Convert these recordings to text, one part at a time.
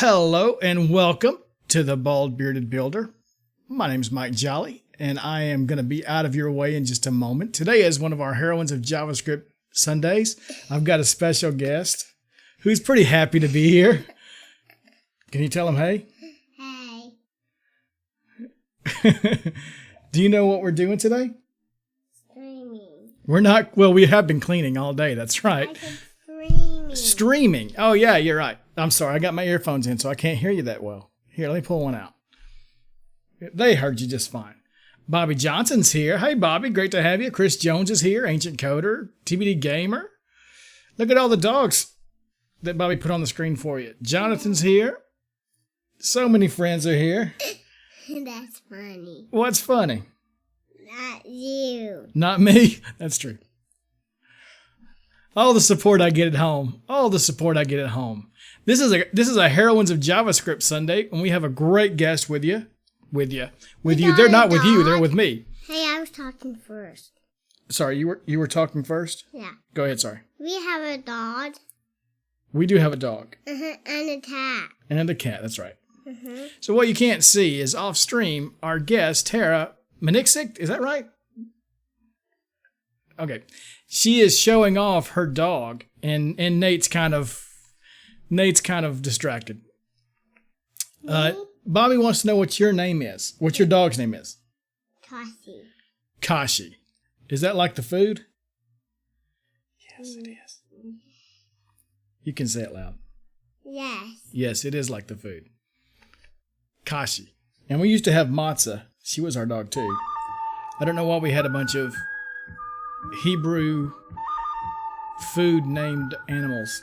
Hello and welcome to the Bald Bearded Builder. My name's Mike Jolly, and I am going to be out of your way in just a moment. Today is one of our Heroines of JavaScript Sundays. I've got a special guest who's pretty happy to be here. Can you tell him hey? Hey. Do you know what we're doing today? Streaming. We're not, well, we have been cleaning all day, that's right. I said streaming. Streaming. Oh, yeah, you're right. I'm sorry, I got my earphones in, so I can't hear you that well. Here, let me pull one out. They heard you just fine. Bobby Johnson's here. Hey, Bobby, great to have you. Chris Jones is here, Ancient Coder, TBD Gamer. Look at all the dogs that Bobby put on the screen for you. Jonathan's here. So many friends are here. That's funny. What's funny? Not you. Not me? That's true. All the support I get at home. All the support I get at home. This is a Heroines of JavaScript Sunday, and we have a great guest with you. With you. They're not with you. They're with me. Hey, I was talking first. Sorry, you were talking first? Yeah. Go ahead, sorry. We have a dog. We do have a dog. And a cat. And a cat, that's right. So what you can't see is off stream, our guest, Tara Manicsic, is that right? Okay. She is showing off her dog, and Nate's kind of distracted. Bobby wants to know what your name is. What your dog's name is. Kashi. Kashi. Is that like the food? Yes, it is. You can say it loud. Yes. Yes, it is like the food. Kashi. And we used to have Matzah. She was our dog too. I don't know why we had a bunch of Hebrew food named animals.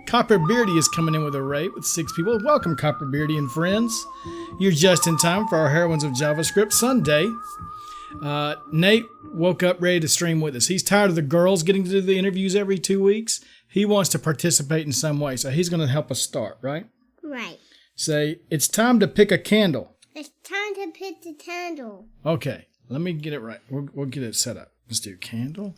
Copper Beardy is coming in with a rate with 6 people. Welcome, Copper Beardy and friends. You're just in time for our Heroines of JavaScript Sunday. Nate woke up ready to stream with us. He's tired of the girls getting to do the interviews every 2 weeks. He wants to participate in some way, so he's going to help us start, right? Right. Say, it's time to pick a candle. It's time to pick the candle. Okay, let me get it right. We'll get it set up. Let's do candle,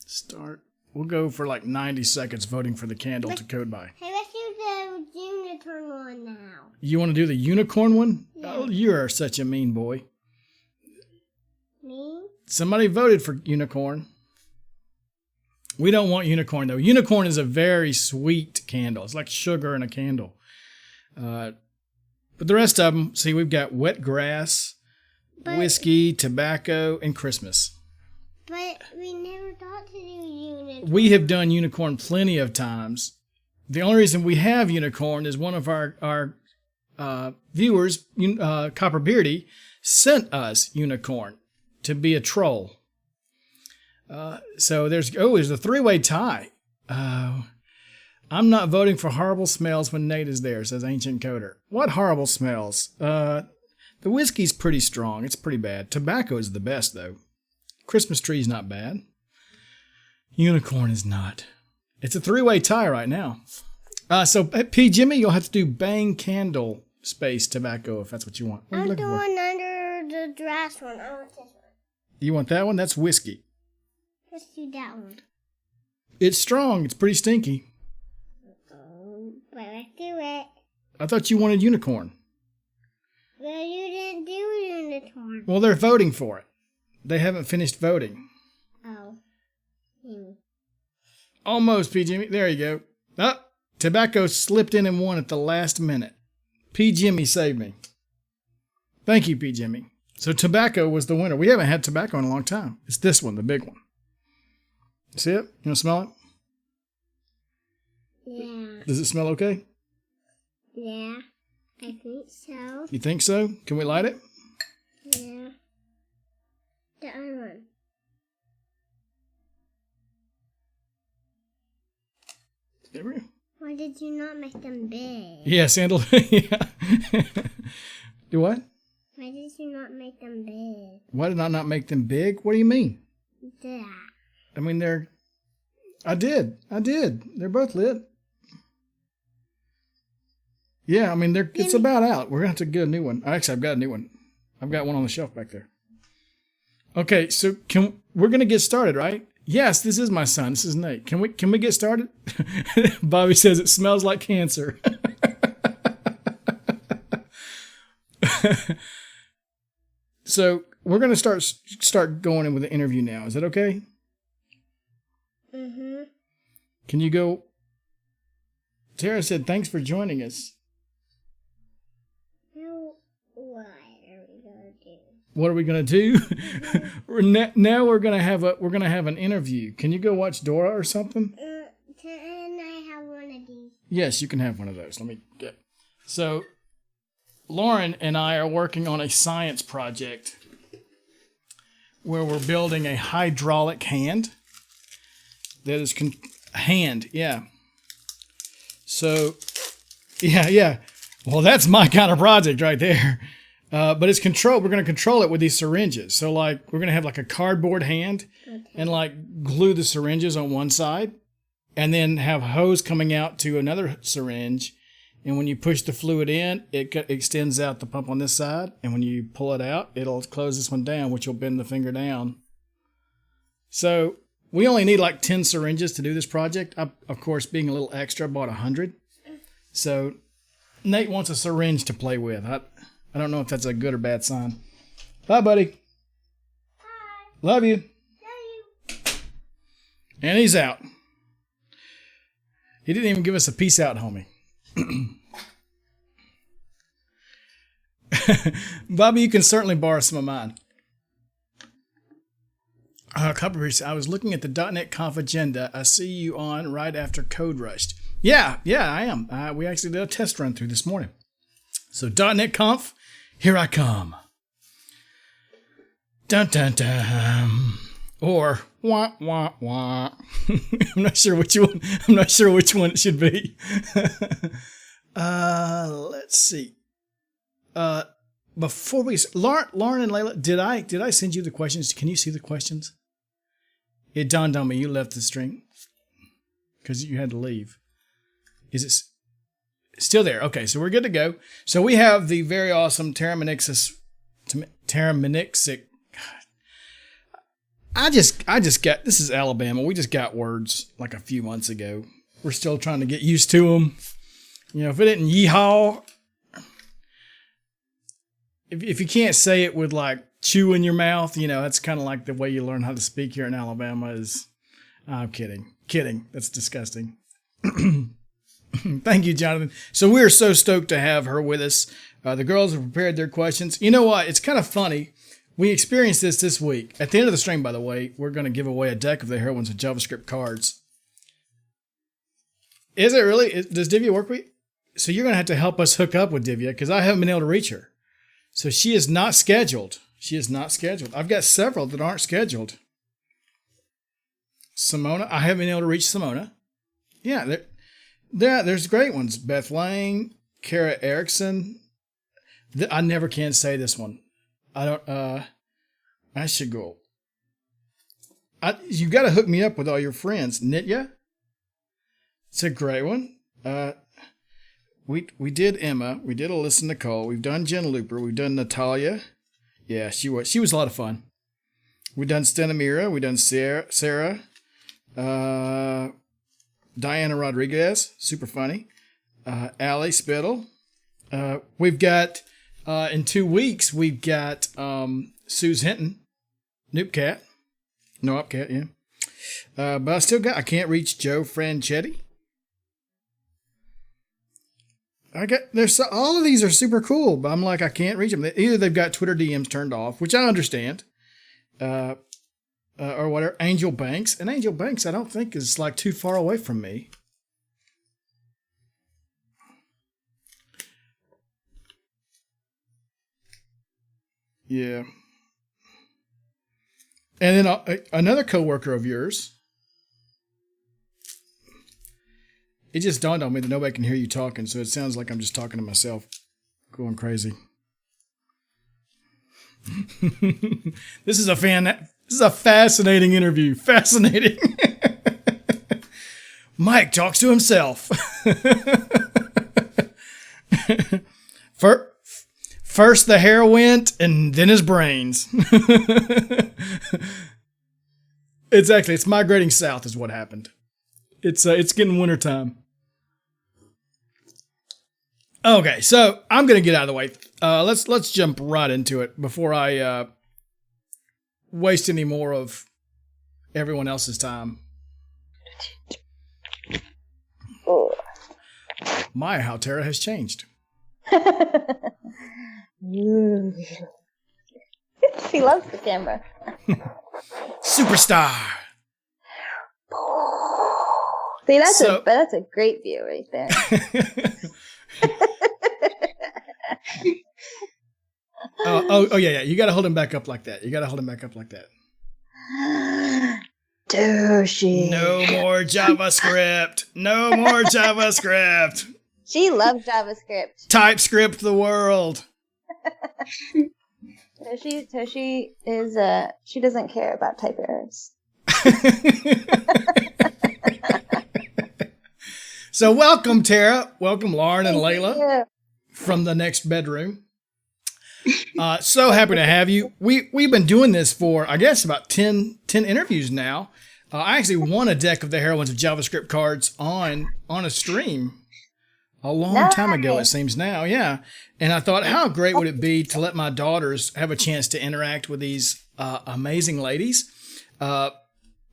start. We'll go for like 90 seconds voting for the candle to code by. Hey, let's do the unicorn one now. You want to do the unicorn one? Yeah. Oh, you are such a mean boy. Me? Somebody voted for unicorn. We don't want unicorn, though. Unicorn is a very sweet candle. It's like sugar in a candle. But the rest of them, see, we've got wet grass, whiskey, tobacco, and Christmas. But we never thought to do unicorn. We have done unicorn plenty of times. The only reason we have unicorn is one of our viewers, Copper Beardy, sent us unicorn to be a troll. So there's a 3-way tie. I'm not voting for horrible smells when Nate is there, says Ancient Coder. What horrible smells? The whiskey's pretty strong. It's pretty bad. Tobacco is the best, though. Christmas tree's not bad. Unicorn is not. It's a 3-way tie right now. So, P. Jimmy, you'll have to do bang candle space tobacco if that's what you want. What are you I'm looking for? doing under the dress one. I want this one. You want that one? That's whiskey. Let's do that one. It's strong. It's pretty stinky. But let's do it. I thought you wanted unicorn. Well, you didn't do unicorn. Well, they're voting for it. They haven't finished voting. Oh. Almost, P. Jimmy. There you go. Oh, tobacco slipped in and won at the last minute. P. Jimmy saved me. Thank you, P. Jimmy. So tobacco was the winner. We haven't had tobacco in a long time. It's this one, the big one. See it? You want to smell it? Yeah. Does it smell okay? Yeah. I think so. You think so? Can we light it? Yeah. The other one. There we go. Why did you not make them big? Yeah, Sandal. Yeah. Do what? Why did you not make them big? Why did I not make them big? What do you mean? That. I mean, I did. They're both lit. Yeah, I mean, it's about out. We're going to have to get a new one. Actually, I've got a new one. I've got one on the shelf back there. Okay, so we're going to get started, right? Yes, this is my son. This is Nate. Can we get started? Bobby says it smells like cancer. So we're gonna start going in with the interview now. Is that okay? Mm-hmm. Can you go? Tara said, "Thanks for joining us." Now, what are we gonna do? What are we gonna do? Now we're gonna have an interview. Can you go watch Dora or something? Can I have one of these? Yes, you can have one of those. Let me get. So, Lauren and I are working on a science project where we're building a hydraulic hand that is hand. Yeah. So, yeah. Well, that's my kind of project right there. But it's controlled. We're going to control it with these syringes. So, like, we're going to have like a cardboard hand and like glue the syringes on one side, and then have hose coming out to another syringe. And when you push the fluid in, it extends out the pump on this side. And when you pull it out, it'll close this one down, which will bend the finger down. So we only need like 10 syringes to do this project. I, of course, being a little extra, bought 100. So Nate wants a syringe to play with. I don't know if that's a good or bad sign. Bye, buddy. Hi. Love you. Love you. And he's out. He didn't even give us a peace out, homie. Bobby, you can certainly borrow some of mine. I was looking at the .NET Conf agenda. I see you on right after Code Rushed. Yeah, I am. We actually did a test run through this morning. So .NET Conf, here I come. Dun dun dun. Or wah wah wah. I'm not sure which one. I'm not sure which one it should be. Let's see. Before we, Lauryn and Layla, did I send you the questions? Can you see the questions? It dawned on me you left the stream because you had to leave. Is it still there? Okay, so we're good to go. So we have the very awesome Tara Manicsic. I just got, this is Alabama. We just got words like a few months ago. We're still trying to get used to them. You know, if it isn't yeehaw, if you can't say it with like chew in your mouth, you know, that's kind of like the way you learn how to speak here in Alabama is, I'm kidding. That's disgusting. Thank you, Jonathan. So we're so stoked to have her with us. The girls have prepared their questions. You know what? It's kind of funny. We experienced this week. At the end of the stream, by the way, we're going to give away a deck of the Heroines of JavaScript cards. Is it really? Does Divya work with you? So you're going to have to help us hook up with Divya because I haven't been able to reach her. So she is not scheduled. I've got several that aren't scheduled. Simona, I haven't been able to reach Simona. Yeah, there's great ones. Beth Lang, Kara Erickson. I never can say this one. I should go. You got to hook me up with all your friends. Nitya. It's a great one. We did Emma. We did Alyssa Nicole. We've done Jen Looper. We've done Natalia. Yeah, she was a lot of fun. We've done Stenamira. We've done Sarah. Diana Rodriguez. Super funny. Allie Spittle. We've got, in 2 weeks, we've got Suze Hinton. Noopcat. No Upcat, yeah. But I can't reach Joe Franchetti. All of these are super cool, but I'm like, I can't reach them. Either they've got Twitter DMs turned off, which I understand, or whatever. Angel Banks, and Angel Banks, I don't think is like too far away from me. Yeah. And then another coworker of yours. It just dawned on me that nobody can hear you talking, so it sounds like I'm just talking to myself, going crazy. This is a fascinating interview. Fascinating. Mike talks to himself. First the hair went, and then his brains. It's migrating south is what happened. It's getting wintertime. Okay, so I'm gonna get out of the way. Let's jump right into it before I waste any more of everyone else's time. Oh. My, how Tara has changed. She loves the camera. Superstar. See, that's a great view right there. Oh yeah. You got to hold him back up like that. Douchey. No more JavaScript. She loves JavaScript. TypeScript the world. So she is she doesn't care about type errors. So welcome, Tara. Welcome, Lauryn and Layla Yeah. from the next bedroom. So happy to have you. We've been doing this for, I guess, about 10 interviews now. I actually won a deck of the Heroines of JavaScript cards on a stream a long time ago, it seems now. Yeah. And I thought, how great would it be to let my daughters have a chance to interact with these amazing ladies?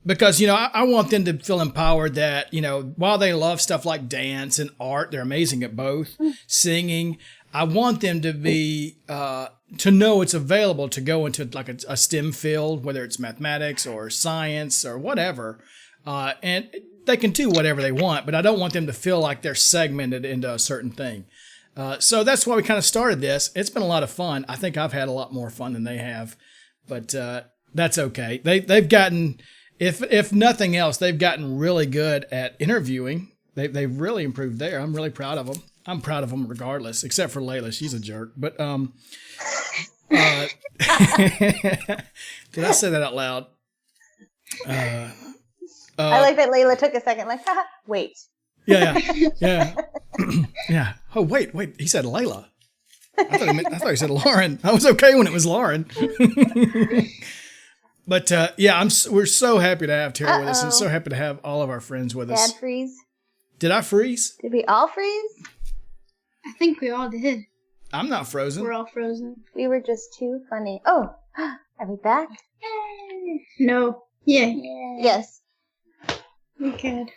Because, you know, I want them to feel empowered that, you know, while they love stuff like dance and art, they're amazing at both, singing. I want them to be, to know it's available to go into like a STEM field, whether it's mathematics or science or whatever. And they can do whatever they want, but I don't want them to feel like they're segmented into a certain thing. So that's why we kind of started this. It's been a lot of fun. I think I've had a lot more fun than they have, but that's okay. They've gotten, if nothing else, they've gotten really good at interviewing. They've really improved there. I'm really proud of them. I'm proud of them regardless, except for Layla. She's a jerk. But did I say that out loud? I like that Layla took a second, like, haha, wait. Yeah. Yeah. Oh, wait. He said Layla. I thought he said Lauryn. I was okay when it was Lauryn. But yeah, we're so happy to have Tara with us, and so happy to have all of our friends with us. Dad freeze. Did I freeze? Did we all freeze? I think we all did. I'm not frozen. We're all frozen. We were just too funny. Oh, are we back? No. Yeah. Yes. We could.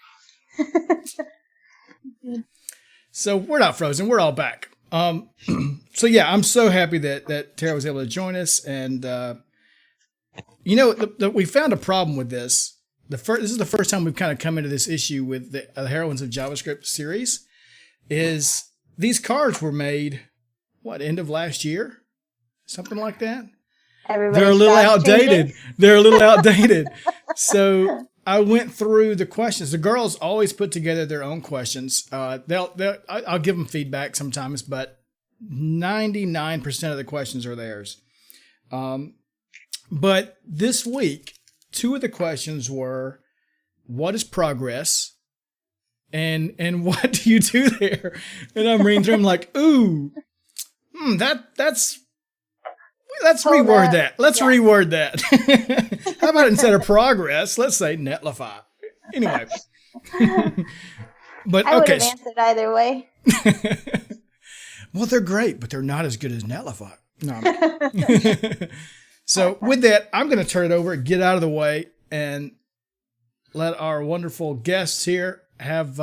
So we're not frozen. We're all back. So yeah, I'm so happy that Tara was able to join us, and you know, we found a problem with this. This is the first time we've kind of come into this issue with the Heroines of JavaScript series. Is these cards were made, end of last year, something like that. They're a little outdated. So I went through the questions. The girls always put together their own questions. I'll give them feedback sometimes, but 99% of the questions are theirs. But this week, 2 of the questions were, what is progress? And what do you do there? And I'm reading through them like, ooh, let's reword that. Let's reword that. How about instead of progress, let's say netlify. Anyway. But I would okay. have answered either way. Well, they're great, but they're not as good as netlify. No. So with that, I'm going to turn it over, get out of the way, and let our wonderful guests here have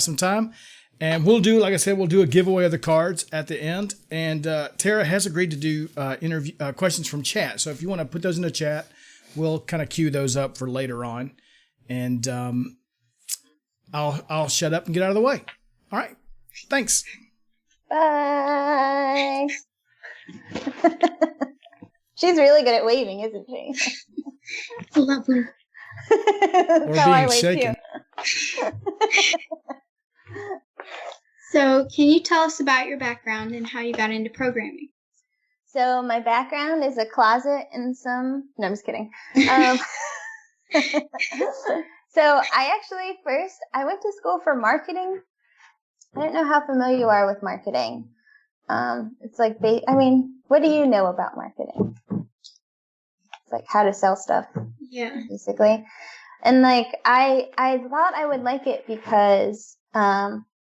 some time. And we'll do, like I said, we'll do a giveaway of the cards at the end. And Tara has agreed to do interview questions from chat. So if you want to put those in the chat, we'll kind of queue those up for later on. And I'll shut up and get out of the way. All right. Thanks. Bye. She's really good at waving, isn't she? Lovely. Or being shaken. So, can you tell us about your background and how you got into programming? So, my background is a closet and some... No, I'm just kidding. So, I went to school for marketing. I don't know how familiar you are with marketing. It's like, what do you know about marketing? It's like how to sell stuff. Yeah. Basically. And like, I thought I would like it because,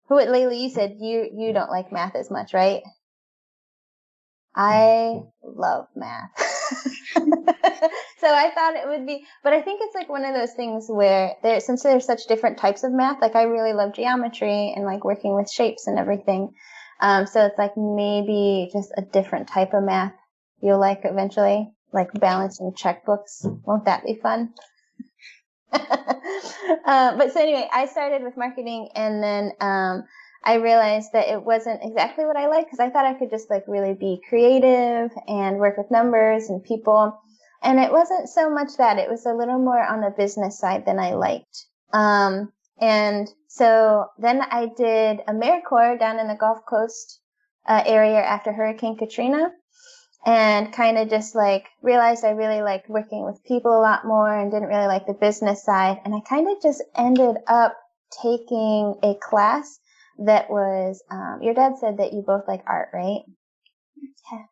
Layla, you said you don't like math as much, right? I love math. So I thought it would be, but I think it's like one of those things where since there's such different types of math, like I really love geometry and like working with shapes and everything. So it's like maybe just a different type of math you'll like eventually, like balancing checkbooks. Won't that be fun? But so anyway, I started with marketing, and then I realized that it wasn't exactly what I liked, because I thought I could just like really be creative and work with numbers and people. And it wasn't so much that. It was a little more on the business side than I liked. And so then I did AmeriCorps down in the Gulf Coast area after Hurricane Katrina, and kind of just like realized I really liked working with people a lot more and didn't really like the business side. And I kind of just ended up taking a class that was, your dad said that you both like art, right?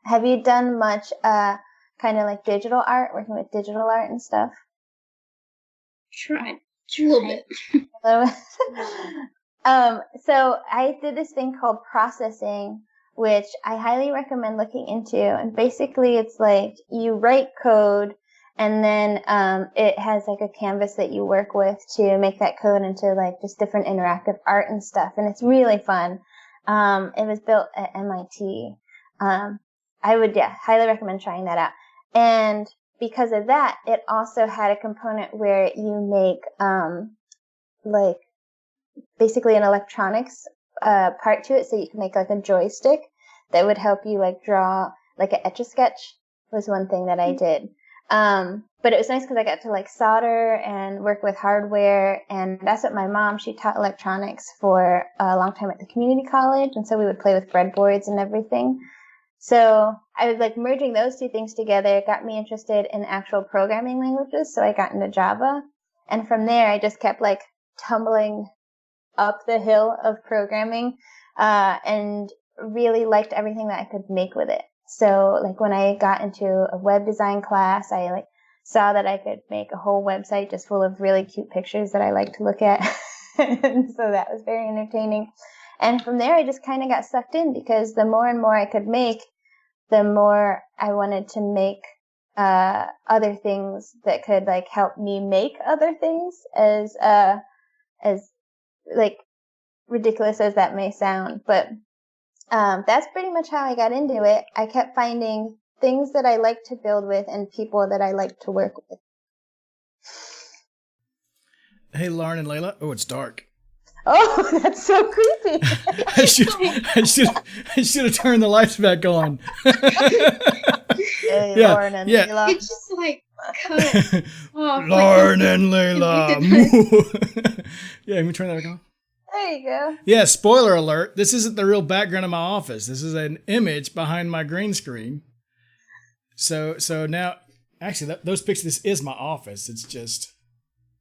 Have you done much kind of like digital art, working with digital art and stuff? Tried a little bit. So I did this thing called processing, which I highly recommend looking into. And basically it's like you write code, and then it has like a canvas that you work with to make that code into like just different interactive art and stuff. And it's really fun. It was built at MIT. I would, highly recommend trying that out. And because of that, it also had a component where you make like basically an electronics part to it, so you can make like a joystick that would help you like draw, like an Etch-a-Sketch was one thing that I did. But it was nice because I got to like solder and work with hardware, and that's what my mom, she taught electronics for a long time at the community college, and so we would play with breadboards and everything. So I was like merging those two things together. It got me interested in actual programming languages, so I got into Java, and from there I just kept like tumbling up the hill of programming, and really liked everything that I could make with it. So like when I got into a web design class, I like saw that I could make a whole website just full of really cute pictures that I like to look at. And so that was very entertaining. And from there I just kind of got sucked in, because the more and more I could make, the more I wanted to make other things that could like help me make other things, as like ridiculous as that may sound. But that's pretty much how I got into it. I kept finding things that I like to build with and people that I like to work with. Hey, Lauren and Layla. Oh, it's dark. Oh, that's so creepy. I should have turned the lights back on. Hey, Yeah, Lauren and yeah. Layla. It's just like cut off. Lauren and Layla. Yeah, let me turn that back on. There you go. Yeah, spoiler alert. This isn't the real background of my office. This is an image behind my green screen. So now, actually, those pictures, this is my office. It's just...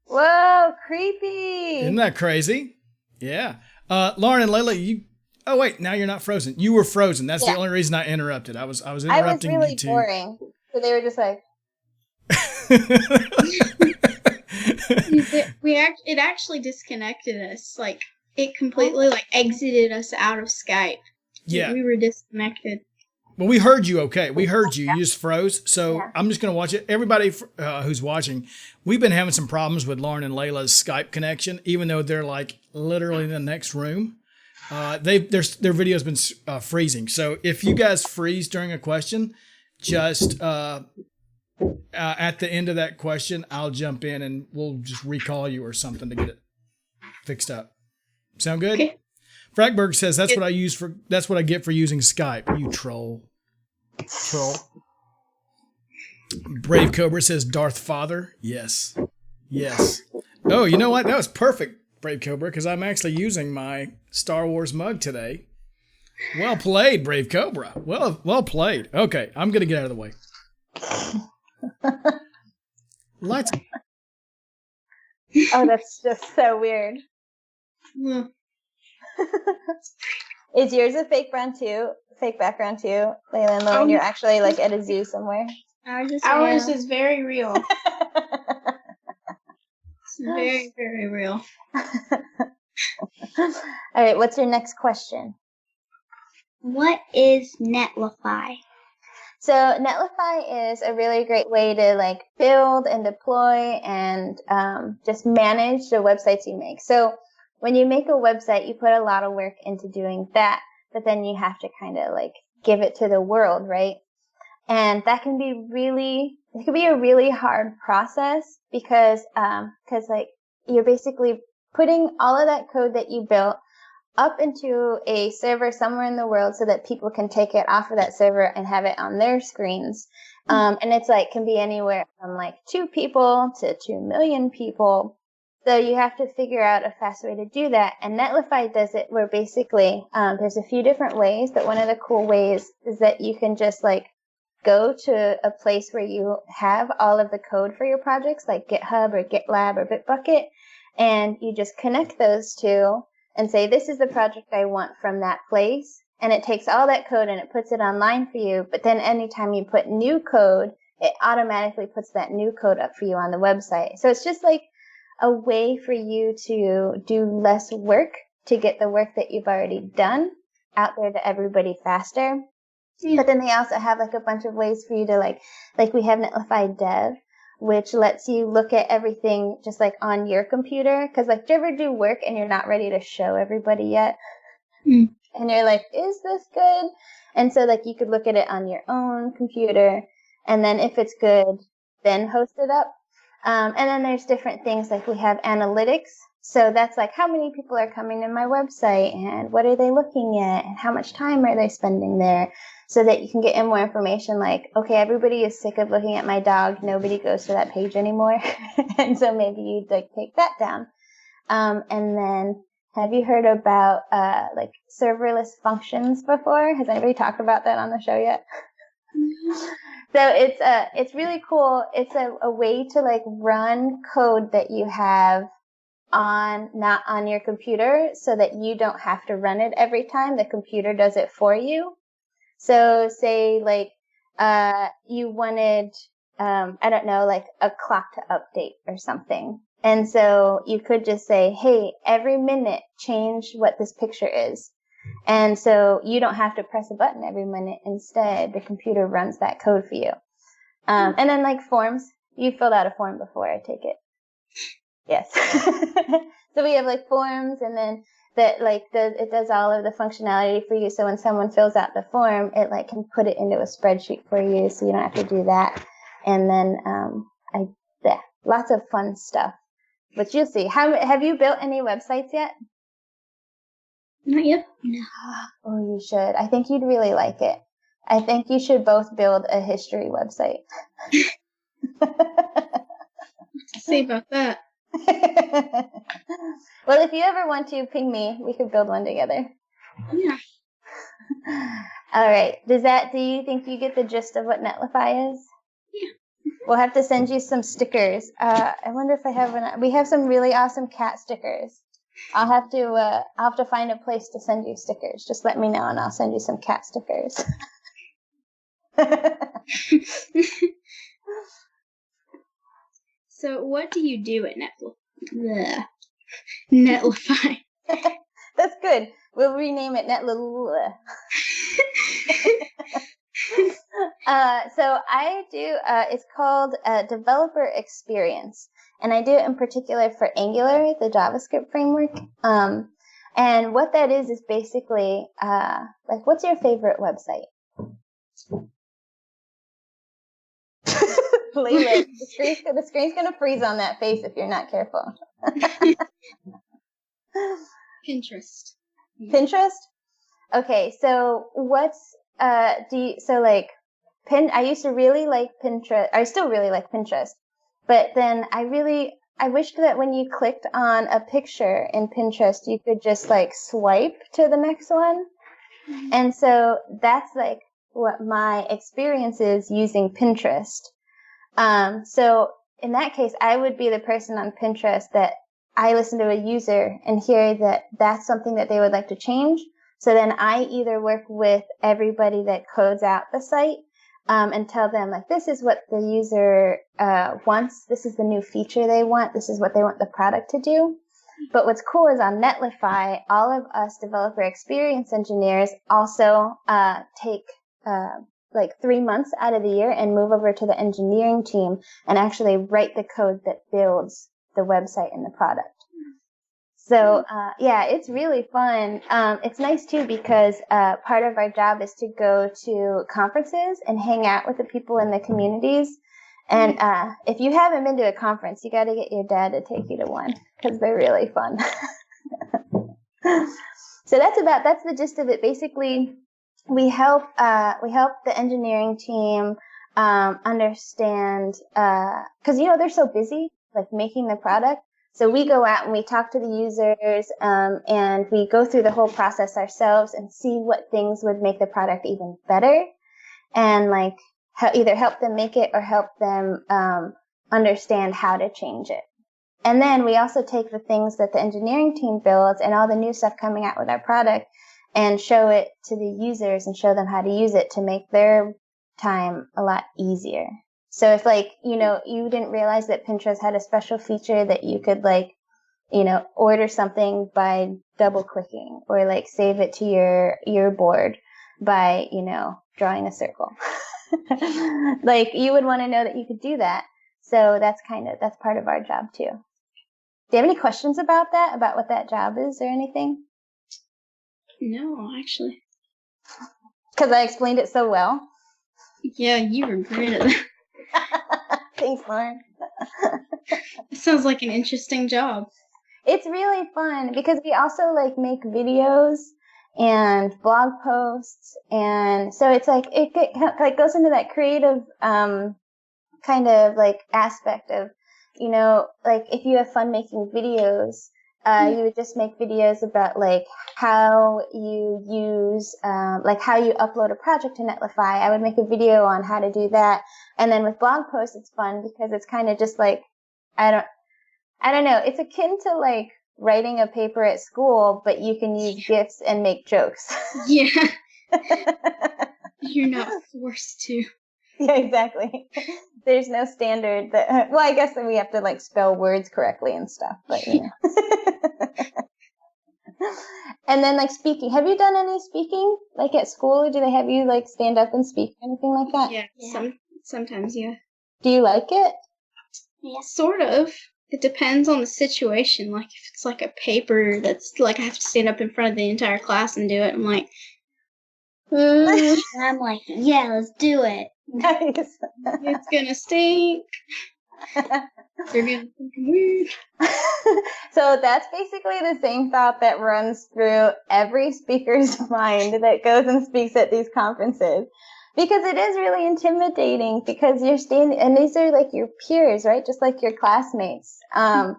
Whoa, creepy. Isn't that crazy? Yeah. Lauren and Layla, you... Oh, wait, now you're not frozen. You were frozen. That's the only reason I interrupted. I was interrupting really you too. boring. So they were just like... It actually disconnected us. Like, it completely like exited us out of Skype. Yeah. We were disconnected. Well, we heard you okay. We heard you. You just froze. So I'm just going to watch it. Everybody who's watching, we've been having some problems with Lauren and Layla's Skype connection, even though they're like literally in the next room. Their video's been freezing. So if you guys freeze during a question, just at the end of that question, I'll jump in and we'll just recall you or something to get it fixed up. Sound good? Okay. Frackberg says that's what I get for using Skype. You troll. Brave Cobra says Darth Father. Yes. Oh, you know what? That was perfect, Brave Cobra, because I'm actually using my Star Wars mug today. Well played, Brave Cobra. Well played. Okay, I'm gonna get out of the way. Let's. Oh, that's just so weird. Mm. Is yours a fake background too, Layla and Lauren? You're actually like at a zoo somewhere. Ours is very real. It's very, very real. All right, what's your next question? What is Netlify? So Netlify is a really great way to like build and deploy and just manage the websites you make. So when you make a website, you put a lot of work into doing that, but then you have to kind of like give it to the world, right? And that can be it can be a really hard process because like you're basically putting all of that code that you built up into a server somewhere in the world so that people can take it off of that server and have it on their screens. And it's like, can be anywhere from like 2 people to 2 million people. So you have to figure out a fast way to do that. And Netlify does it where basically, there's a few different ways, but one of the cool ways is that you can just like go to a place where you have all of the code for your projects, like GitHub or GitLab or Bitbucket, and you just connect those two and say, this is the project I want from that place. And it takes all that code and it puts it online for you. But then anytime you put new code, it automatically puts that new code up for you on the website. So it's just like a way for you to do less work to get the work that you've already done out there to everybody faster. Yeah. But then they also have like a bunch of ways for you to like we have Netlify Dev, which lets you look at everything just like on your computer. Cause like, do you ever do work and you're not ready to show everybody yet? Mm. And you're like, is this good? And so like you could look at it on your own computer. And then if it's good, then host it up. And then there's different things like we have analytics. So that's like how many people are coming to my website and what are they looking at and how much time are they spending there, so that you can get in more information like, okay, everybody is sick of looking at my dog. Nobody goes to that page anymore. And so maybe you'd like take that down. And then have you heard about like serverless functions before? Has anybody talked about that on the show yet? So it's really cool. It's a way to like run code that you have not on your computer so that you don't have to run it every time. The computer does it for you. So say like you wanted I don't know, like a clock to update or something. And so you could just say, hey, every minute change what this picture is. And so you don't have to press a button every minute. Instead, the computer runs that code for you. And then like forms, you filled out a form before, I take it. Yes. So we have like forms, and then that like it does all of the functionality for you. So when someone fills out the form, it like can put it into a spreadsheet for you, so you don't have to do that. And then lots of fun stuff. But you'll see. Have you built any websites yet? Not yet. No. Oh, you should. I think you'd really like it. I think you should both build a history website. Say about that. Well, if you ever want to, ping me. We could build one together. Yeah. All right. Do you think you get the gist of what Netlify is? Yeah. We'll have to send you some stickers. I wonder if I have one. We have some really awesome cat stickers. I'll have to find a place to send you stickers. Just let me know and I'll send you some cat stickers. So what do you do at Netlify? That's good. We'll rename it Netlify. So I do, it's called Developer Experience. And I do it in particular for Angular, the JavaScript framework. And what that is basically, like, what's your favorite website? Layla, the screen's going to freeze on that face if you're not careful. Pinterest. Pinterest? Okay, so I used to really like Pinterest. I still really like Pinterest. But then I wished that when you clicked on a picture in Pinterest, you could just like swipe to the next one. Mm-hmm. And so that's like what my experience is using Pinterest. So in that case, I would be the person on Pinterest that I listen to a user and hear that that's something that they would like to change. So then I either work with everybody that codes out the site, and tell them like, this is what the user, wants. This is the new feature they want. This is what they want the product to do. But what's cool is on Netlify, all of us developer experience engineers also take like 3 months out of the year and move over to the engineering team and actually write the code that builds the website and the product. So, yeah, it's really fun. It's nice too because part of our job is to go to conferences and hang out with the people in the communities. And if you haven't been to a conference, you got to get your dad to take you to one because they're really fun. So that's the gist of it. Basically, we help the engineering team understand because they're so busy like making the product. So we go out and we talk to the users and we go through the whole process ourselves and see what things would make the product even better and like either help them make it or help them understand how to change it. And then we also take the things that the engineering team builds and all the new stuff coming out with our product and show it to the users and show them how to use it to make their time a lot easier. So if like, you didn't realize that Pinterest had a special feature that you could like, order something by double clicking or like save it to your board by, drawing a circle. Like you would want to know that you could do that. So that's part of our job too. Do you have any questions about that, about what that job is or anything? No, actually. Because I explained it so well. Yeah, you were great at that. Thanks, Lauren. It sounds like an interesting job. It's really fun because we also like make videos and blog posts, and so it's like it goes into that creative kind of like aspect of like if you have fun making videos, you would just make videos about like how you use like how you upload a project to Netlify. I would make a video on how to do that. And then with blog posts, it's fun because it's kind of just like, I don't know. It's akin to like writing a paper at school, but you can use GIFs and make jokes. Yeah. You're not forced to. Yeah, exactly. There's no standard that, well, I guess that we have to like spell words correctly and stuff, but And then like speaking, have you done any speaking like at school? Do they have you like stand up and speak, anything like that? Yeah. Sometimes, yeah. Do you like it? Yeah, sort of. It depends on the situation. Like, if it's like a paper that's like I have to stand up in front of the entire class and do it, I'm like, I'm like, yeah, let's do it. Nice. it's gonna stink. They're gonna think I'm weird. So that's basically the same thought that runs through every speaker's mind that goes and speaks at these conferences. Because it is really intimidating because you're standing, and these are like your peers, right? Just like your classmates. And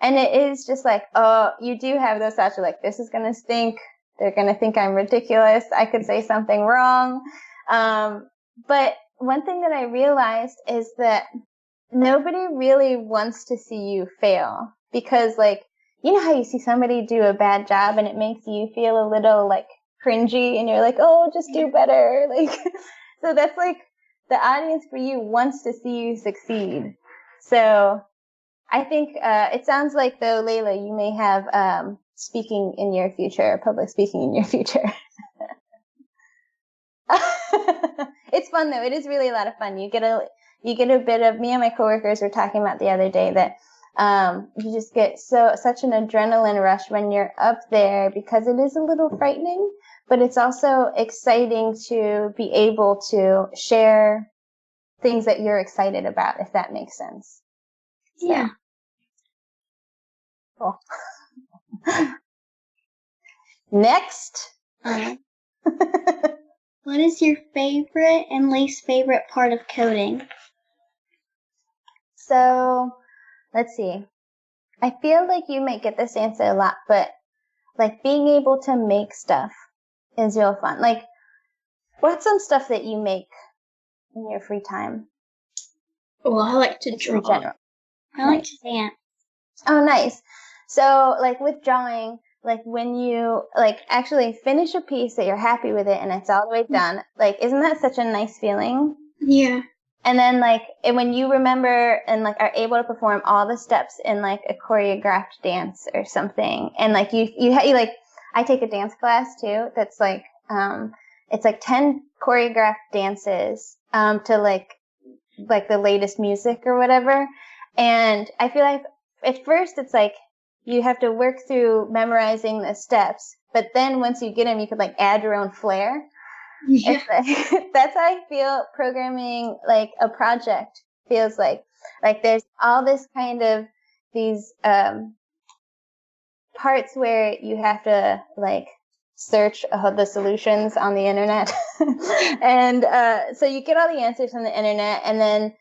it is just like, oh, you do have those thoughts. You're like, this is going to stink. They're going to think I'm ridiculous. I could say something wrong. But one thing that I realized is that nobody really wants to see you fail because like, you know how you see somebody do a bad job and it makes you feel a little like cringy and you're like, oh, just do better. Like, so that's like the audience for you wants to see you succeed. So I think, it sounds like though, Layla, you may have, speaking in your future, public speaking in your future. It's fun though. It is really a lot of fun. You get a bit of, me and my coworkers were talking about the other day that you just get such an adrenaline rush when you're up there because it is a little frightening, but it's also exciting to be able to share things that you're excited about, if that makes sense. So. Yeah. Cool. Next. What is your favorite and least favorite part of coding? So, let's see. I feel like you might get this answer a lot, but like being able to make stuff is real fun. Like, what's some stuff that you make in your free time? Well, I like to In draw. general. I like to dance. Oh, nice. So, like with drawing, like when you like actually finish a piece that you're happy with it and it's all the way done, like isn't that such a nice feeling? Yeah. And then like when you remember and like are able to perform all the steps in like a choreographed dance or something, and like you like, I take a dance class too. That's like it's like 10 choreographed dances to like the latest music or whatever. And I feel like at first it's like you have to work through memorizing the steps, but then once you get them, you could like add your own flair. Yeah. It's like, that's how I feel programming like a project feels like there's all this kind of these parts where you have to like search the solutions on the internet. And so you get all the answers from the internet, and then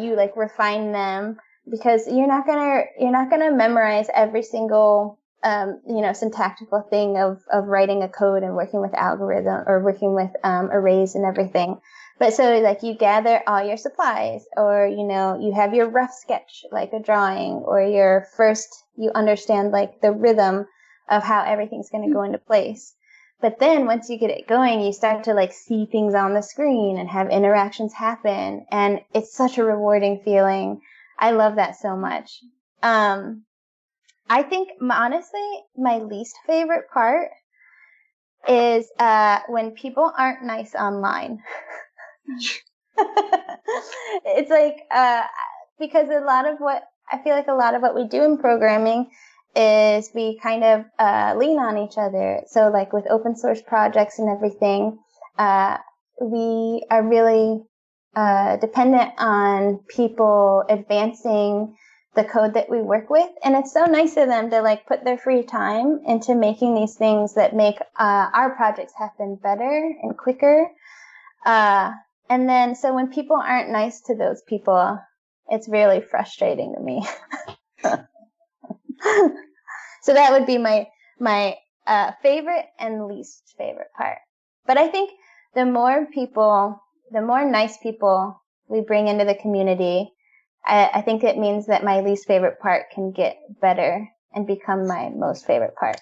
you like refine them, because you're not gonna memorize every single syntactical thing of writing a code and working with algorithm or working with arrays and everything. But so like you gather all your supplies, or you have your rough sketch like a drawing, or you understand like the rhythm of how everything's going to go into place. But then once you get it going, you start to like see things on the screen and have interactions happen, and it's such a rewarding feeling. I love that so much. I think honestly my least favorite part is when people aren't nice online. It's like because a lot of what we do in programming is we kind of lean on each other. So like with open source projects and everything, we are really dependent on people advancing the code that we work with. And it's so nice of them to like put their free time into making these things that make our projects happen better and quicker. And then so when people aren't nice to those people, it's really frustrating to me. So that would be my favorite and least favorite part. But I think the more nice people we bring into the community, I think it means that my least favorite part can get better and become my most favorite part.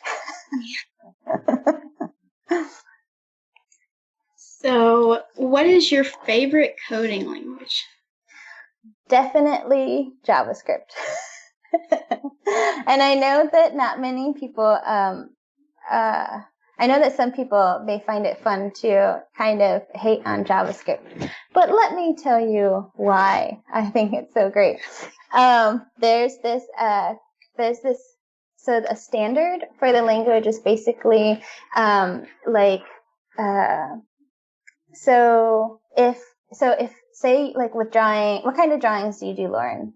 So, what is your favorite coding language? Definitely JavaScript. And I know that not many people, I know that some people may find it fun to kind of hate on JavaScript, but let me tell you why I think it's so great. There's this, so a standard for the language is basically, so if say like with drawing, what kind of drawings do you do, Lauren?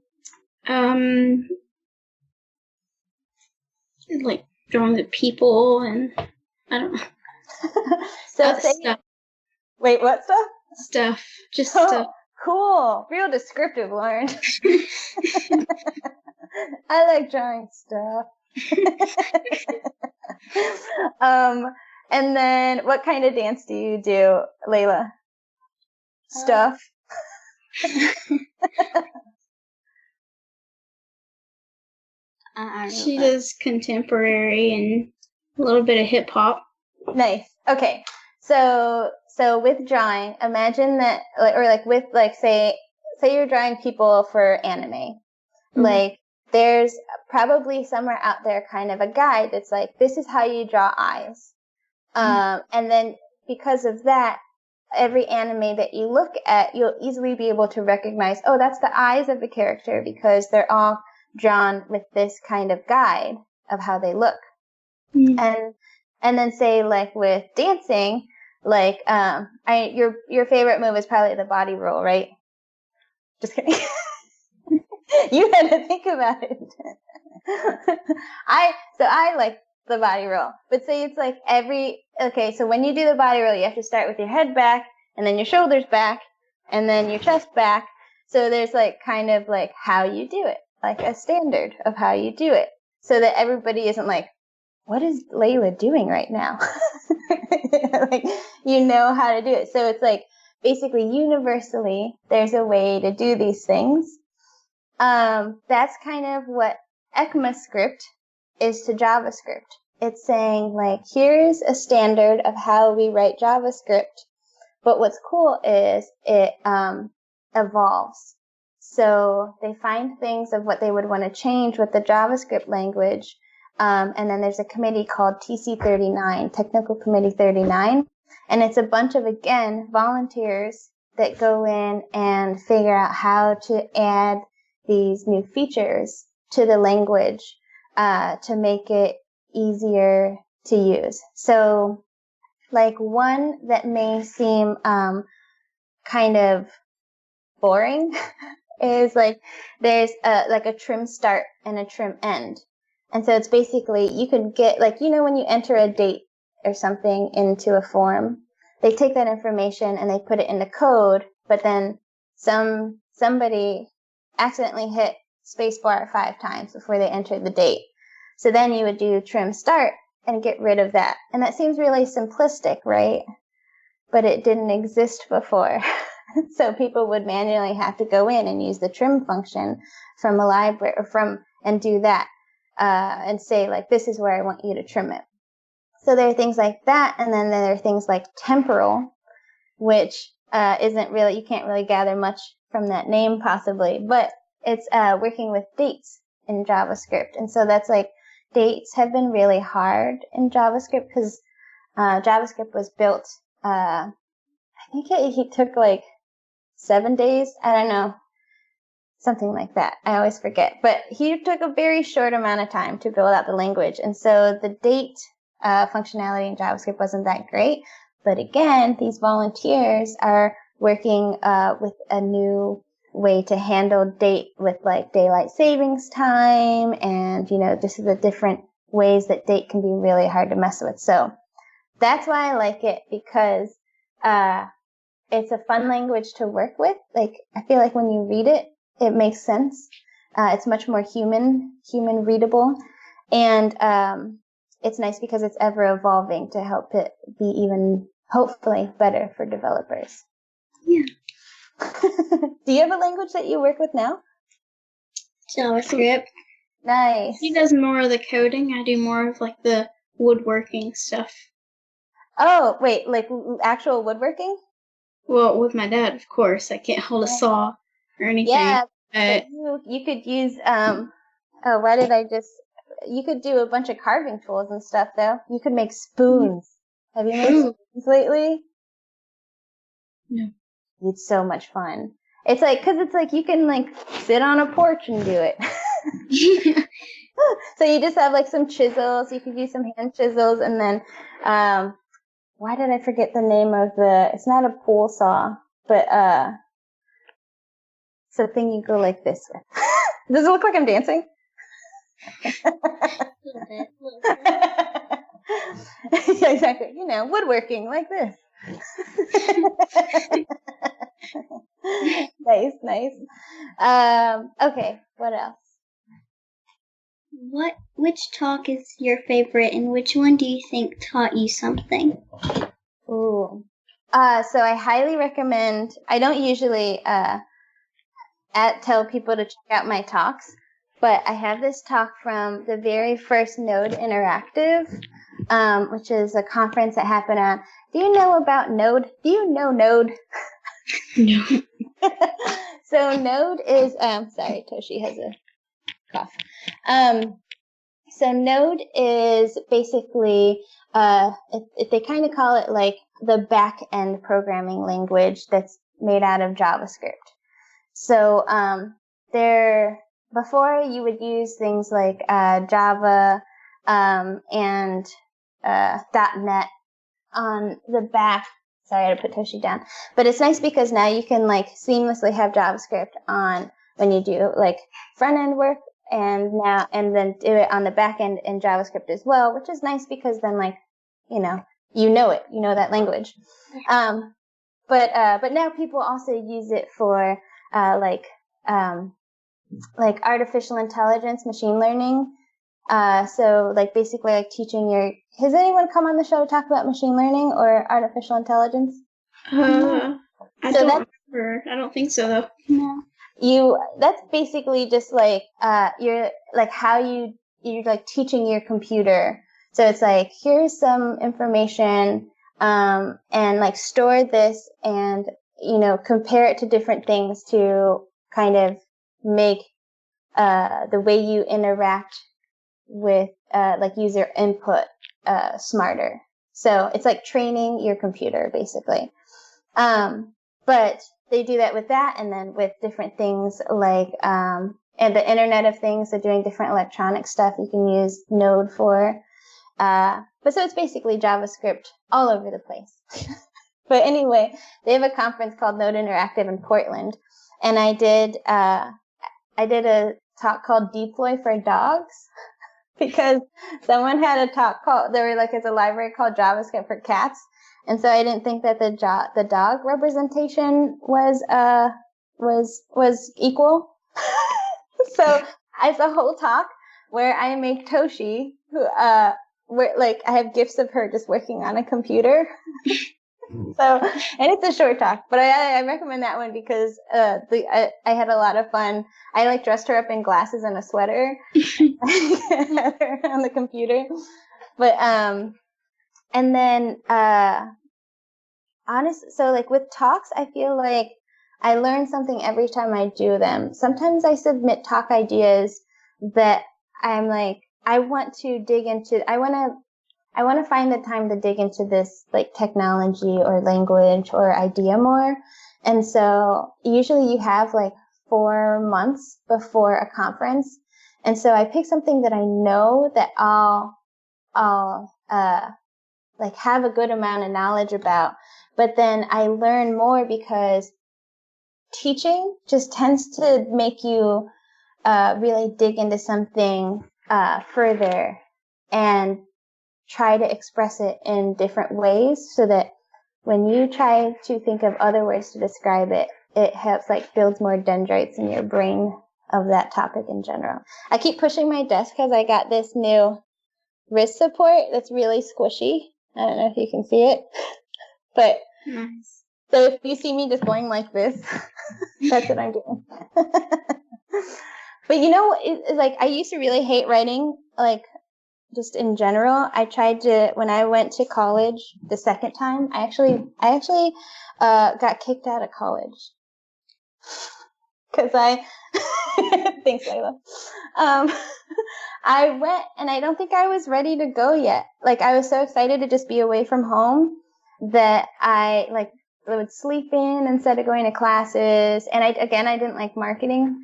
Like drawing the people and I don't know. So Stuff. Wait, what stuff? Stuff. Just Oh, stuff. cool. Real descriptive, Lauren. I like drawing stuff. And then what kind of dance do you do, Layla? Stuff. She does contemporary and a little bit of hip hop. Nice. Okay. So with drawing, imagine that, or like with like say you're drawing people for anime. Mm-hmm. Like there's probably somewhere out there kind of a guide that's like, this is how you draw eyes. And then because of that, every anime that you look at, you'll easily be able to recognize, oh, that's the eyes of the character because they're all drawn with this kind of guide of how they look. Mm-hmm. And then say like with dancing, like your favorite move is probably the body roll, right? Just kidding. You had to think about it. I like the body roll, but say it's like so when you do the body roll, you have to start with your head back, and then your shoulders back, and then your chest back. So there's like kind of like how you do it, like a standard of how you do it, so that everybody isn't like, what is Layla doing right now? Like, you know how to do it. So it's like basically universally there's a way to do these things. That's kind of what ECMAScript is to JavaScript. It's saying like, here's a standard of how we write JavaScript. But what's cool is it evolves. So they find things of what they would want to change with the JavaScript language. And then there's a committee called TC39, Technical Committee 39. And it's a bunch of, again, volunteers that go in and figure out how to add these new features to the language to make it easier to use. So like one that may seem kind of boring is like there's a trim start and a trim end. And so it's basically you could get like, when you enter a date or something into a form, they take that information and they put it into code, but then somebody accidentally hit spacebar 5 times before they entered the date. So then you would do trim start and get rid of that. And that seems really simplistic, right? But it didn't exist before. So people would manually have to go in and use the trim function from a library and do that and say like, this is where I want you to trim it. So there are things like that. And then there are things like temporal, which isn't really, you can't really gather much from that name possibly, but it's working with dates in JavaScript. And so that's like, dates have been really hard in JavaScript because JavaScript was built, I think he took like 7 days. I don't know. Something like that. I always forget. But he took a very short amount of time to build out the language. And so the date functionality in JavaScript wasn't that great. But again, these volunteers are working with a new way to handle date with like daylight savings time. And, this is the different ways that date can be really hard to mess with. So that's why I like it, because it's a fun language to work with. Like, I feel like when you read it, it makes sense. It's much more human readable. And it's nice because it's ever evolving to help it be even, hopefully, better for developers. Yeah. Do you have a language that you work with now? JavaScript. Nice. He does more of the coding. I do more of like the woodworking stuff. Oh, wait, like actual woodworking? Well, with my dad, of course. I can't hold a saw or anything. Yeah, but you could use, you could do a bunch of carving tools and stuff, though. You could make spoons. Have you made spoons lately? No. It's so much fun. It's like, cause it's like you can like sit on a porch and do it. So you just have like some chisels. You could use some hand chisels, and then, why did I forget the name of it's not a pool saw, but, it's a thing you go like this with. Does it look like I'm dancing? Yeah, exactly. Woodworking like this. Nice. Okay, what else? Which talk is your favorite, and which one do you think taught you something? Ooh. So I highly recommend, I don't usually tell people to check out my talks, but I have this talk from the very first Node Interactive, which is a conference that happened on, do you know about Node? Do you know Node? No. So Node is, sorry, Toshi has a cough. So Node is basically, they kind of call it like the back-end programming language that's made out of JavaScript. So before you would use things like Java and .NET on the back. Sorry, I had to put Toshi down. But it's nice because now you can like seamlessly have JavaScript on when you do like front-end work, and then do it on the back end in JavaScript as well, which is nice because then like, you know that language. But now people also use it for like artificial intelligence, machine learning. So like basically like teaching has anyone come on the show to talk about machine learning or artificial intelligence? I don't think so though. No. That's basically just like you're like how you're like teaching your computer. So it's like, here's some information and like store this, and compare it to different things to kind of make the way you interact with like user input smarter. So it's like training your computer, basically. But they do that with that, and then with different things like and the Internet of Things, so doing different electronic stuff you can use Node for. But so it's basically JavaScript all over the place. But anyway, they have a conference called Node Interactive in Portland, and I did a talk called Deploy for Dogs because someone had a talk called, there were like, it's a library called JavaScript for Cats. And so I didn't think that the dog representation was equal. So it's a whole talk where I make Toshi, who where like I have gifs of her just working on a computer. So, and it's a short talk, but I recommend that one because I had a lot of fun. I like dressed her up in glasses and a sweater on the computer. But and then honestly, so like with talks, I feel like I learn something every time I do them. Sometimes I submit talk ideas that I'm like, I want to dig into. I want to find the time to dig into this like technology or language or idea more. And so usually you have like 4 months before a conference. And so I pick something that I know that I'll like have a good amount of knowledge about, but then I learn more because teaching just tends to make you really dig into something further and try to express it in different ways so that when you try to think of other words to describe it, it helps like builds more dendrites in your brain of that topic in general. I keep pushing my desk because I got this new wrist support that's really squishy. I don't know if you can see it, but Nice. so if you see me just going like this, that's what I'm doing. But it's like I used to really hate writing, like just in general. I tried to, when I went to college the second time, I actually got kicked out of college because thanks, Layla. I went and I don't think I was ready to go yet. Like I was so excited to just be away from home that I would sleep in instead of going to classes. And I didn't like marketing.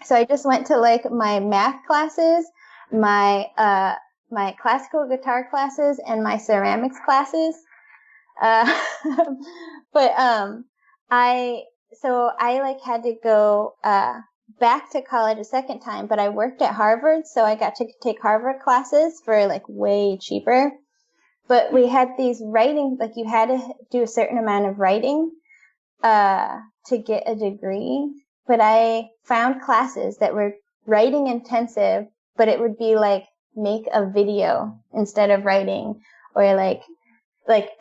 So I just went to like my math classes, my classical guitar classes, and my ceramics classes. But I like had to go back to college a second time, but I worked at Harvard, so I got to take Harvard classes for like way cheaper. But we had these writing, like you had to do a certain amount of writing to get a degree. But I found classes that were writing intensive, but it would be like make a video instead of writing, or like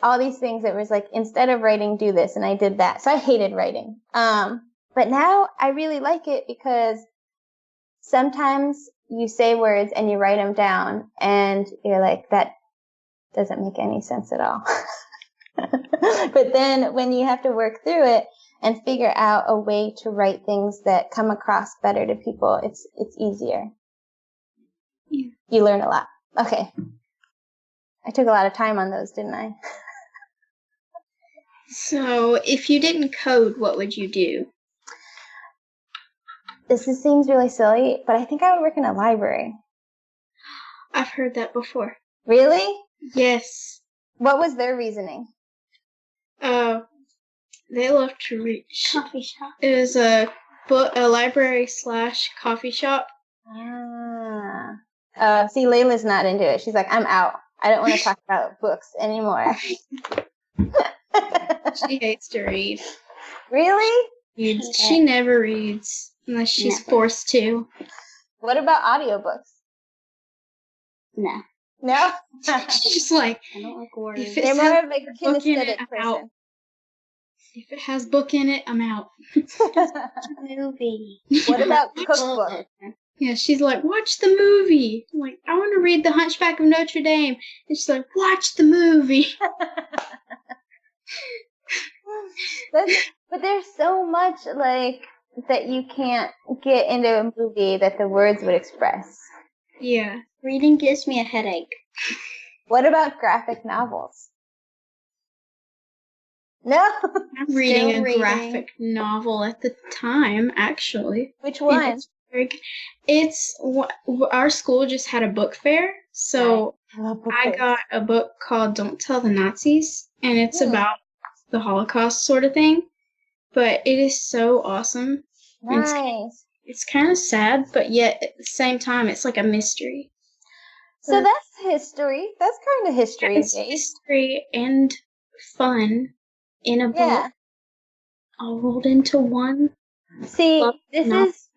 all these things that was like, instead of writing, do this. And I did that. So I hated writing. But now I really like it because sometimes you say words and you write them down and you're like, that doesn't make any sense at all. But then when you have to work through it and figure out a way to write things that come across better to people, it's easier. Yeah. You learn a lot. Okay. I took a lot of time on those, didn't I? So, if you didn't code, what would you do? This seems really silly, but I think I would work in a library. I've heard that before. Really? Yes. What was their reasoning? They love to read. Coffee shop. It was a library / coffee shop. See, Layla's not into it. She's like, I'm out. I don't want to talk about books anymore. She hates to read. Really? She never reads unless she's forced to. What about audiobooks? No. No? She's just like, I don't like words. if it They're has more of like a book in it, kinesthetic I'm out. person. If it has book in it, I'm out. Movie. What about cookbooks? Yeah, she's like, watch the movie. I'm like, I want to read The Hunchback of Notre Dame. And she's like, watch the movie. But there's so much like that you can't get into a movie that the words would express. Yeah. Reading gives me a headache. What about graphic novels? No. I'm reading Still a reading. graphic novel at the time, actually. Which And one? it's our school just had a book fair, so I love book I fairs. got a book called Don't Tell the Nazis, and it's Hmm. about the Holocaust sort of thing. But it is so awesome. Nice. It's kind of sad, but yet at the same time, it's like a mystery. So that's history. That's kind of history It's based. mystery and fun in a book Yeah. all rolled into one. See, Well, this no. is.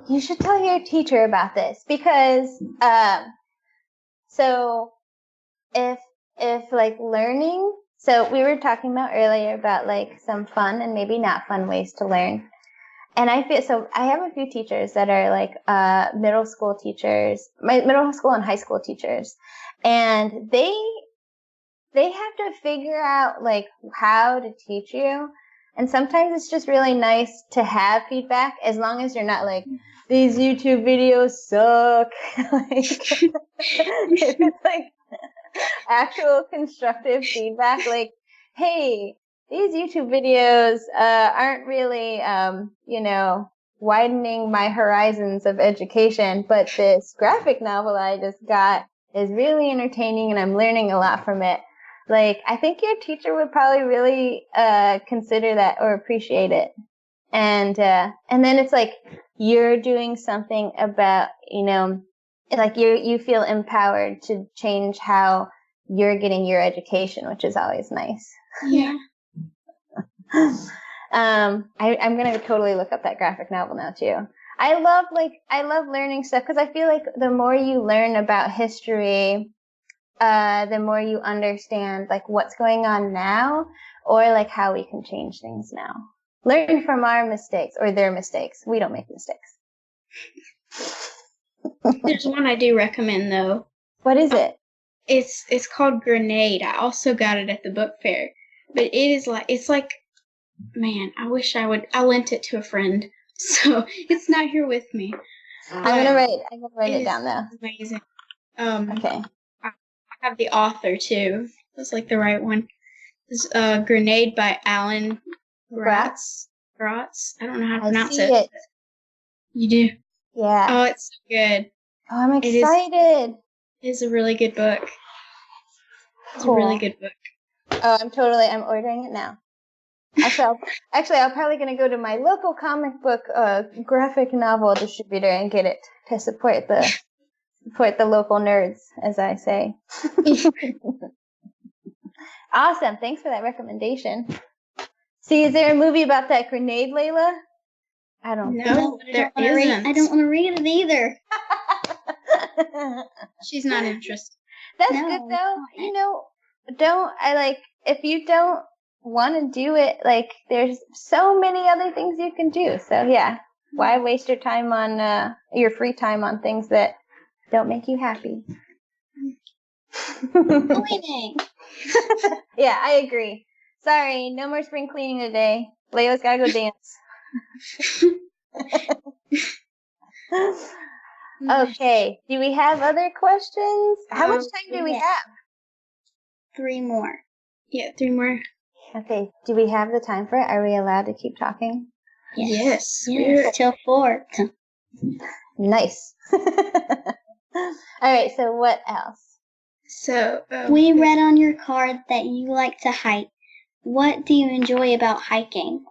You should tell your teacher about this because, so if like learning. So we were talking about earlier about like some fun and maybe not fun ways to learn. And I feel so I have a few teachers that are like middle school teachers, my middle school and high school teachers. And they have to figure out like how to teach you. And sometimes it's just really nice to have feedback as long as you're not like, these YouTube videos suck. Like, if it's like actual constructive feedback, like, hey, these YouTube videos aren't really, widening my horizons of education, but this graphic novel I just got is really entertaining and I'm learning a lot from it. Like, I think your teacher would probably really consider that or appreciate it. And then it's like you're doing something about, like you feel empowered to change how you're getting your education, which is always nice. Yeah. I'm gonna totally look up that graphic novel now too. I love learning stuff because I feel like the more you learn about history, the more you understand like what's going on now or like how we can change things now. Learn from our mistakes or their mistakes. We don't make mistakes. There's one I do recommend though. What is it? It's called Grenade. I also got it at the book fair. But it's like man, I wish I lent it to a friend. So it's not here with me. I'm gonna write it down though. Amazing. Okay. I have the author too. That's like the right one. It's Grenade by Alan Gratz. Gratz. I don't know how to pronounce I see it. You do? Yeah. Oh, it's so good. Oh, I'm excited. It is a really good book. It's Cool. a really good book. Oh, I'm ordering it now. Actually, I'm probably going to go to my local comic book graphic novel distributor and get it to support the local nerds, as I say. Awesome. Thanks for that recommendation. See, is there a movie about that grenade, Layla? I don't No, there isn't. I don't want to read it either. She's not interested. That's No, good it's though. not. If you don't want to do it, like there's so many other things you can do. So yeah, why waste your time on your free time on things that don't make you happy? Cleaning. Yeah, I agree. Sorry, no more spring cleaning today. Layla's gotta go dance. Okay, do we have other questions? How much time do we have? 3 more. Yeah, 3 more. Okay, do we have the time for it? Are we allowed to keep talking? Yes. Yes, till 4. Nice. All right, so what else? So We read on your card that you like to hike. What do you enjoy about hiking?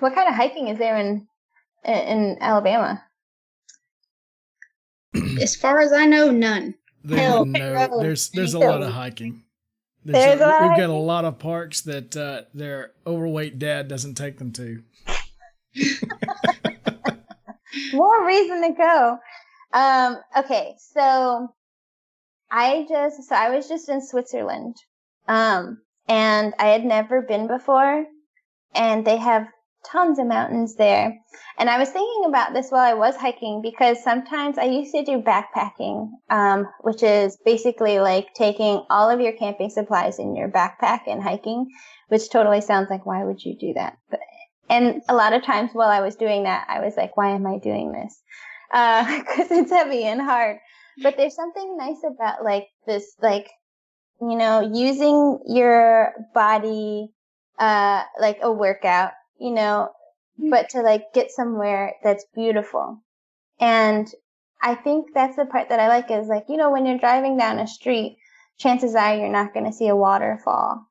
What kind of hiking is there in Alabama? as far as I know, none. There's a lot of hiking. We've got a lot of parks that their overweight dad doesn't take them to. More reason to go. Okay, so I was just in Switzerland, and I had never been before, and they have tons of mountains there. And I was thinking about this while I was hiking because sometimes I used to do backpacking, which is basically like taking all of your camping supplies in your backpack and hiking, which totally sounds like, why would you do that? And a lot of times while I was doing that, I was like, why am I doing this? Because it's heavy and hard. But there's something nice about like this, like, you know, using your body like a workout, you know, but to like get somewhere that's beautiful. And I think that's the part that I like is like, you know, when you're driving down a street, chances are you're not going to see a waterfall,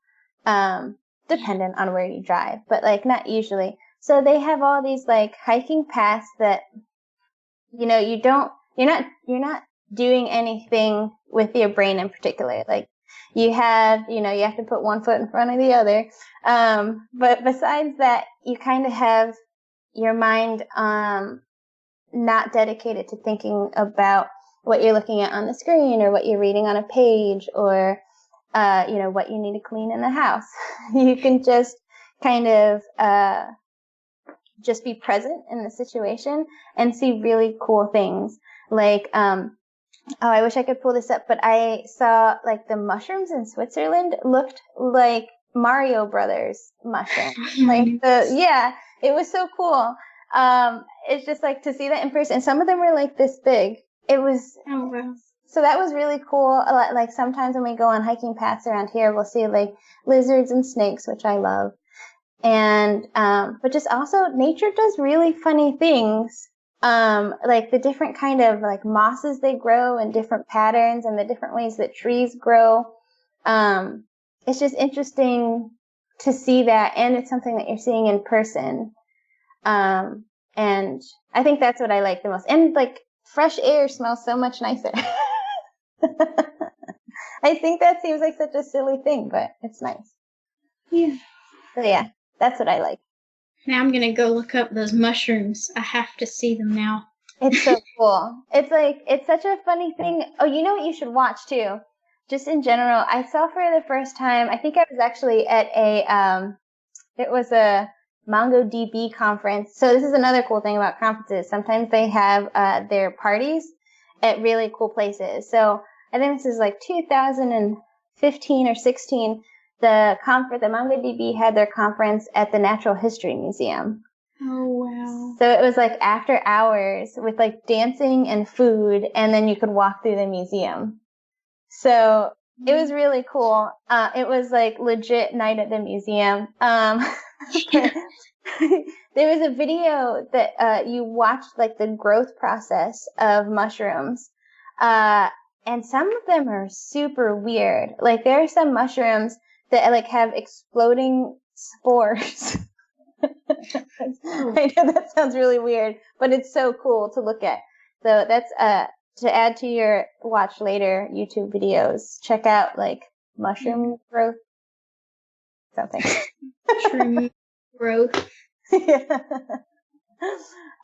dependent on where you drive, but like not usually. So they have all these like hiking paths that, you know, you're not doing anything with your brain in particular. Like you have to put one foot in front of the other. But besides that, you kind of have your mind, not dedicated to thinking about what you're looking at on the screen or what you're reading on a page or, you know, what you need to clean in the house. You can just kind of, just be present in the situation and see really cool things. Like, I wish I could pull this up, but I saw like the mushrooms in Switzerland looked like Mario Brothers mushrooms. It was so cool. It's just like to see that in person. Some of them were like this big. It was, Oh, wow. so that was really cool. Like sometimes when we go on hiking paths around here, we'll see like lizards and snakes, which I love. And, but just also nature does really funny things. Like the different kind of like mosses they grow in different patterns and the different ways that trees grow. It's just interesting to see that. And it's something that you're seeing in person. And I think that's what I like the most. And like fresh air smells so much nicer. I think that seems like such a silly thing, but it's nice. Yeah. So yeah, that's what I like. Now I'm gonna go look up those mushrooms. I have to see them now. It's so cool. It's like, it's such a funny thing. Oh, you know what you should watch too? Just in general, I saw for the first time, I think I was actually at it was a MongoDB conference. So this is another cool thing about conferences. Sometimes they have their parties at really cool places. So I think this is like 2015 or 16. The MongoDB had their conference at the Natural History Museum. Oh, wow. So it was like after hours with like dancing and food, and then you could walk through the museum. So it was really cool. It was like legit night at the museum. There was a video that you watched like the growth process of mushrooms. And some of them are super weird. Like there are some mushrooms that like have exploding spores. I know that sounds really weird, but it's so cool to look at. So that's to add to your watch later YouTube videos. Check out like mushroom growth something. Mushroom growth. Yeah.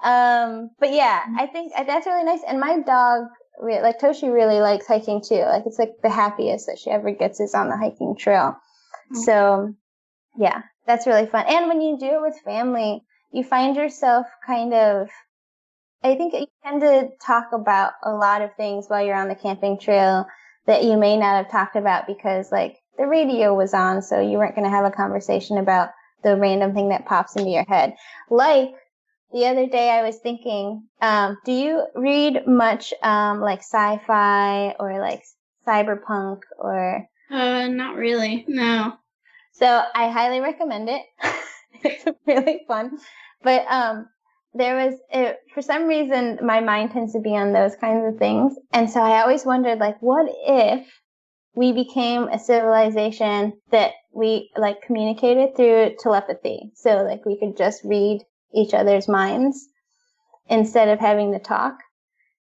But yeah, I think that's really nice. And my dog, like Toshi, really likes hiking too. Like it's like the happiest that she ever gets is on the hiking trail. So yeah, that's really fun. And when you do it with family, you find yourself kind of, I think you tend to talk about a lot of things while you're on the camping trail that you may not have talked about because like the radio was on, so you weren't going to have a conversation about the random thing that pops into your head. Like the other day I was thinking, do you read much like sci-fi or like cyberpunk or? Not really. No. So I highly recommend it. It's really fun. But for some reason, my mind tends to be on those kinds of things. And so I always wondered, like, what if we became a civilization that we, like, communicated through telepathy? So, like, we could just read each other's minds instead of having to talk.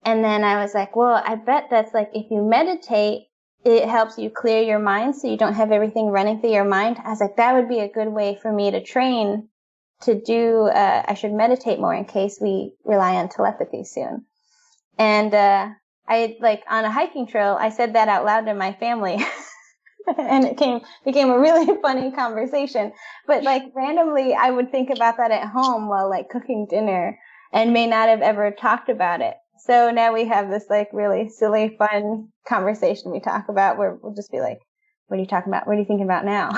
And then I was like, well, I bet that's, like, if you meditate, it helps you clear your mind so you don't have everything running through your mind. I was like, that would be a good way for me to train to do, I should meditate more in case we rely on telepathy soon. And I, like, on a hiking trail, I said that out loud to my family. and it became a really funny conversation. But like randomly, I would think about that at home while like cooking dinner, and may not have ever talked about it. So now we have this like really silly, fun conversation we talk about where we'll just be like, "What are you talking about? What are you thinking about now?"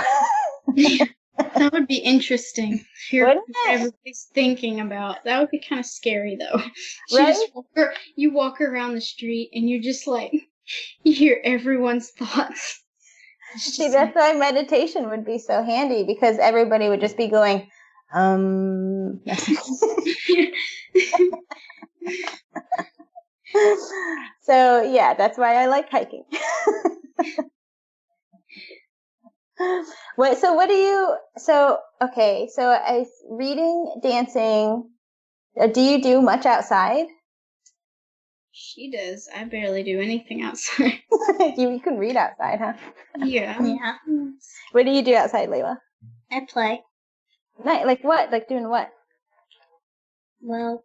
That would be interesting. Hear Wouldn't what it? everybody's thinking about. That would be kind of scary, though. Right? You walk around the street and you're just like, you hear everyone's thoughts. It's See, just that's why meditation would be so handy, because everybody would just be going, So yeah, that's why I like hiking. Reading, dancing, do you do much outside? She does. I barely do anything outside. You can read outside, huh? Yeah. Yeah. What do you do outside, Layla? I play. Like what? Like doing what? Well,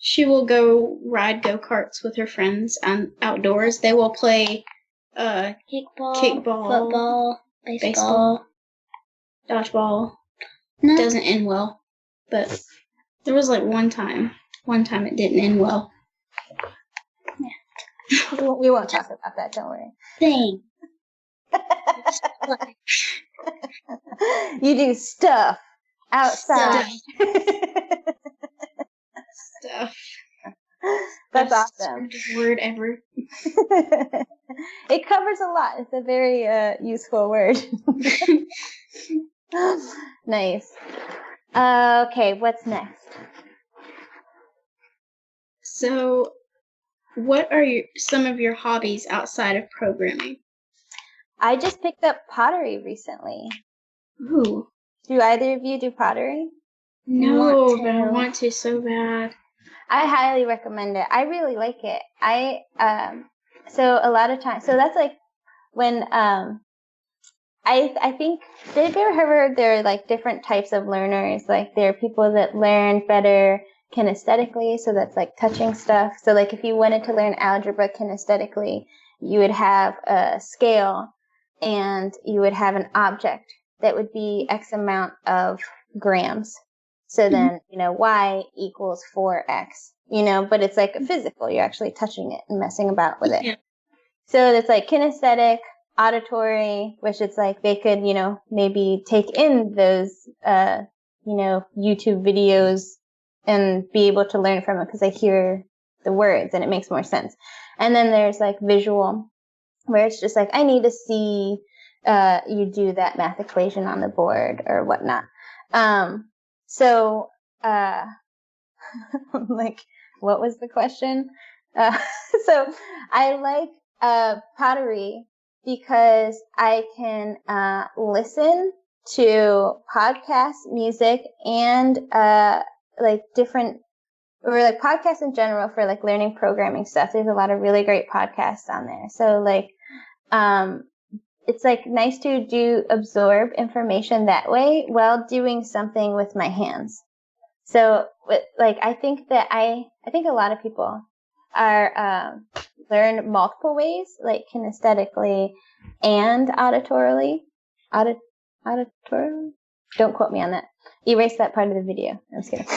She will go ride go-karts with her friends outdoors. They will play kickball, Kickball, football, baseball. dodgeball. No. Doesn't end well, but there was like one time it didn't end well. We won't talk about that, don't worry. Thing. You do stuff outside. Stuff. That's Best awesome. word ever. It covers a lot. It's a very useful word. Nice. Okay, what's next? So, what are some of your hobbies outside of programming? I just picked up pottery recently. Ooh. Do either of you do pottery? No, but I want to so bad. I highly recommend it. I really like it. So a lot of times, so that's like when I think, they've ever heard there are like different types of learners. Like there are people that learn better kinesthetically, so that's like touching stuff. So like if you wanted to learn algebra kinesthetically, you would have a scale and you would have an object that would be X amount of grams. So then, Y equals 4X, but it's like a physical. You're actually touching it and messing about with it. Yeah. So it's like kinesthetic, auditory, which it's like they could, maybe take in those, YouTube videos and be able to learn from it because they hear the words and it makes more sense. And then there's like visual, where it's just like, I need to see you do that math equation on the board or whatnot. Like, what was the question? So I like pottery because I can listen to podcast music and like different, or like podcasts in general for like learning programming stuff. There's a lot of really great podcasts on there. So like it's like nice to absorb information that way while doing something with my hands. So like I think a lot of people are learn multiple ways, like kinesthetically and auditorily. Auditorily? Don't quote me on that. Erase that part of the video. I'm just kidding.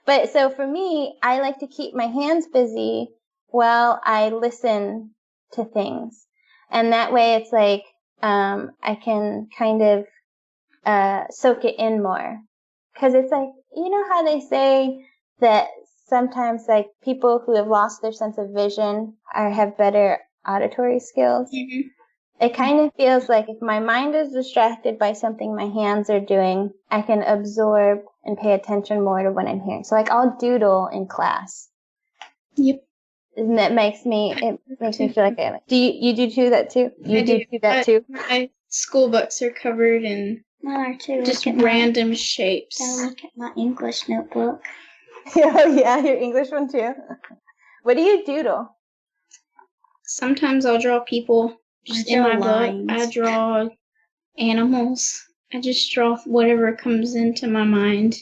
But so for me, I like to keep my hands busy while I listen to things. And that way it's like I can kind of soak it in more. Because it's like, how they say that sometimes like people who have lost their sense of vision have better auditory skills. Mm-hmm. It kind of feels like if my mind is distracted by something my hands are doing, I can absorb and pay attention more to what I'm hearing. So like I'll doodle in class. Yep. And that makes me feel like I do. You do that too? You do that too? My school books are covered in mine are too. just random shapes. Gotta look at my English notebook. Oh yeah, your English one too. What do you doodle? Sometimes I'll draw people just in my lines. book. I draw animals. I just draw whatever comes into my mind.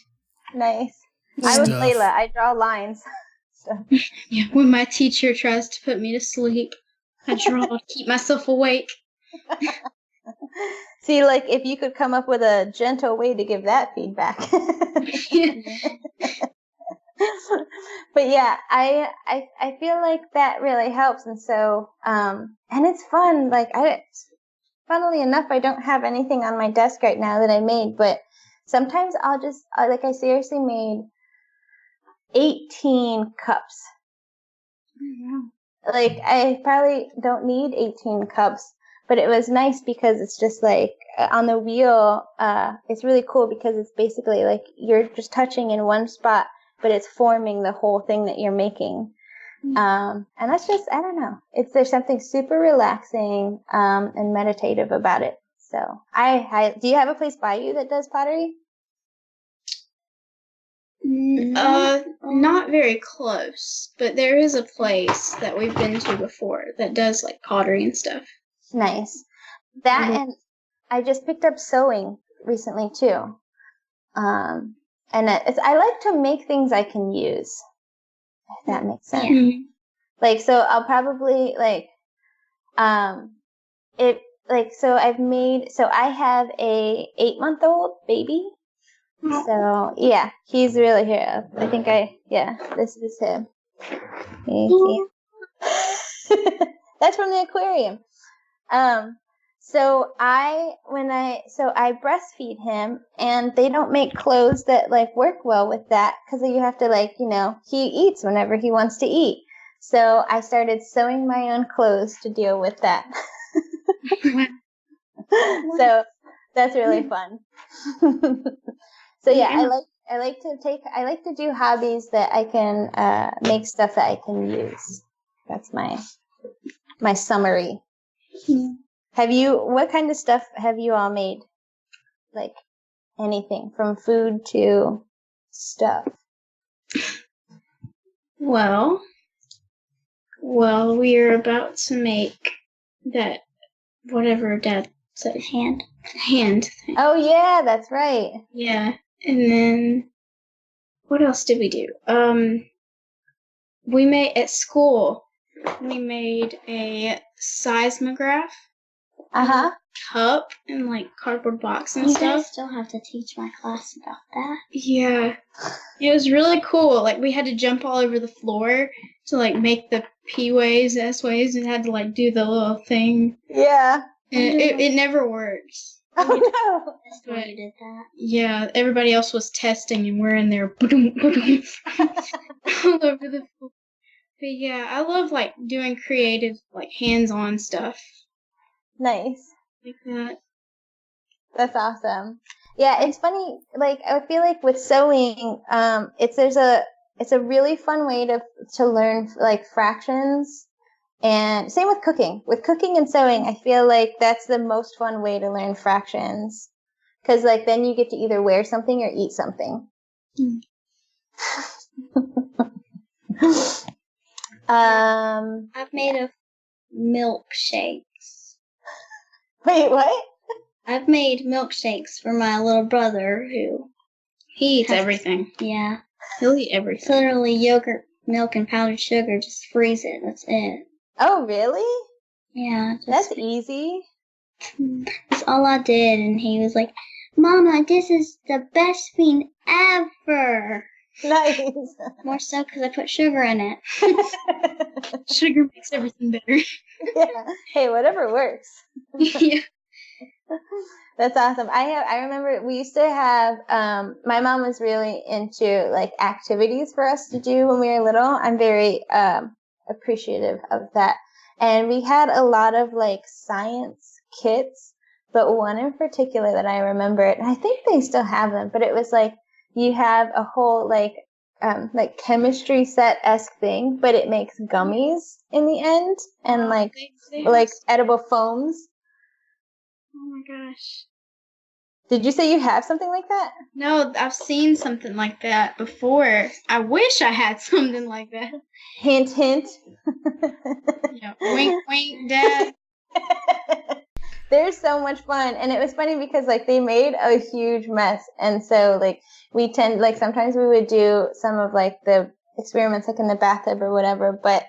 Nice. I was Stuff. Layla. I draw lines. Yeah, when my teacher tries to put me to sleep, I draw to keep myself awake. See, like, if you could come up with a gentle way to give that feedback. But yeah, I feel like that really helps. And so, and it's fun. Like, funnily enough, I don't have anything on my desk right now that I made, but sometimes I seriously made 18 cups. Like, I probably don't need 18 cups, but it was nice because it's just like on the wheel, it's really cool because it's basically like you're just touching in one spot, but it's forming the whole thing that you're making. And that's just, I don't know. There's something super relaxing, and meditative about it. So do you have a place by you that does pottery? Not very close, but there is a place that we've been to before that does like pottery and stuff. Nice. That, and I just picked up sewing recently too. And I like to make things I can use, if that makes sense. Yeah. Like, so I'll probably so I have a 8-month-old baby. So yeah, he's really here. I think this is him. That's from the aquarium. So I breastfeed him, and they don't make clothes that like work well with that because you have to he eats whenever he wants to eat. So I started sewing my own clothes to deal with that. So that's really fun. So yeah, I like to do hobbies that I can make stuff that I can use. That's my summary. What kind of stuff have you all made? Like anything from food to stuff? Well, we are about to make that whatever Dad said. Hand thing. Oh yeah, that's right. Yeah. And then what else did we do? We made at school. We made a seismograph. Cup and like cardboard box and You stuff. guys still have to teach my class about that. Yeah. It was really cool. Like we had to jump all over the floor to like make the P waves, S waves, and had to like do the little thing. Yeah. And it never worked. Oh no. That's why you did that. Yeah, everybody else was testing and we're in there all over the floor. But yeah, I love like doing creative, like hands-on stuff. Nice. Like that. That's awesome. Yeah, it's funny. Like I feel like with sewing, it's a really fun way to learn like fractions, and same with cooking. With cooking and sewing, I feel like that's the most fun way to learn fractions, because like then you get to either wear something or eat something. I've made a milkshakes. Wait, what? I've made milkshakes for my little brother who He eats everything. Yeah. He'll eat It's everything. literally yogurt, milk, and powdered sugar. Just freeze it. That's it. Oh, really? Yeah. That's easy. That's all I did. And he was like, Mama, this is the best thing ever. Nice. More so because I put sugar in it. Sugar makes everything better. Yeah. Hey, whatever works. Yeah. That's awesome. I remember we used to have, my mom was really into like activities for us to do when we were little. I'm very appreciative of that. And we had a lot of like science kits, but one in particular that I remember, and I think they still have them, but it was like you have a whole like chemistry set-esque thing, but it makes gummies in the end and like edible foams. Oh my gosh. Did you say you have something like that? No, I've seen something like that before. I wish I had something like that. Hint, hint. Yeah. Wink, wink, Dad. They're so much fun. And it was funny because like they made a huge mess. And so like sometimes we would do some of like the experiments like in the bathtub or whatever. But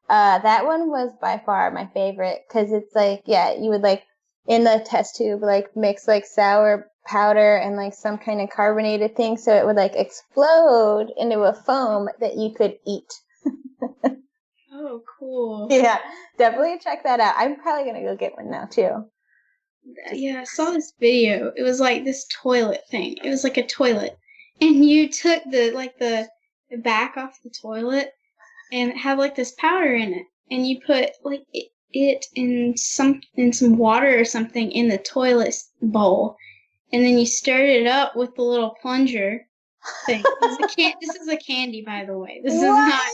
that one was by far my favorite because it's like, yeah, you would like in the test tube, like mix like sour powder and like some kind of carbonated thing, so it would like explode into a foam that you could eat. Oh, cool. Yeah, definitely check that out. I'm probably gonna go get one now too. Yeah, I saw this video. It was like this toilet thing. It was like a toilet, and you took the back off the toilet, and it had like this powder in it, and you put like it in some water or something in the toilet bowl, and then you stirred it up with the little plunger thing. This is a candy, by the way. This is not.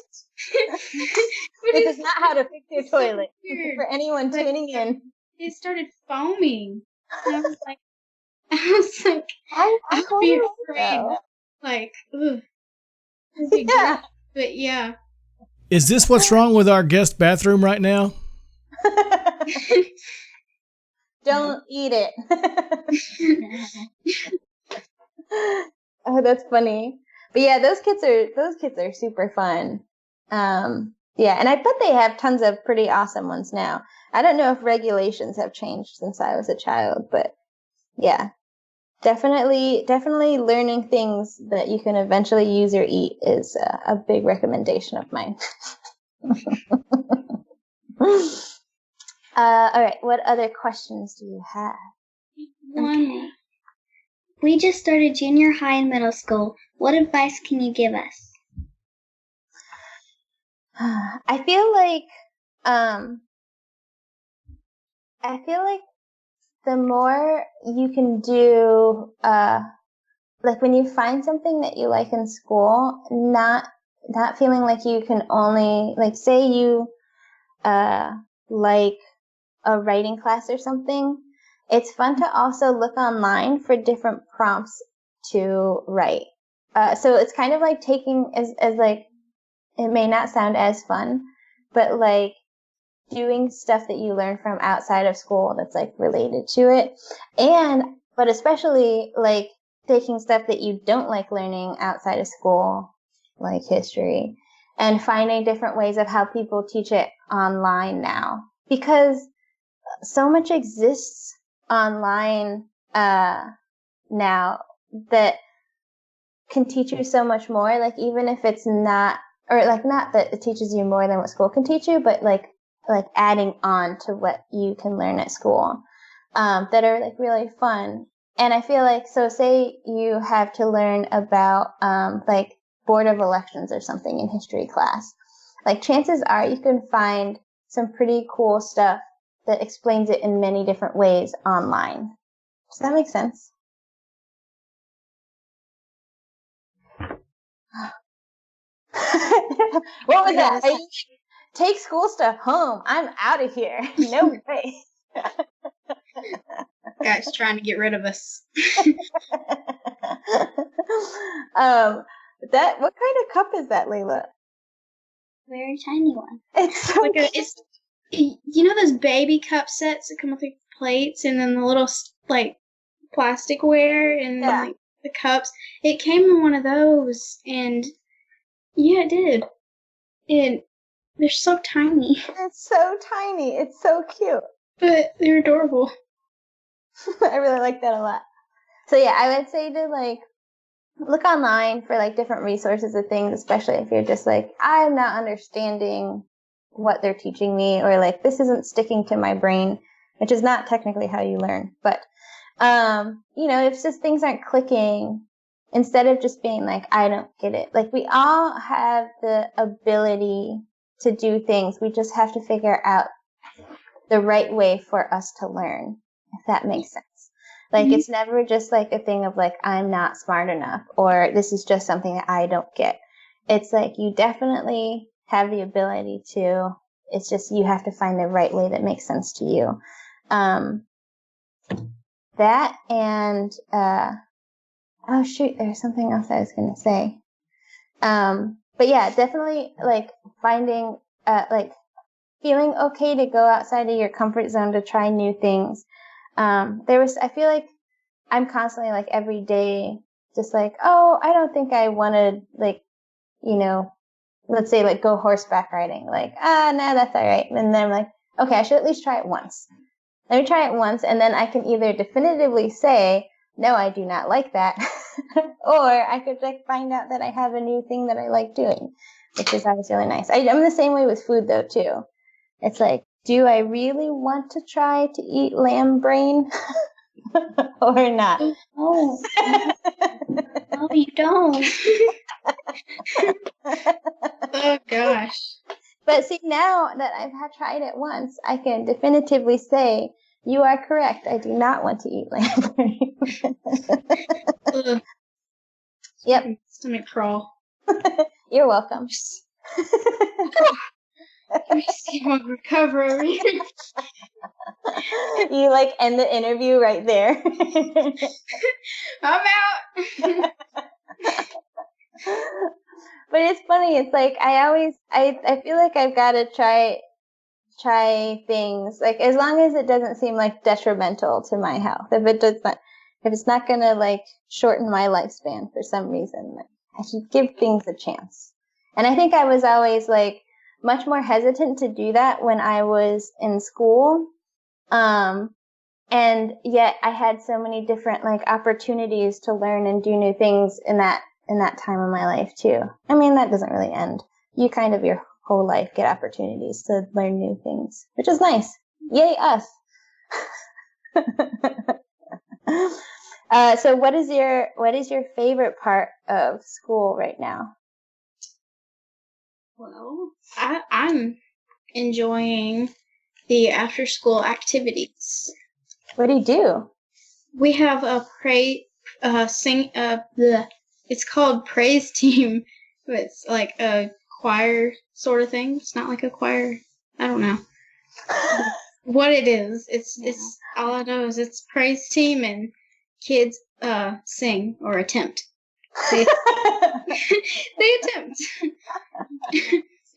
This is not how to fix your toilet. So for anyone tuning in. It started foaming. And I was like, I I'm would be totally afraid. though. Like, ugh. It'd be Yeah. gross. But yeah. Is this what's wrong with our guest bathroom right now? Don't eat it. Oh, that's funny. But yeah, those kids are super fun. Yeah, and I bet they have tons of pretty awesome ones now. I don't know if regulations have changed since I was a child, but yeah. Definitely learning things that you can eventually use or eat is a big recommendation of mine. All right, what other questions do you have? One more. We just started junior high and middle school. What advice can you give us? I feel like the more you can do, like when you find something that you like in school, not feeling like you can only, like say you like a writing class or something, it's fun to also look online for different prompts to write. So it's kind of like taking as like, it may not sound as fun, but like doing stuff that you learn from outside of school that's like related to it. But especially like taking stuff that you don't like learning outside of school, like history, and finding different ways of how people teach it online now. Because so much exists online now that can teach you so much more, like even if it's not, or like not that it teaches you more than what school can teach you, but like adding on to what you can learn at school, that are like really fun. And I feel like, so say you have to learn about like board of elections or something in history class, like chances are you can find some pretty cool stuff that explains it in many different ways online. Does that make sense? What was that? Take school stuff home. I'm out of here. No way. Guy's trying to get rid of us. What kind of cup is that, Layla? Very tiny one. It's so Like it's, you know those baby cup sets that come with like plates and then the little like plasticware and Yeah. like the cups. It came in one of those, and yeah, it did. And they're so tiny, It's so tiny. It's so cute. but they're adorable. I really like that a lot. So yeah, I would say to like look online for like different resources of things, especially if you're just like, I'm not understanding what they're teaching me, or like this isn't sticking to my brain, which is not technically how you learn. But you know, if just things aren't clicking, instead of just being like, I don't get it. Like we all have the ability to do things. We just have to figure out the right way for us to learn, if that makes sense. Like, it's never just like a thing of like, I'm not smart enough, or this is just something that I don't get. It's like, you definitely have the ability to, it's just, you have to find the right way that makes sense to you. That and, oh shoot, there's something else I was going to say. But yeah, definitely like finding, like feeling okay to go outside of your comfort zone to try new things. I feel like I'm constantly like every day just like, oh, I don't think I want to like, you know, let's say like go horseback riding. Like, no, that's all right. And then I'm like, okay, I should at least try it once. Let me try it once, and then I can either definitively say, no, I do not like that, or I could like find out that I have a new thing that I like doing, which is always really nice. I'm the same way with food, though, too. It's like, do I really want to try to eat lamb brain or not? Oh, no, you don't. Oh gosh. But see, now that I've tried it once, I can definitively say, you are correct. I do not want to eat lamb brain. Ugh. Yep. Stomach crawl. You're welcome. Let me see my recovery. You like end the interview right there. I'm out. But it's funny. It's like I feel like I've got to try things, like as long as it doesn't seem like detrimental to my health. If it's not gonna like shorten my lifespan for some reason, like, I should give things a chance. And I think I was always like much more hesitant to do that when I was in school. And yet I had so many different like opportunities to learn and do new things in that time of my life too. I mean, that doesn't really end. You kind of your whole life get opportunities to learn new things, which is nice. Yay us. So what is your favorite part of school right now? Well, I'm enjoying the after school activities. What do you do? We have a it's called praise team. It's like a choir sort of thing. It's not like a choir. I don't know what it is. It's all I know is it's praise team and kids sing or attempt. They attempt.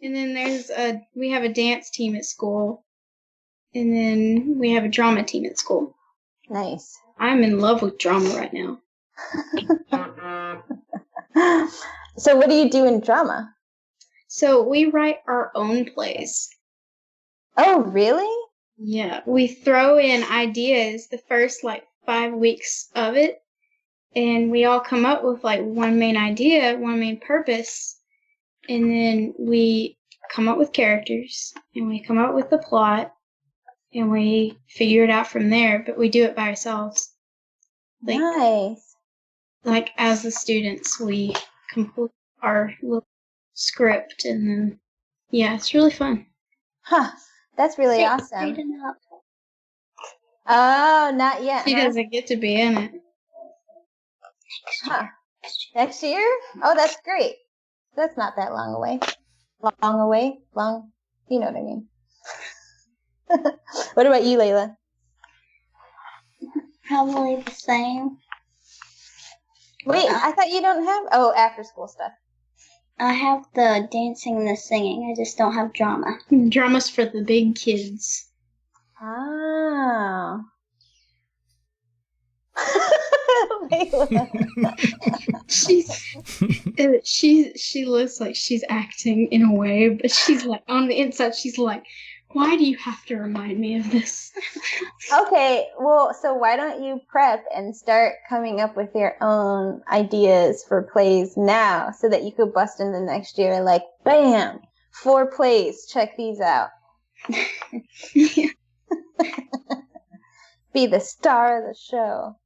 And then we have a dance team at school. And then we have a drama team at school. Nice. I'm in love with drama right now. So what do you do in drama? So we write our own plays. Oh, really? Yeah. We throw in ideas the first 5 weeks of it. And we all come up with one main idea, one main purpose. And then we come up with characters. And we come up with the plot. And we figure it out from there, but we do it by ourselves. Nice. Like, as the students, we complete our little script, and then, yeah, it's really fun. Huh. That's really awesome. Oh, not yet. She doesn't get to be in it. Huh. Next year? Oh, that's great. That's not that long away. Long. You know what I mean. What about you, Layla? Probably the same. Wait, I thought you don't have... after school stuff. I have the dancing and the singing. I just don't have drama. Drama's for the big kids. Oh. Layla. She looks like she's acting in a way, but she's like, on the inside, she's like, why do you have to remind me of this? Okay, well, so why don't you prep and start coming up with your own ideas for plays now so that you could bust in the next year like, bam, 4 plays, check these out. Yeah. Be the star of the show.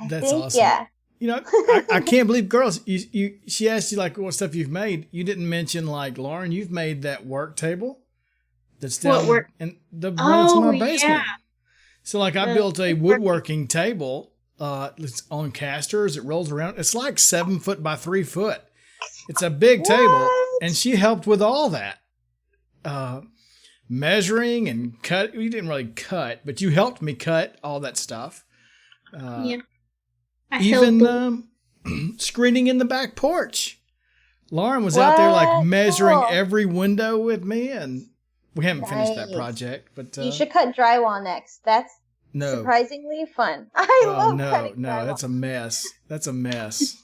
That's awesome. Yeah. You know, I can't believe, girls, she asked you what stuff you've made. You didn't mention Lauren, you've made that work table that's down in the one in my basement. Yeah. So I built a woodworking table. It's on casters. It rolls around. It's 7 foot by 3 foot. It's a big table, and she helped with all that. Measuring and cut. You didn't really cut, but you helped me cut all that stuff. Yeah. Even screening in the back porch. Lauren was out there measuring every window with me, and we haven't finished that project. But you should cut drywall next. That's surprisingly fun. I love cutting drywall. No, that's a mess. That's a mess.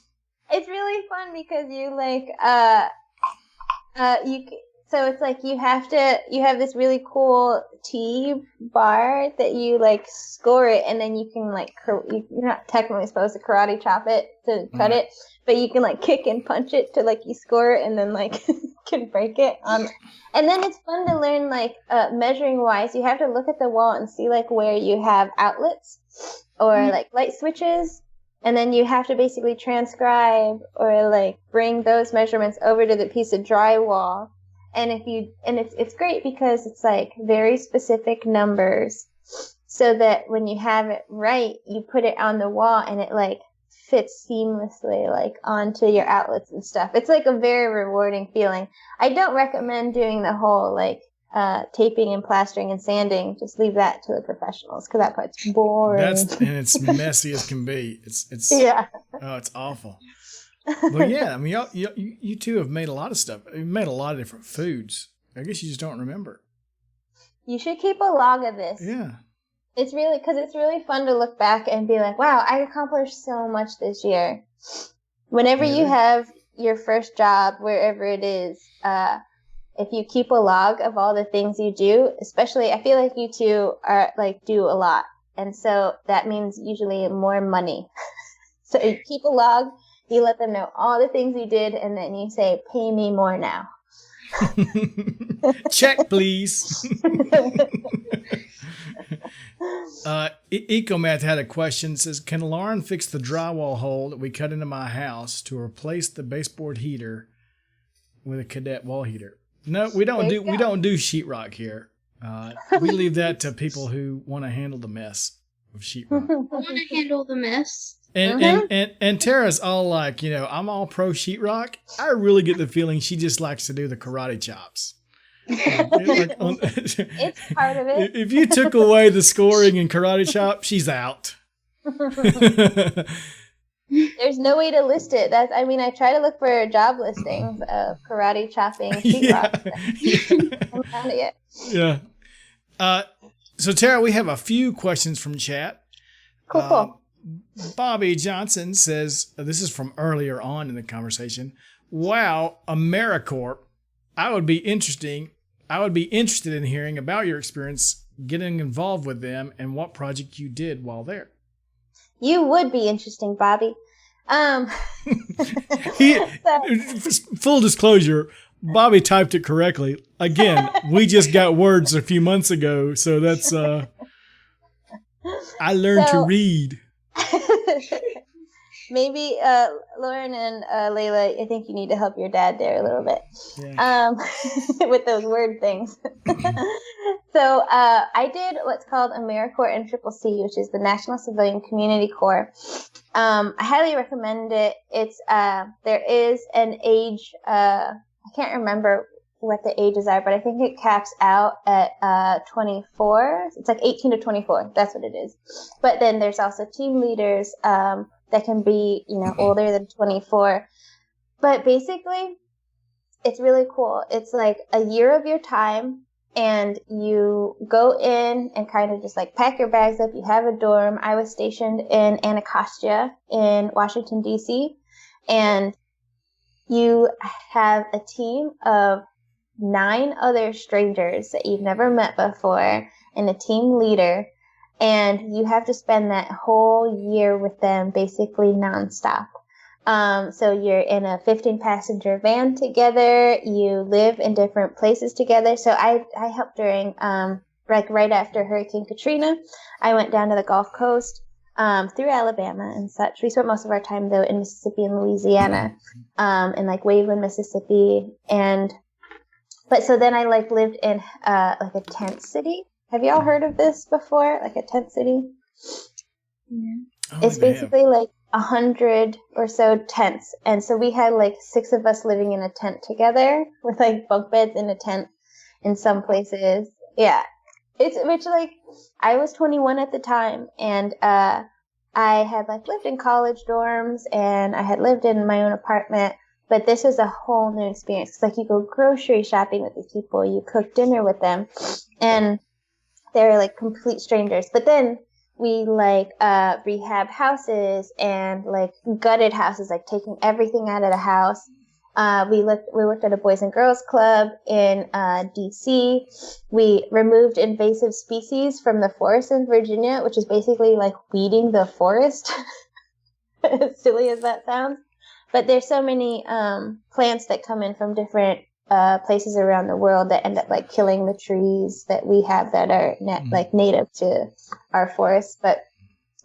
It's really really fun because you like so it's like you have this really cool T bar that you like score it, and then you can like you're not technically supposed to karate chop it to cut it, but you can like kick and punch it to like you score it and then like can break it. And then it's fun to learn like measuring wise. You have to look at the wall and see like where you have outlets or like light switches. And then you have to basically transcribe or like bring those measurements over to the piece of drywall. And it's great because it's like very specific numbers so that when you have it right, you put it on the wall and it like fits seamlessly like onto your outlets and stuff. It's like a very rewarding feeling. I don't recommend doing the whole like taping and plastering and sanding. Just leave that to the professionals because that part's boring. And it's messy as can be. It's yeah. Oh, it's awful. Well, yeah. I mean, you two have made a lot of stuff. You've made a lot of different foods. I guess you just don't remember. You should keep a log of this. Yeah. It's really fun to look back and be like, wow, I accomplished so much this year. Whenever you have your first job, wherever it is, if you keep a log of all the things you do, especially, I feel like you two are like do a lot. And so that means usually more money. So you keep a log, you let them know all the things you did, and then you say, pay me more now. Check, please. Ecomath had a question. Says, can Lauren fix the drywall hole that we cut into my house to replace the baseboard heater with a cadet wall heater? No, we don't do sheetrock here. We leave that to people who want to handle the mess of sheetrock. I want to handle the mess. And Tara's all like, I'm all pro sheetrock. I really get the feeling she just likes to do the karate chops. It's part of it. If you took away the scoring and karate chop, she's out. There's no way to list it. I try to look for job listings of karate chopping sheetrock. I haven't found it yet. Yeah. So Tara, we have a few questions from chat. Cool. Bobby Johnson says, this is from earlier on in the conversation. Wow, AmeriCorps. I would be interested in hearing about your experience getting involved with them and what project you did while there. You would be interesting, Bobby. Full disclosure, Bobby typed it correctly. Again, we just got words a few months ago, so that's I learned to read. Maybe Lauryn and Layla, I think you need to help your dad there a little bit. Yeah. With those word things. So I did what's called AmeriCorps NCCC, which is the National Civilian Community Corps. I highly recommend it. It's there is an age, I can't remember what the ages are, but I think it caps out at 24. It's like 18 to 24. That's what it is. But then there's also team leaders that can be, older than 24. But basically, it's really cool. It's like a year of your time, and you go in and kind of just like pack your bags up. You have a dorm. I was stationed in Anacostia in Washington, D.C., and you have a team of 9 other strangers that you've never met before and a team leader. And you have to spend that whole year with them basically nonstop. So you're in a 15-passenger van together. You live in different places together. So I helped during, right after Hurricane Katrina. I went down to the Gulf Coast through Alabama and such. We spent most of our time, though, in Mississippi and Louisiana, in like Waveland, Mississippi. But so then I lived in like a tent city. Have y'all heard of this before? Like a tent city? Yeah. It's basically like 100 or so tents. And so we had like 6 of us living in a tent together with like bunk beds in a tent in some places. Yeah. Which I was 21 at the time, and I had lived in college dorms, and I had lived in my own apartment. But this was a whole new experience. It's you go grocery shopping with these people, you cook dinner with them, and they're complete strangers. But then We rehab houses and gutted houses, like taking everything out of the house. We worked at a Boys and Girls Club in DC. We removed invasive species from the forest in Virginia, which is basically like weeding the forest. As silly as that sounds. But there's so many plants that come in from different places around the world that end up like killing the trees that we have that are native to our forests. But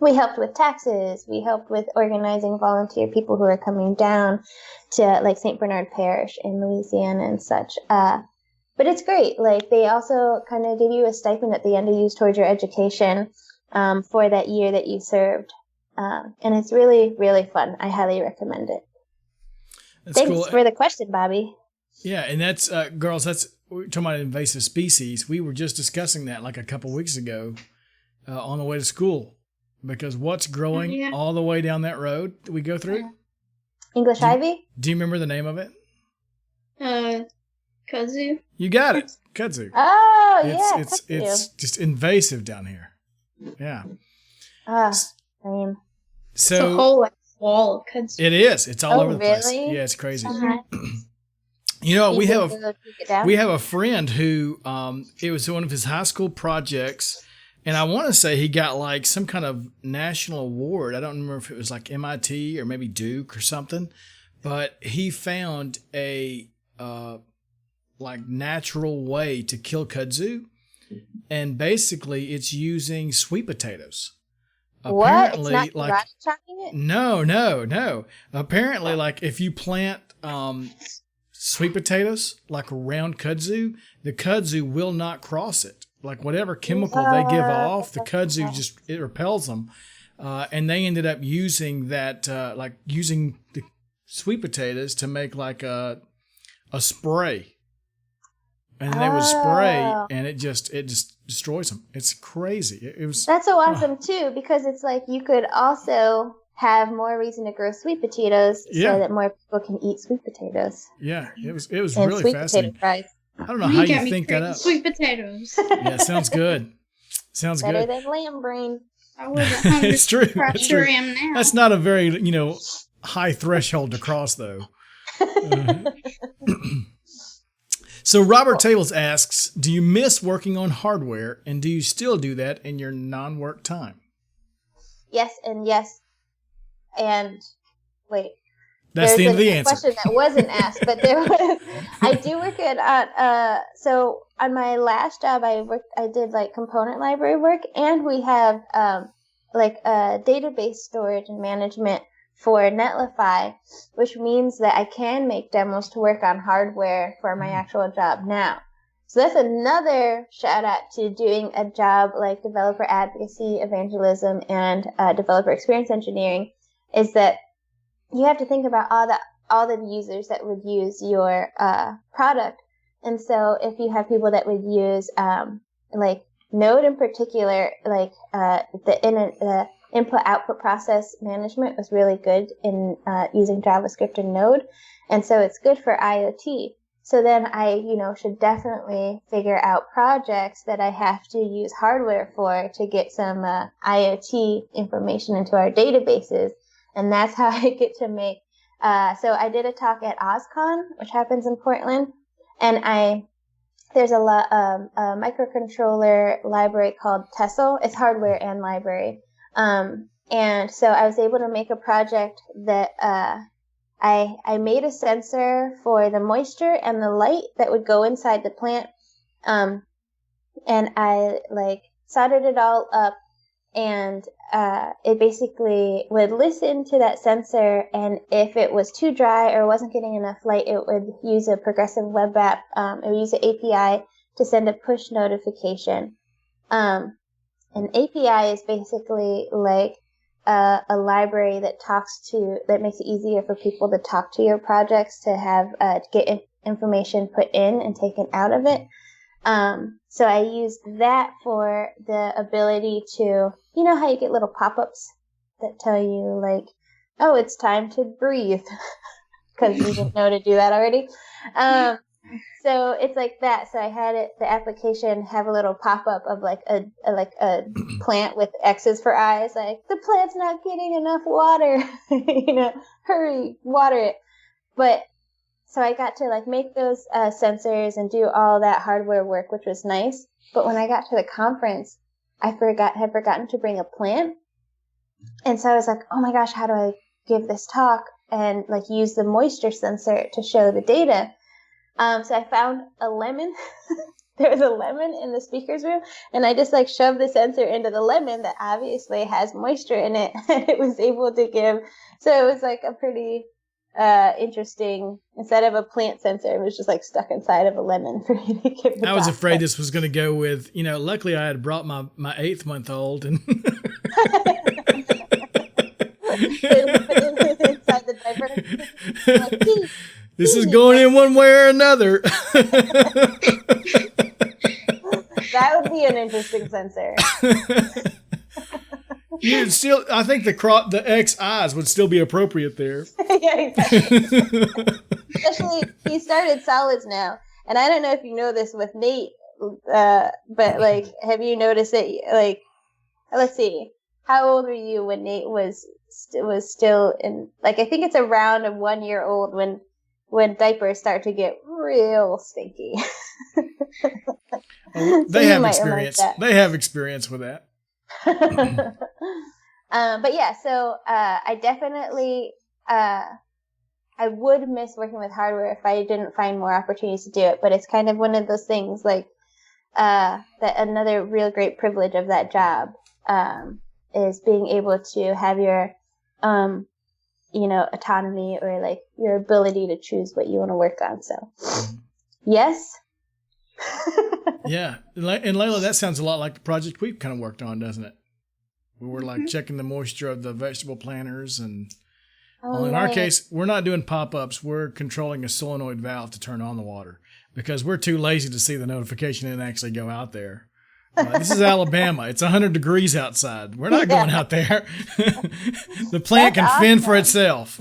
we helped with taxes. We helped with organizing volunteer people who are coming down to like St. Bernard Parish in Louisiana and such. But it's great. Like they also kind of give you a stipend at the end to use towards your education for that year that you served. And it's really, really fun. I highly recommend it. Thanks for the question, Bobby. Yeah, and that's, girls, we're talking about invasive species. We were just discussing that like a couple weeks ago on the way to school. Because what's growing all the way down that road that we go through? English ivy? Do you remember the name of it? Kudzu. You got it. Kudzu. Oh, It's just invasive down here. Yeah. Same. So, it's a whole wall of kudzu. It is. It's all over the place. Really? Yeah, it's crazy. Uh-huh. You know, we have a friend who it was one of his high school projects, and I want to say he got like some kind of national award. I don't remember if it was like MIT or maybe Duke or something, but he found a like natural way to kill kudzu, and basically it's using sweet potatoes. Apparently, what? It's not karate chopping it? No. Apparently, like if you plant sweet potatoes like around kudzu, the kudzu will not cross it. Like whatever chemical they give off, the kudzu it repels them. And they ended up using that, using the sweet potatoes to make like a spray. And they would spray, and it just destroys them. It's crazy. That's so awesome too, because it's like you could also have more reason to grow sweet potatoes so that more people can eat sweet potatoes. Yeah, it was really sweet fascinating. Potato fries. I don't know how you think that up. Sweet potatoes. Yeah, sounds good. Sounds better good. than lamb brain. I wasn't hungry. It's true. It's true. Am now. That's not a very high threshold to cross though. So Robert Tables asks, do you miss working on hardware, and do you still do that in your non-work time? Yes and yes. And wait. That's the end of the answer. Question that wasn't asked, but there was. I do work at so on my last job I did like component library work, and we have database storage and management for Netlify, which means that I can make demos to work on hardware for my actual job now. So that's another shout out to doing a job like developer advocacy, evangelism, and developer experience engineering, is that you have to think about all the users that would use your product. And so if you have people that would use like Node in particular, like the input-output process management was really good in using JavaScript and Node. And so it's good for IoT. So then I, should definitely figure out projects that I have to use hardware for to get some IoT information into our databases. And that's how I get to make. So I did a talk at OzCon, which happens in Portland. And there's a microcontroller library called Tessel. It's hardware and library. And so I was able to make a project that I made a sensor for the moisture and the light that would go inside the plant. And I soldered it all up, and it basically would listen to that sensor, and if it was too dry or wasn't getting enough light, it would use a progressive web app. It would use an API to send a push notification. An API is basically like a library that that makes it easier for people to talk to your projects, to have to get information put in and taken out of it. So I used that for the ability to, how you get little pop-ups that tell you oh, it's time to breathe, because you didn't know to do that already. So it's like that. So I had the application have a little pop-up of like a plant with X's for eyes, like the plant's not getting enough water, hurry, water it. But so I got to like make those sensors and do all that hardware work, which was nice. But when I got to the conference, I had forgotten to bring a plant. And so I was like, oh my gosh, how do I give this talk and like use the moisture sensor to show the data? So I found a lemon. There was a lemon in the speaker's room, and I just like shoved the sensor into the lemon that obviously has moisture in it, and it was able to give. So it was like a pretty interesting. Instead of a plant sensor, it was just like stuck inside of a lemon for me to give. I was afraid this was going to go with, luckily I had brought my 8th-month-old and inside the diaper. Like, this is going in one way or another. That would be an interesting sensor. You'd still, I think the X eyes would still be appropriate there. Yeah, exactly. Especially, he started solids now, and I don't know if you know this with Nate, but like, have you noticed it? Like, let's see, how old were you when Nate was still in? Like, I think it's around 1 year old when diapers start to get real stinky. They have experience. They have experience with that. But yeah, so I definitely I would miss working with hardware if I didn't find more opportunities to do it. But it's kind of one of those things like that. Another real great privilege of that job is being able to have your autonomy or like your ability to choose what you want to work on. So yes. Yeah. And Layla, that sounds a lot like the project we've kind of worked on, doesn't it? We were like checking the moisture of the vegetable planters. And in our case, we're not doing pop-ups. We're controlling a solenoid valve to turn on the water because we're too lazy to see the notification and actually go out there. This is Alabama. It's 100 degrees outside. We're not going out there. The plant can fend for itself.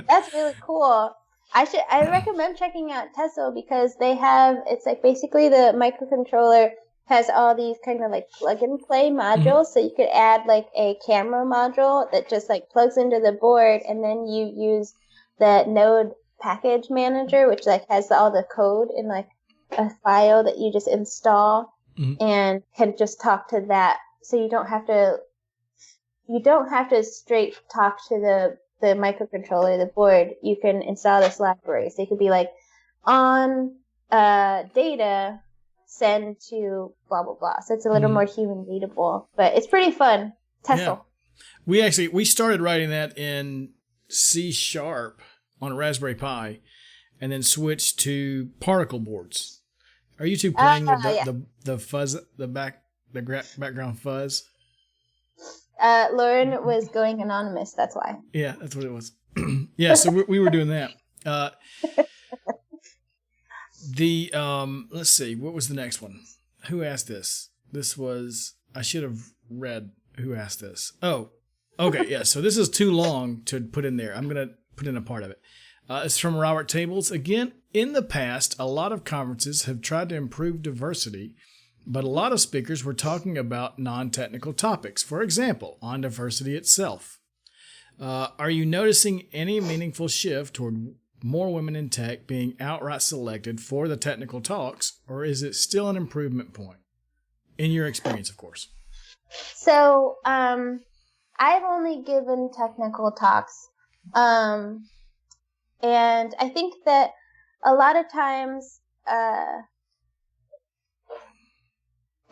That's really cool. I recommend checking out Tesla because it's like basically the microcontroller has all these kind of like plug and play modules. Mm-hmm. So you could add like a camera module that just like plugs into the board, and then you use the Node package manager, which like has all the code in like a file that you just install and can just talk to that. So you don't have to straight talk to the microcontroller, the board. You can install this library. So you could be like on data send to blah blah blah. So it's a little more human readable, but it's pretty fun. Tesla. Yeah. We started writing that in C# on a Raspberry Pi, and then switched to particle boards. Are you two playing the fuzz, the background fuzz? Lauren was going anonymous. That's why. Yeah, that's what it was. Yeah, so we were doing that. Let's see, what was the next one? Who asked this? I should have read who asked this. Oh, okay, yeah. So this is too long to put in there. I'm gonna put in a part of it. It's from Robert Tables. Again, in the past, a lot of conferences have tried to improve diversity, but a lot of speakers were talking about non-technical topics. For example, on diversity itself. Are you noticing any meaningful shift toward more women in tech being outright selected for the technical talks, or is it still an improvement point? In your experience, of course. So, I've only given technical talks. And I think that a lot of times, I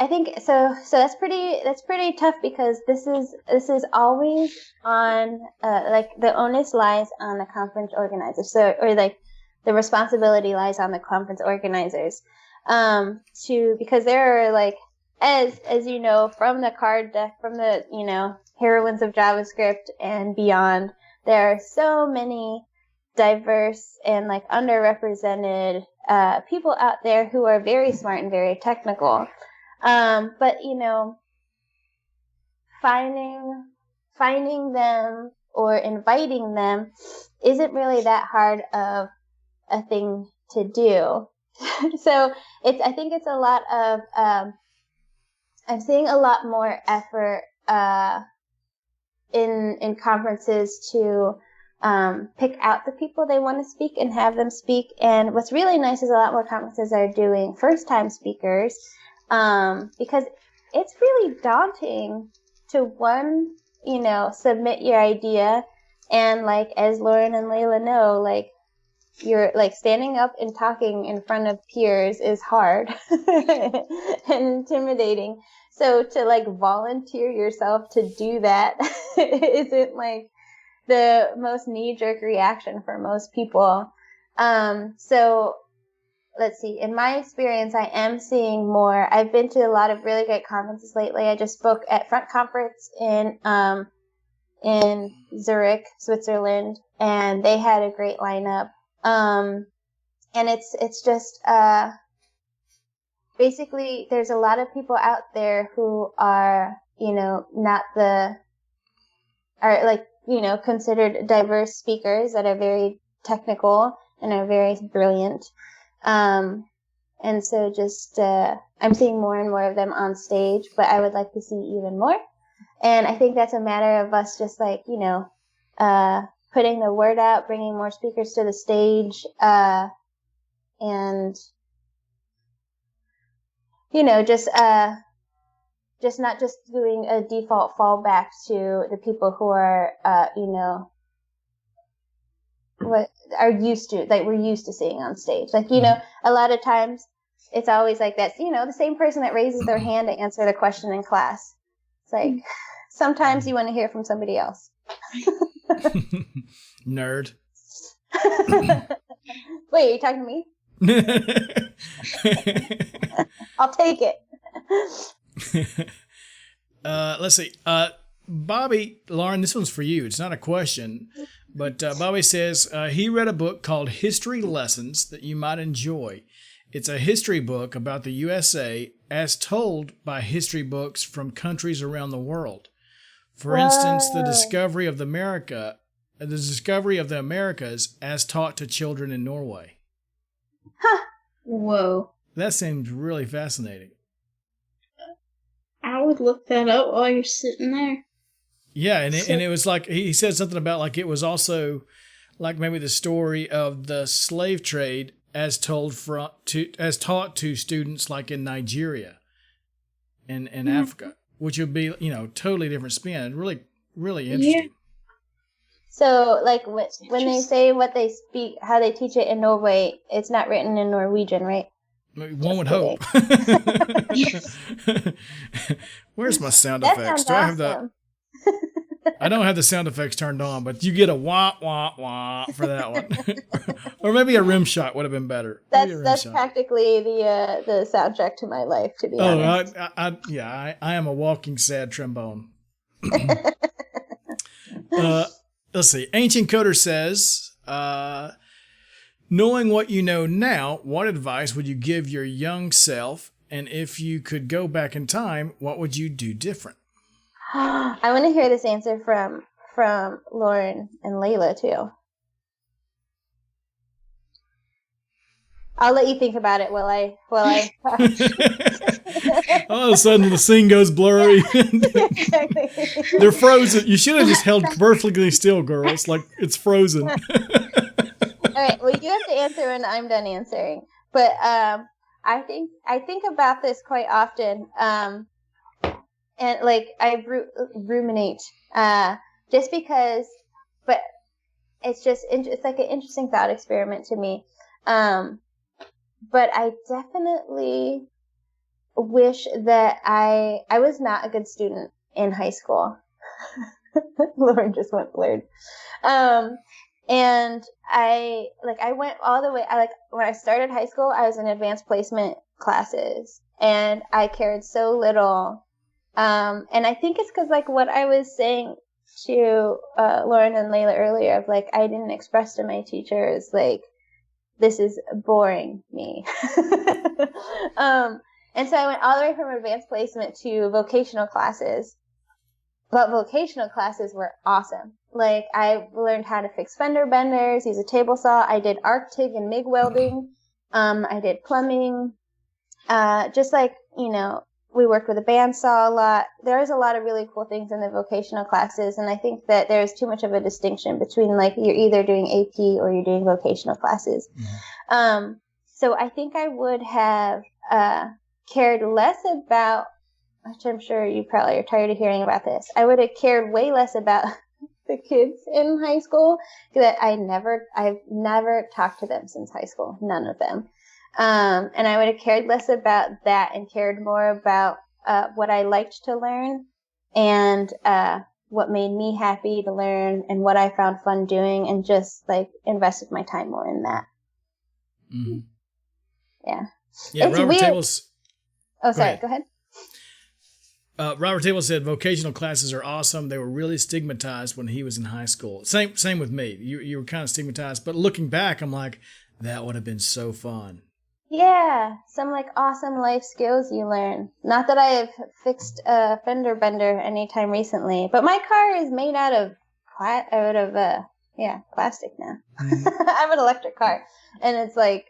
think so that's pretty tough because this is always on like the onus lies on the conference organizers. So, or like the responsibility lies on the conference organizers. Because there are like, as you know, from the card deck, from the, Heroines of JavaScript and beyond, there are so many diverse and like underrepresented people out there who are very smart and very technical. But finding them or inviting them isn't really that hard of a thing to do. So I think it's a lot of, I'm seeing a lot more effort, in conferences to, pick out the people they want to speak and have them speak. And what's really nice is a lot more conferences are doing first-time speakers, because it's really daunting to submit your idea. And like, as Lauryn and Layla know, like, you're like standing up and talking in front of peers is hard and intimidating. So to like volunteer yourself to do that isn't like the most knee-jerk reaction for most people. So let's see. In my experience, I am seeing more. I've been to a lot of really great conferences lately. I just spoke at Front Conference in Zurich, Switzerland, and they had a great lineup. And it's just basically there's a lot of people out there who are considered diverse speakers that are very technical and are very brilliant. And so just, I'm seeing more and more of them on stage, but I would like to see even more. And I think that's a matter of us just like, putting the word out, bringing more speakers to the stage, and, just not just doing a default fallback to the people who are, what are used to, like we're used to seeing on stage. Like, a lot of times it's always like that, the same person that raises their hand to answer the question in class. It's like, sometimes you want to hear from somebody else. Nerd. Wait, are you talking to me? I'll take it. Let's see. Bobby, Lauryn, this one's for you. It's not a question, but Bobby says he read a book called History Lessons that you might enjoy. It's a history book about the USA as told by history books from countries around the world. For instance, the discovery of the Americas as taught to children in Norway. Huh. Whoa. That seems really fascinating. I would look that up while you're sitting there. Yeah, and it was like, he said something about like it was also like maybe the story of the slave trade as taught to students like in Nigeria and Africa, which would be, totally different spin. Really, really interesting. Yeah. So, like, when they say what they speak, how they teach it in Norway, it's not written in Norwegian, right? One would hope. Where's my sound That effects? sounds Do I have awesome. I don't have the sound effects turned on, but you get a wah wah wah for that one, or maybe a rim shot would have been better. That's practically the soundtrack to my life, to be honest. I am a walking sad trombone. Let's see. Ancient Coder says, knowing what you know now, what advice would you give your young self? And if you could go back in time, what would you do different? I want to hear this answer from Lauryn and Layla too. I'll let you think about it while I All of a sudden the scene goes blurry. Exactly. They're frozen. You should have just held perfectly still, girls. Like it's frozen. All right. Well, you have to answer when I'm done answering. But I think about this quite often. And like I ruminate, just because, but it's like an interesting thought experiment to me. But I definitely wish that I was not a good student in high school. Lauryn just went blurred. And I went all the way, when I started high school, I was in advanced placement classes and I cared so little. And I think it's because like what I was saying to Lauryn and Layla earlier of like I didn't express to my teachers like this is boring me. And so I went all the way from advanced placement to vocational classes. But vocational classes were awesome. Like, I learned how to fix fender benders, use a table saw. I did arc TIG and MIG welding. I did plumbing. Just like, you know, we worked with a bandsaw a lot. There's a lot of really cool things in the vocational classes, and I think that there's too much of a distinction between, like, you're either doing AP or you're doing vocational classes. Mm-hmm. So I think I would have cared less about, which I'm sure you probably are tired of hearing about this, I would have cared way less about the kids in high school, because I've never talked to them since high school, none of them. And I would have cared less about that and cared more about what I liked to learn and what made me happy to learn and what I found fun doing, and just like invested my time more in that. Mm-hmm. Yeah. Yeah, it's Robert weird. Tables. Oh, sorry. Go ahead. Robert Tables said vocational classes are awesome. They were really stigmatized when he was in high school. Same with me. You were kind of stigmatized, but looking back, I'm like, that would have been so fun. Yeah, some like awesome life skills you learn. Not that I have fixed a fender bender anytime recently, but my car is made out of plastic now. Mm-hmm. I have an electric car, and it's like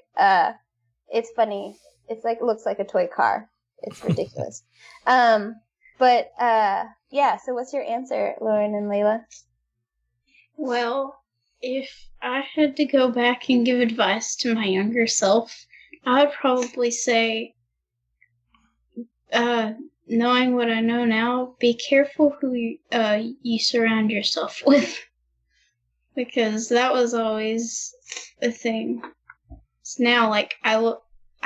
it's funny. It's like, it looks like a toy car. It's ridiculous. But yeah. So what's your answer, Lauryn and Layla? Well, if I had to go back and give advice to my younger self, I would probably say, knowing what I know now, be careful who you surround yourself with, because that was always a thing. So now, like, I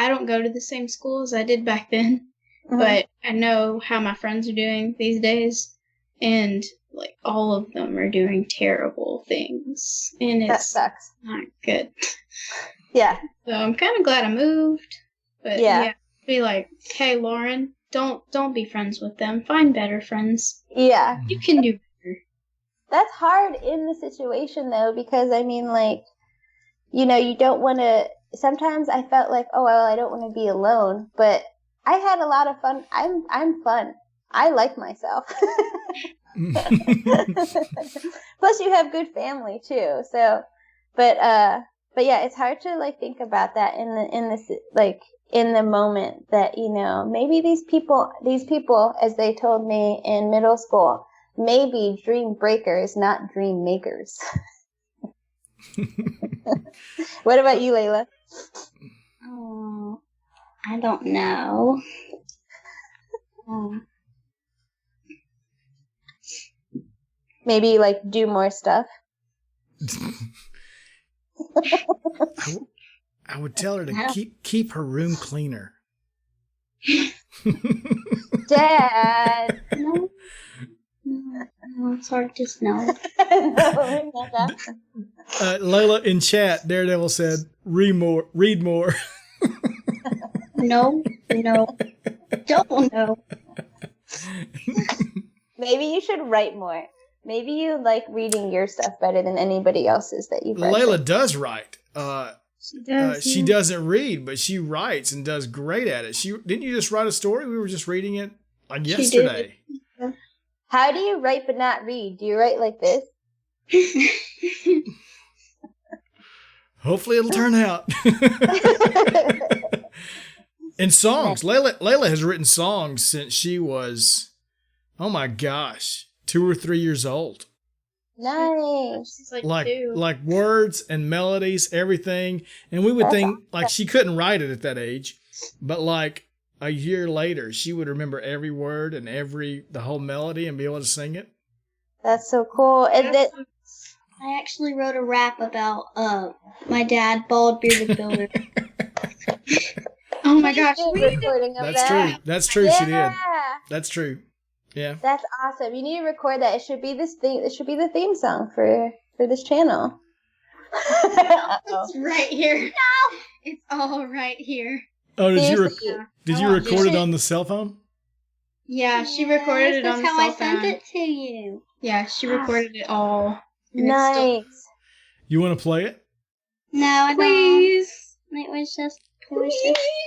don't go to the same school as I did back then, mm-hmm. but I know how my friends are doing these days, and like all of them are doing terrible things, and that sucks. Not good. Yeah. So I'm kind of glad I moved, but yeah, be like, hey, Lauryn, don't be friends with them. Find better friends. Yeah. You can do better. That's hard in the situation though, because I mean, like, you know, you don't want to. Sometimes I felt like, oh well, I don't want to be alone, but I had a lot of fun. I'm fun. I like myself. Plus, you have good family too. So, but yeah, it's hard to like think about that in the moment that, you know, maybe these people, as they told me in middle school, may be dream breakers, not dream makers. What about you, Layla? Oh, I don't know. Maybe like do more stuff. I would tell her to keep her room cleaner. Dad. No, it's hard to know. No, not that. Layla in chat, Daredevil said, read more. No, don't know. Maybe you should write more. Maybe you like reading your stuff better than anybody else's that you've read. Layla does write. She does. She doesn't read, but she writes and does great at it. Didn't you just write a story? We were just reading it like yesterday. How do you write but not read? Do you write like this? Hopefully it'll turn out. And songs. Layla has written songs since she was, oh my gosh, 2 or 3 years old. Nice. She's like words and melodies, everything. And we would think like she couldn't write it at that age, but like a year later, she would remember every word and the whole melody and be able to sing it. That's so cool. And I actually wrote a rap about my dad, bald bearded builder. Oh my gosh, That's true. Yeah. She did. That's true. Yeah. That's awesome. You need to record that. It should be It should be the theme song for this channel. It's right here. No, it's all right here. Oh, did you record it on the cell phone? Yeah, she recorded it on the cell phone. That's how I sent it to you. Yeah, she recorded it all. Nice. You want to play it? No, I don't. Please. It was just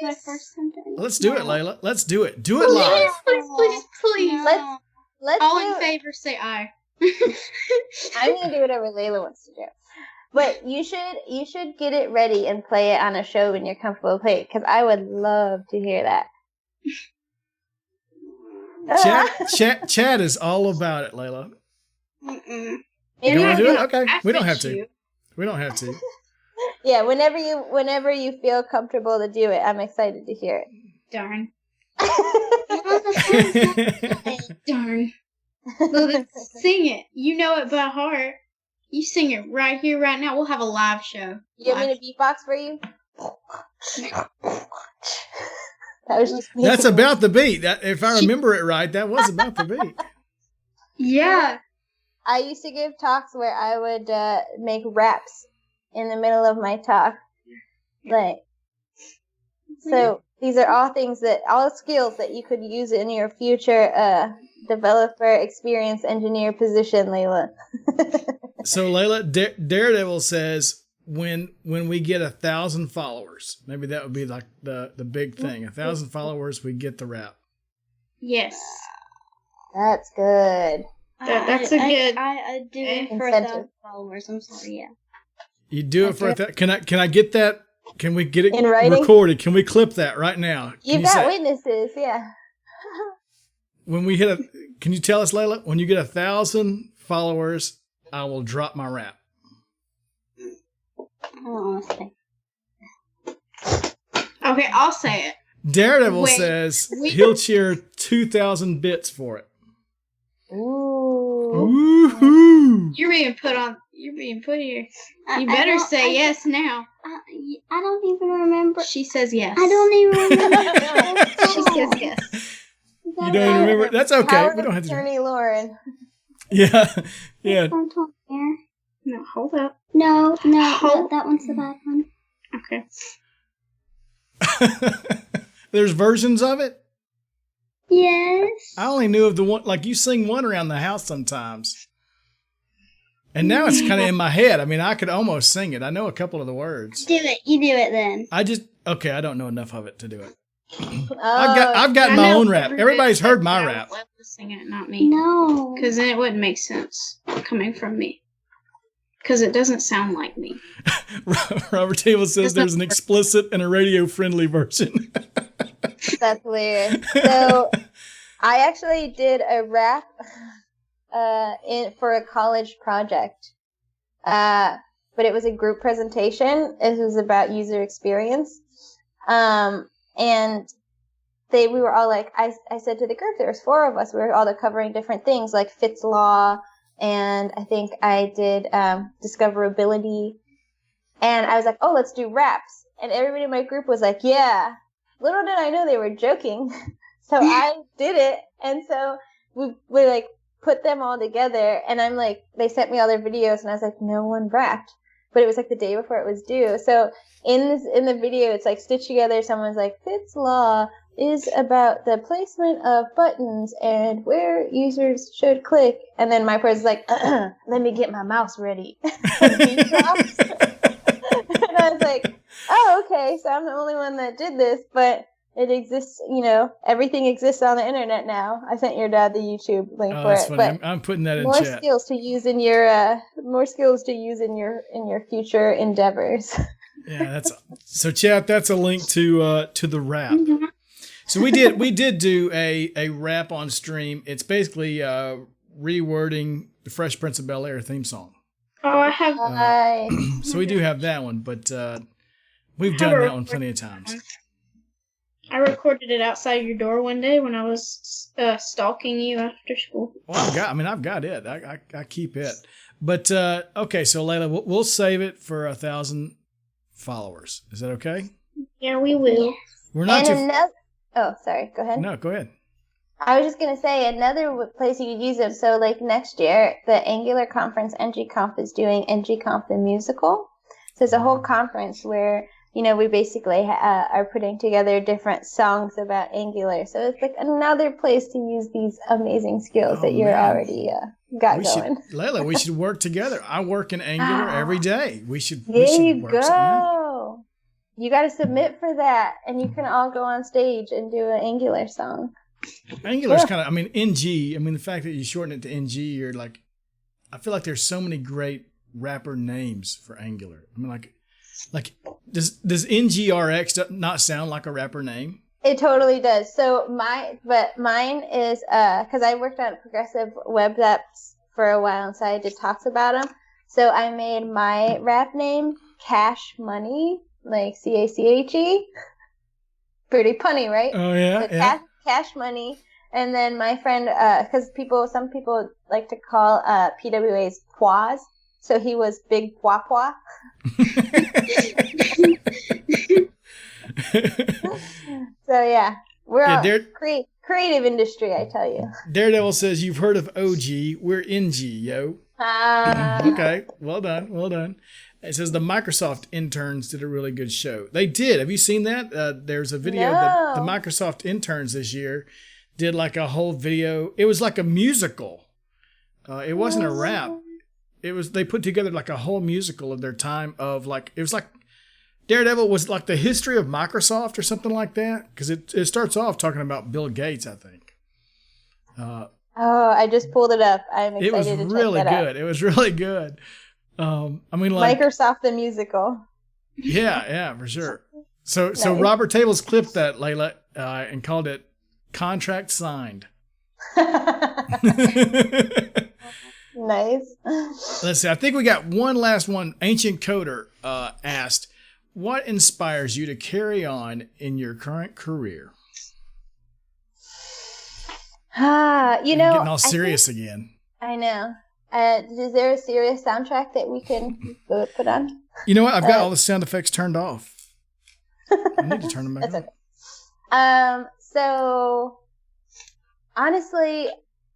my first sentence. Let's do it, Layla. Let's do it. Do it live. Please. Let's All do in it. favor, say aye. I'm gonna do whatever Layla wants to do. But you should get it ready and play it on a show when you're comfortable to play it, because I would love to hear that. Chad is all about it, Layla. Mm-mm. You want to do it? Okay. I We don't have fit to. you. We don't have to. Yeah, whenever you feel comfortable to do it, I'm excited to hear Darn. it. Darn. Well, then sing it. You know it by heart. You sing it right here, right now. We'll have a live show. You want me to beatbox for you? That was just me. That's about the beat. If I remember it right, that was about the beat. Yeah. I used to give talks where I would make raps in the middle of my talk. So these are all skills that you could use in your future developer, experience engineer position, Layla. So Layla, Daredevil says when we get 1,000 followers, maybe that would be like the big thing. 1,000 followers, we get the rap. Yes. That's good. That's a good. I do it for incentive. 1,000 followers. I'm sorry, yeah. You do it for Can I get that? Can we get it In writing? recorded? Can we clip that right now? You've got witnesses, yeah. When we hit can you tell us, Layla, when you get 1,000 followers, I will drop my rap. Honestly. Okay, I'll say it. Daredevil Wait, says he'll cheer 2,000 bits for it. Ooh. Woohoo! You're being put here. I You better don't- say yes now. I don't even remember. She says yes. I don't even remember. She says yes. You don't even remember? That's okay. Power We don't of have to. attorney Lauren. Yeah, yeah. Don't talk there. No, hold up. No, Hold- that one's the bad one. Okay. There's versions of it. Yes. I only knew of the one, like you sing one around the house sometimes. And now it's kind of in my head. I mean, I could almost sing it. I know a couple of the words. Do it. You do it then. I don't know enough of it to do it. Oh, I've got I my know own rap. Everybody's heard my I rap. would love to sing it, not me. No. Because then it wouldn't make sense coming from me. Because it doesn't sound like me. Robert Table says there's an explicit and a radio-friendly version. That's hilarious. So I actually did a rap for a college project. But it was a group presentation. It was about user experience. And we were all like, I said to the group, there was 4 of us. We were all covering different things like Fitz Law. And I think I did discoverability. And I was like, oh, let's do raps. And everybody in my group was like, yeah. Little did I know they were joking. So I did it. And so we like put them all together. And I'm like, they sent me all their videos. And I was like, no one rapped. But it was like the day before it was due. So in the video, it's like stitched together. Someone's like, Fitz Law is about the placement of buttons and where users should click. And then my person's like, let me get my mouse ready. And beat drops. And I was like, oh, okay. So I'm the only one that did this, but it exists, everything exists on the internet now. I sent your dad the YouTube link for That's it. funny. But I'm putting that in more chat. skills to use in your future endeavors. Yeah, so chat. That's a link to the rap. So we did do a rap on stream. It's basically rewording the Fresh Prince of Bel-Air theme song. Oh, I have. So we do have that one, but we've done that one plenty of times. I recorded it outside your door one day when I was stalking you after school. Well, I've got it. I keep it. But okay, so Layla, we'll save it for 1,000 followers. Is that okay? Yeah, we will. We're not Oh, sorry. Go ahead. No, go ahead. I was just going to say another place you could use them. So, like next year, the Angular conference, NGConf, is doing NGConf the musical. So it's a whole conference where, we basically are putting together different songs about Angular. So it's like another place to use these amazing skills that you're already got going. Layla, we should work together. I work in Angular every day. We should There you work something out. go. You got to submit for that, and you can all go on stage and do an Angular song. Angular's kind of, NG. The fact that you shorten it to NG, you're like, I feel like there's so many great rapper names for Angular. I mean, like does NGRX not sound like a rapper name? It totally does. So mine is because I worked on progressive web apps for a while, and so I did talks about them. So I made my rap name Cash Money, like CACHE. Pretty punny, right? Oh yeah, So yeah. Cash Money, and then my friend, because some people like to call PWAs Pois, so he was Big Pois Pois. So yeah, we're all creative industry, I tell you. Daredevil says you've heard of OG. We're NG, yo. Okay, well done. It says the Microsoft interns did a really good show. They did. Have you seen that? There's a video that the Microsoft interns this year did like a whole video. It was like a musical. It wasn't a rap. They put together like a whole musical of their time of like, it was like Daredevil was like the history of Microsoft or something like that. Because it starts off talking about Bill Gates, I think. I just pulled it up. I'm excited to check that out. It was really good. It was really good. I mean, like Microsoft the musical. Yeah, for sure. So Nice. Robert Tables clipped that, Layla, and called it "Contract Signed." Nice. Let's see. I think we got one last one. Ancient Coder asked, "What inspires you to carry on in your current career?" Getting all serious again. I know. Is there a serious soundtrack that we can put on? You know what? I've got all the sound effects turned off. I need to turn them back on. Okay. So honestly,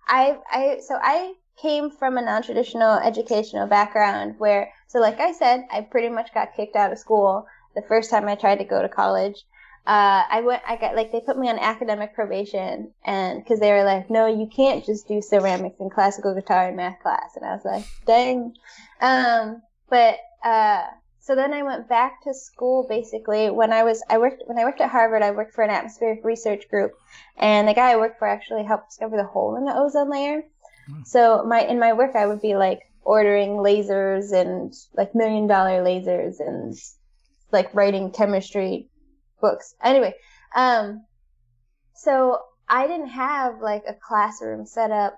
I came from a non-traditional educational background where, so like I said, I pretty much got kicked out of school the first time I tried to go to college. They put me on academic probation, and because they were like, no, you can't just do ceramics and classical guitar and math class. And I was like, dang. So then I went back to school basically when I worked at Harvard. I worked for an atmospheric research group, and the guy I worked for actually helped discover the hole in the ozone layer. So in my work, I would be like ordering lasers and like $1 million lasers and like writing chemistry books. Anyway, so I didn't have like a classroom set up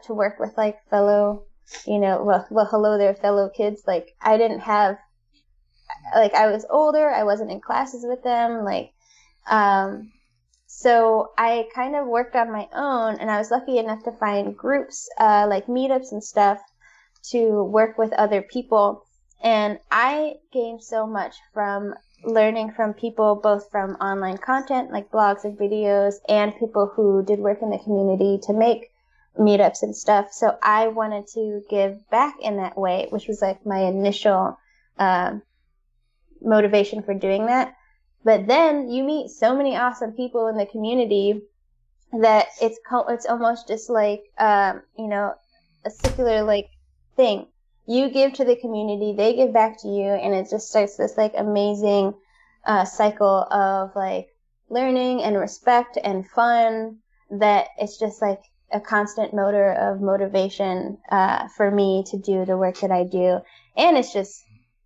to work with like fellow, hello there, fellow kids. Like I didn't have, like I was older, I wasn't in classes with them, so I kind of worked on my own, and I was lucky enough to find groups, like meetups and stuff, to work with other people. And I gained so much from learning from people, both from online content, like blogs and videos, and people who did work in the community to make meetups and stuff. So I wanted to give back in that way, which was like my initial motivation for doing that. But then you meet so many awesome people in the community that it's almost just like, a secular like thing. You give to the community, they give back to you, and it just starts this like amazing cycle of like learning and respect and fun that it's just like a constant motor of motivation for me to do the work that I do. And it's just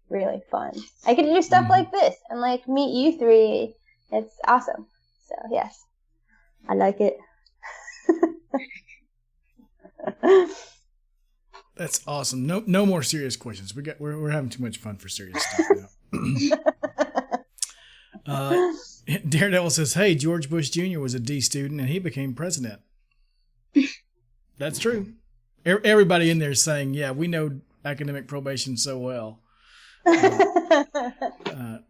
really fun. I get to do stuff like this and like meet you three. It's awesome. So yes, I like it. That's awesome. No more serious questions. We're having too much fun for serious stuff now. Daredevil says, "Hey, George Bush Jr. was a D student and he became president." That's true. Everybody in there is saying, "Yeah, we know academic probation so well." I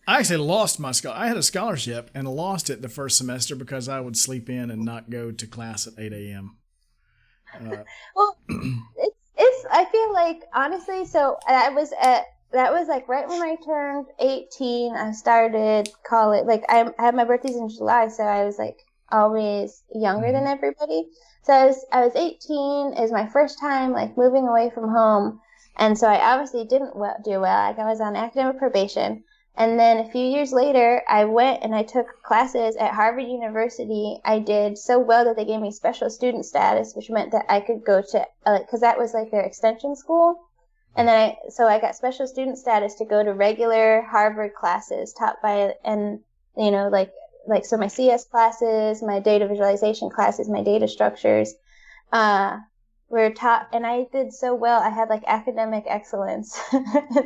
actually lost my scholarship. I had a scholarship and lost it the first semester because I would sleep in and not go to class at 8 a.m. Well, it's. I feel like honestly, so that was like right when I turned 18. I started college. Like I had my birthday's in July, so I was like always younger than everybody. So I was 18. It was my first time like moving away from home. And so I obviously didn't do well. Like I was on academic probation, And then a few years later, I went and I took classes at Harvard University. I did so well that they gave me special student status, which meant that I could go to, because that was like their extension school. And then I got special student status to go to regular Harvard classes taught by, and, you know, so my CS classes, my data visualization classes, my data structures, were taught, and I did so well. I had like academic excellence. So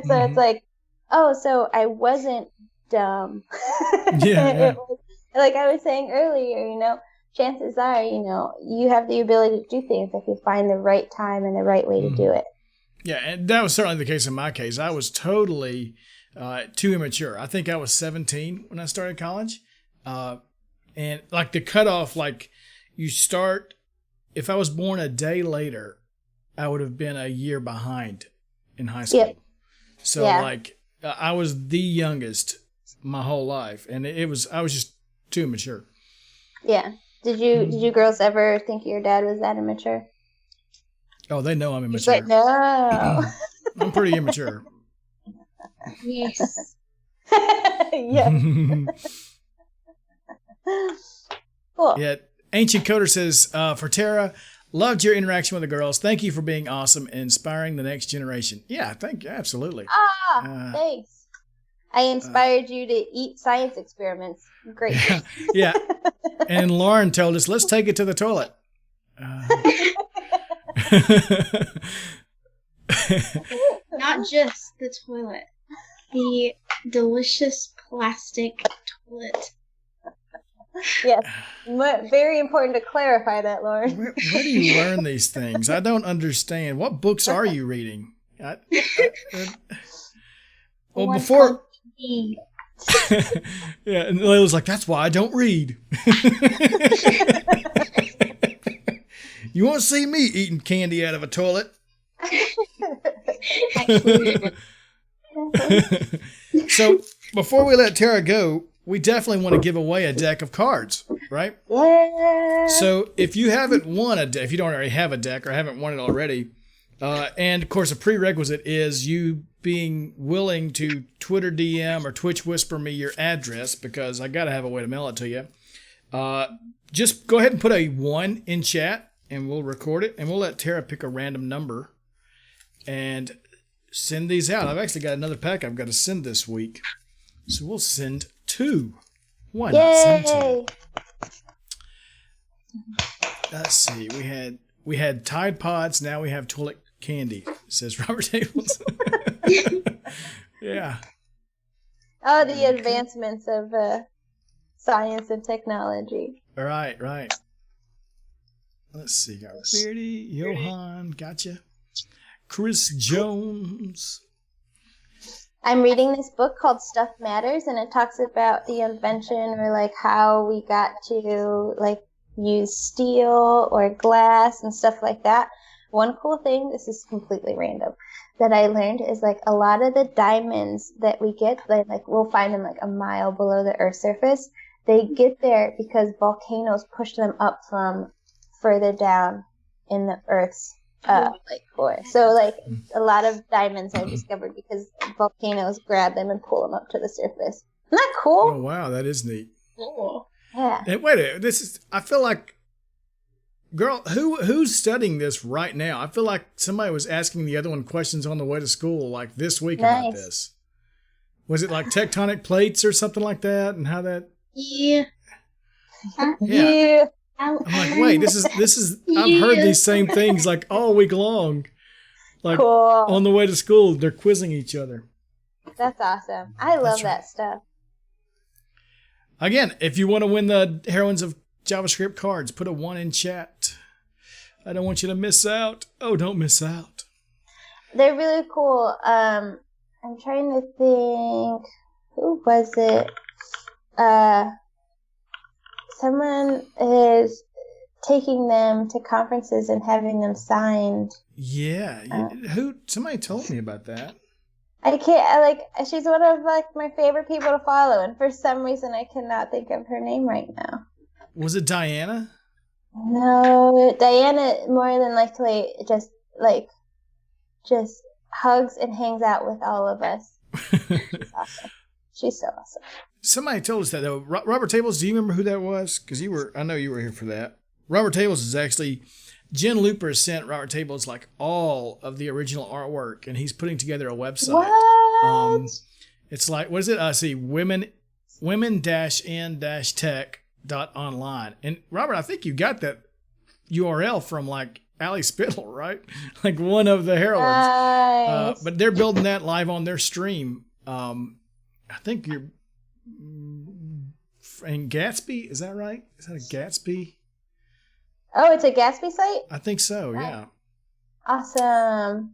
it's like, oh, so I wasn't dumb. Yeah. Like I was saying earlier, you know, chances are, you know, you have the ability to do things if you find the right time and the right way to do it. Yeah, and that was certainly the case in my case. I was totally too immature. I think I was 17 when I started college. And like the cutoff, like you start, if I was born a day later, I would have been a year behind in high school. Yep. So like I was the youngest my whole life, and I was just too immature. Yeah. Did you girls ever think your dad was that immature? Oh, they know I'm immature. He's like, no. I'm pretty immature. Yes. Yeah. Cool. Yeah. Ancient Coder says, for Tara, loved your interaction with the girls. Thank you for being awesome and inspiring the next generation. Yeah, thank you. Absolutely. Thanks. I inspired you to eat science experiments. Great. Yeah. And Lauren told us, let's take it to the toilet. Not just the toilet. The delicious plastic toilet. Yes. Very important to clarify that, Lauren. Where do you learn these things? I don't understand. What books are you reading? Well, before... Yeah, and Layla's like, that's why I don't read. You won't see me eating candy out of a toilet. So, before we let Tara go, we definitely want to give away a deck of cards, right? Yeah. So, if you haven't won a deck, if you don't already have a deck or haven't won it already, and of course, a prerequisite is you being willing to Twitter DM or Twitch whisper me your address, because I got to have a way to mail it to you. Just go ahead and put a 1 in chat, and we'll record it, and we'll let Tara pick a random number and send these out. I've actually got another pack I've got to send this week, so we'll send 2. Why not send 2? Let's see. We had Tide Pods. Now we have toilet candy, says Robert Tables. Yeah. Oh, the advancements of science and technology. Right. Let's see. Got Beardy, Johan, gotcha. Chris Jones. I'm reading this book called Stuff Matters, and it talks about the invention or like how we got to like use steel or glass and stuff like that. One cool thing, this is completely random, that I learned is like a lot of the diamonds that we get, like we'll find them like a mile below the Earth's surface. They get there because volcanoes push them up from further down in the Earth's core. So like a lot of diamonds are discovered because volcanoes grab them and pull them up to the surface. Isn't that cool? Oh wow, that is neat. Cool. Yeah. Hey, wait a minute. I feel like, girl, who's studying this right now? I feel like somebody was asking the other one questions on the way to school like this week about this. Was it like tectonic plates or something like that, and how that? Yeah. Yeah. I'm like, wait, this is. I've heard these same things like all week long, like cool. On the way to school, they're quizzing each other. That's awesome. I love that stuff. Again, if you want to win the Heroines of JavaScript cards, put a 1 in chat. I don't want you to miss out. Oh, don't miss out. They're really cool. I'm trying to think. Who was it? Someone is taking them to conferences and having them signed. Yeah. Somebody told me about that. I can't, she's one of, my favorite people to follow, and for some reason I cannot think of her name right now. Was it Diana? No, Diana more than likely just hugs and hangs out with all of us. She's awesome. She's so awesome. Somebody told us that though. Robert Tables, do you remember who that was? Because I know you were here for that. Robert Tables is actually, Jen Looper sent Robert Tables like all of the original artwork, and he's putting together a website. What? It's like, what is it? I see women-in-tech.online. And Robert, I think you got that URL from like Allie Spittle, right? Like one of the heroines. Nice. But they're building that live on their stream. I think you're in Gatsby. Is that right? Is that a Gatsby? Oh, it's a Gatsby site? I think so, yeah. Awesome.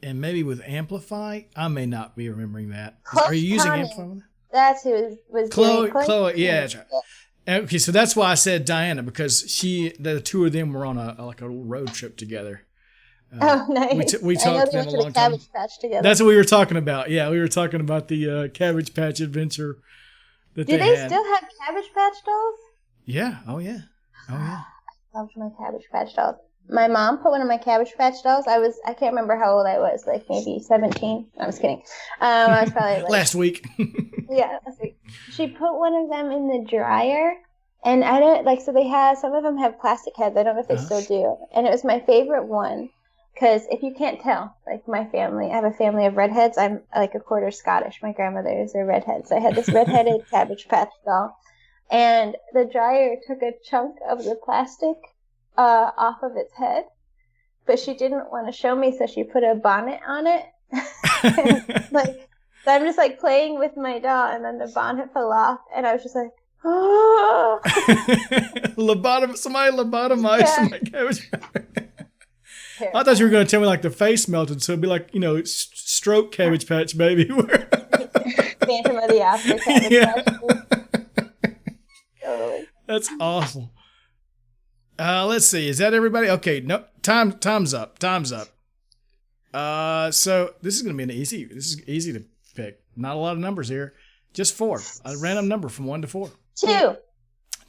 And maybe with Amplify. I may not be remembering that. Close Are you using timing. Amplify? That's who was Chloe, doing Chloe, yeah, that's right. Okay, so that's why I said Diana, because the two of them were on a little road trip together. Oh, nice. We I know talked they then went a to long the time. Cabbage Patch together. That's what we were talking about. Yeah, we were talking about the Cabbage Patch adventure that Do they they had. still have Cabbage Patch dolls? Yeah. Oh yeah. Loved my Cabbage Patch dolls. My mom put one of my Cabbage Patch dolls. I can't remember how old I was, like maybe 17. I was kidding. I was probably like, Last week. yeah, last week. She put one of them in the dryer, and I don't like. So they have some of them have plastic heads. I don't know if they still do. And it was my favorite one because if you can't tell, like my family, I have a family of redheads. I'm like a quarter Scottish. My grandmothers are redheads. So I had this redheaded Cabbage Patch doll, and the dryer took a chunk of the plastic off of its head, but she didn't want to show me, so she put a bonnet on it. So I'm just like playing with my doll, and then the bonnet fell off, and I was just like, oh. Somebody lobotomized my Cabbage Patch. I thought you were going to tell me like the face melted, so it'd be like, stroke Cabbage Patch baby. Phantom of the Opera Cabbage Patch. Totally. That's awful. Let's see. Is that everybody? Okay. No, time's up. So this is going to be this is easy to pick. Not a lot of numbers here. Just 4. A random number from 1 to 4.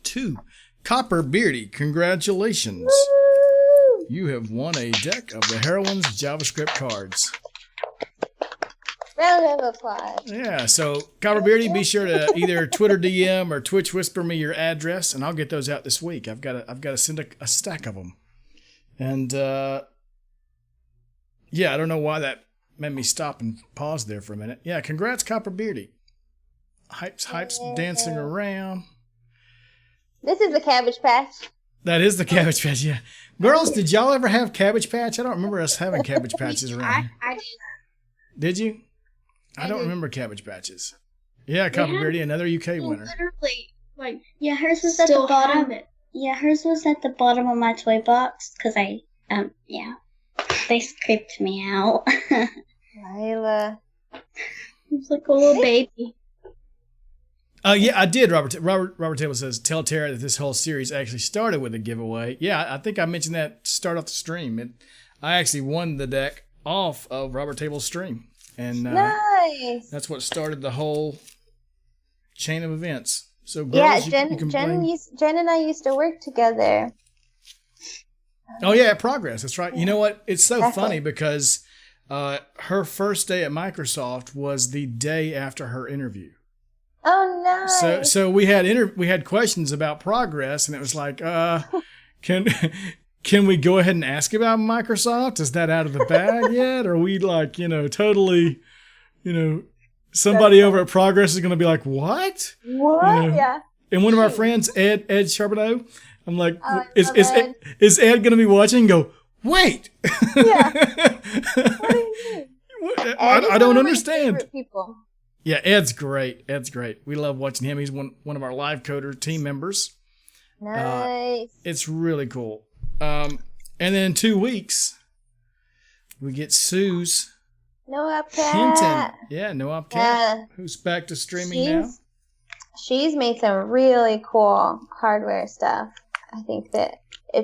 2. Copper Beardy. Congratulations. Woo! You have won a deck of the Heroines JavaScript cards. Round of applause. Yeah, so Copper Beardy, be sure to either Twitter DM or Twitch whisper me your address, and I'll get those out this week. I've got to send a stack of them, and yeah, I don't know why that made me stop and pause there for a minute. Yeah, congrats, Copper Beardy. Hype's dancing around. This is the Cabbage Patch. That is the Cabbage Patch. Yeah, girls, did y'all ever have Cabbage Patch? I don't remember us having Cabbage Patches around. I did. Did you? I don't remember Cabbage Patches. Yeah, Copper Beardy, another UK winner. Literally, like, Yeah, hers was at the still bottom. have it. Yeah, hers was at the bottom of my toy box because they scraped me out. Layla. It was like a little baby. Yeah, I did. Robert Table says, tell Tara that this whole series actually started with a giveaway. Yeah, I think I mentioned that to start off the stream. I actually won the deck off of Robert Table's stream. And Nice. that's what started the whole chain of events. So girls, Yeah, you can Jen blame... Jen and I used to work together. Oh, yeah, Progress. That's right. You know what? It's so Exactly. funny because her first day at Microsoft was the day after her interview. Oh, nice. So we had questions about Progress, and it was like, can we go ahead and ask about Microsoft? Is that out of the bag yet? Or are we like, totally, somebody over at Progress is going to be like, what? What? Yeah. And one of our friends, Ed Charbonneau, I'm like, Oh, is Ed going to be watching and go, wait? Yeah. What do you mean? I don't understand. People. Yeah, Ed's great. We love watching him. He's one of our live coder team members. Nice. It's really cool. And then in 2 weeks, we get Sue's No Hinton. upcat. Yeah, no upcat. Yeah. Who's back to streaming now? She's made some really cool hardware stuff. I think that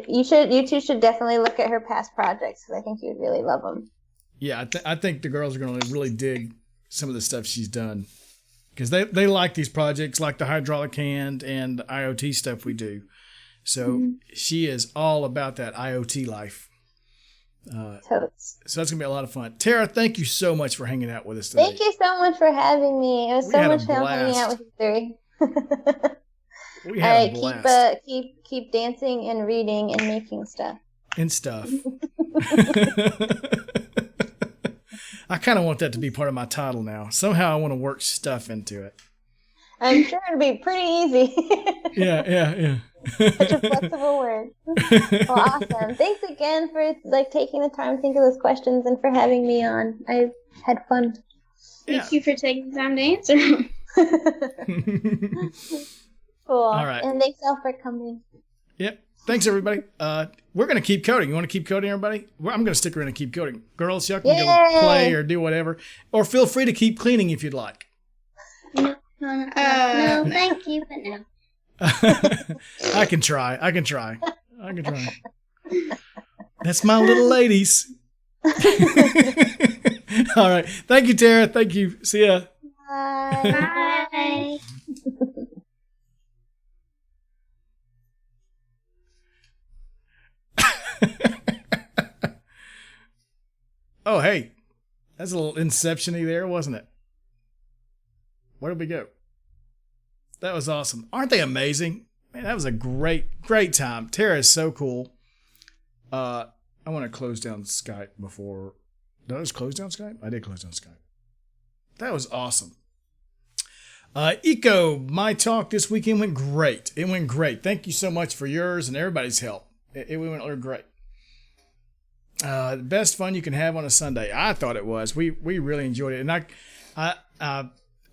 you two should definitely look at her past projects because I think you'd really love them. Yeah, I think the girls are going to really dig some of the stuff she's done because they like these projects, like the hydraulic hand and the IoT stuff we do. So she is all about that IoT life. Totes. So that's going to be a lot of fun. Tara, thank you so much for hanging out with us today. Thank you so much for having me. It was We so had a much fun hanging out with you three. We All had right, a blast. keep dancing and reading and making stuff. And stuff. I kind of want that to be part of my title now. Somehow I want to work stuff into it. I'm sure it'll be pretty easy. Yeah. Such a flexible word. Well, awesome. Thanks again for taking the time to think of those questions and for having me on. I had fun. Thank you for taking the time to answer them. Cool. All right. And thanks all for coming. Yep. Thanks, everybody. We're going to keep coding. You want to keep coding, everybody? I'm going to stick around and keep coding. Girls, y'all can go play or do whatever. Or feel free to keep cleaning if you'd like. No, thank you, but no. I can try. That's my little ladies. All right. Thank you, Tara. Thank you. See ya. Bye. Bye. Oh, hey. That's a little inception-y there, wasn't it? Where did we go? That was awesome. Aren't they amazing? Man, that was a great time. Tara is so cool. I want to close down Skype before... Did I just close down Skype? I did close down Skype. That was awesome. Eco, my talk this weekend went great. It went great. Thank you so much for yours and everybody's help. It went great. The best fun you can have on a Sunday. I thought it was. We really enjoyed it. And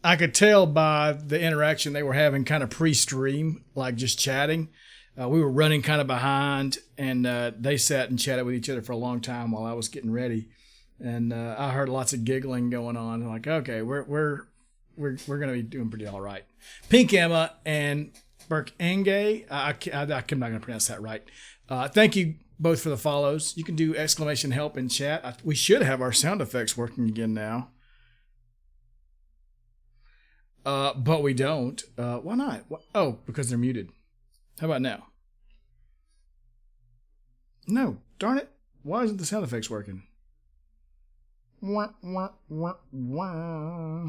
I could tell by the interaction they were having kind of pre-stream, like just chatting. We were running kind of behind, and they sat and chatted with each other for a long time while I was getting ready. And I heard lots of giggling going on. I'm like, okay, we're going to be doing pretty all right. Pink Emma and Burke Enge, I'm not going to pronounce that right. Thank you both for the follows. You can do exclamation help in chat. We should have our sound effects working again now. But we don't. Why not? Oh, because they're muted. How about now? No, darn it. Why isn't the sound effects working? Wah, wah, wah, wah.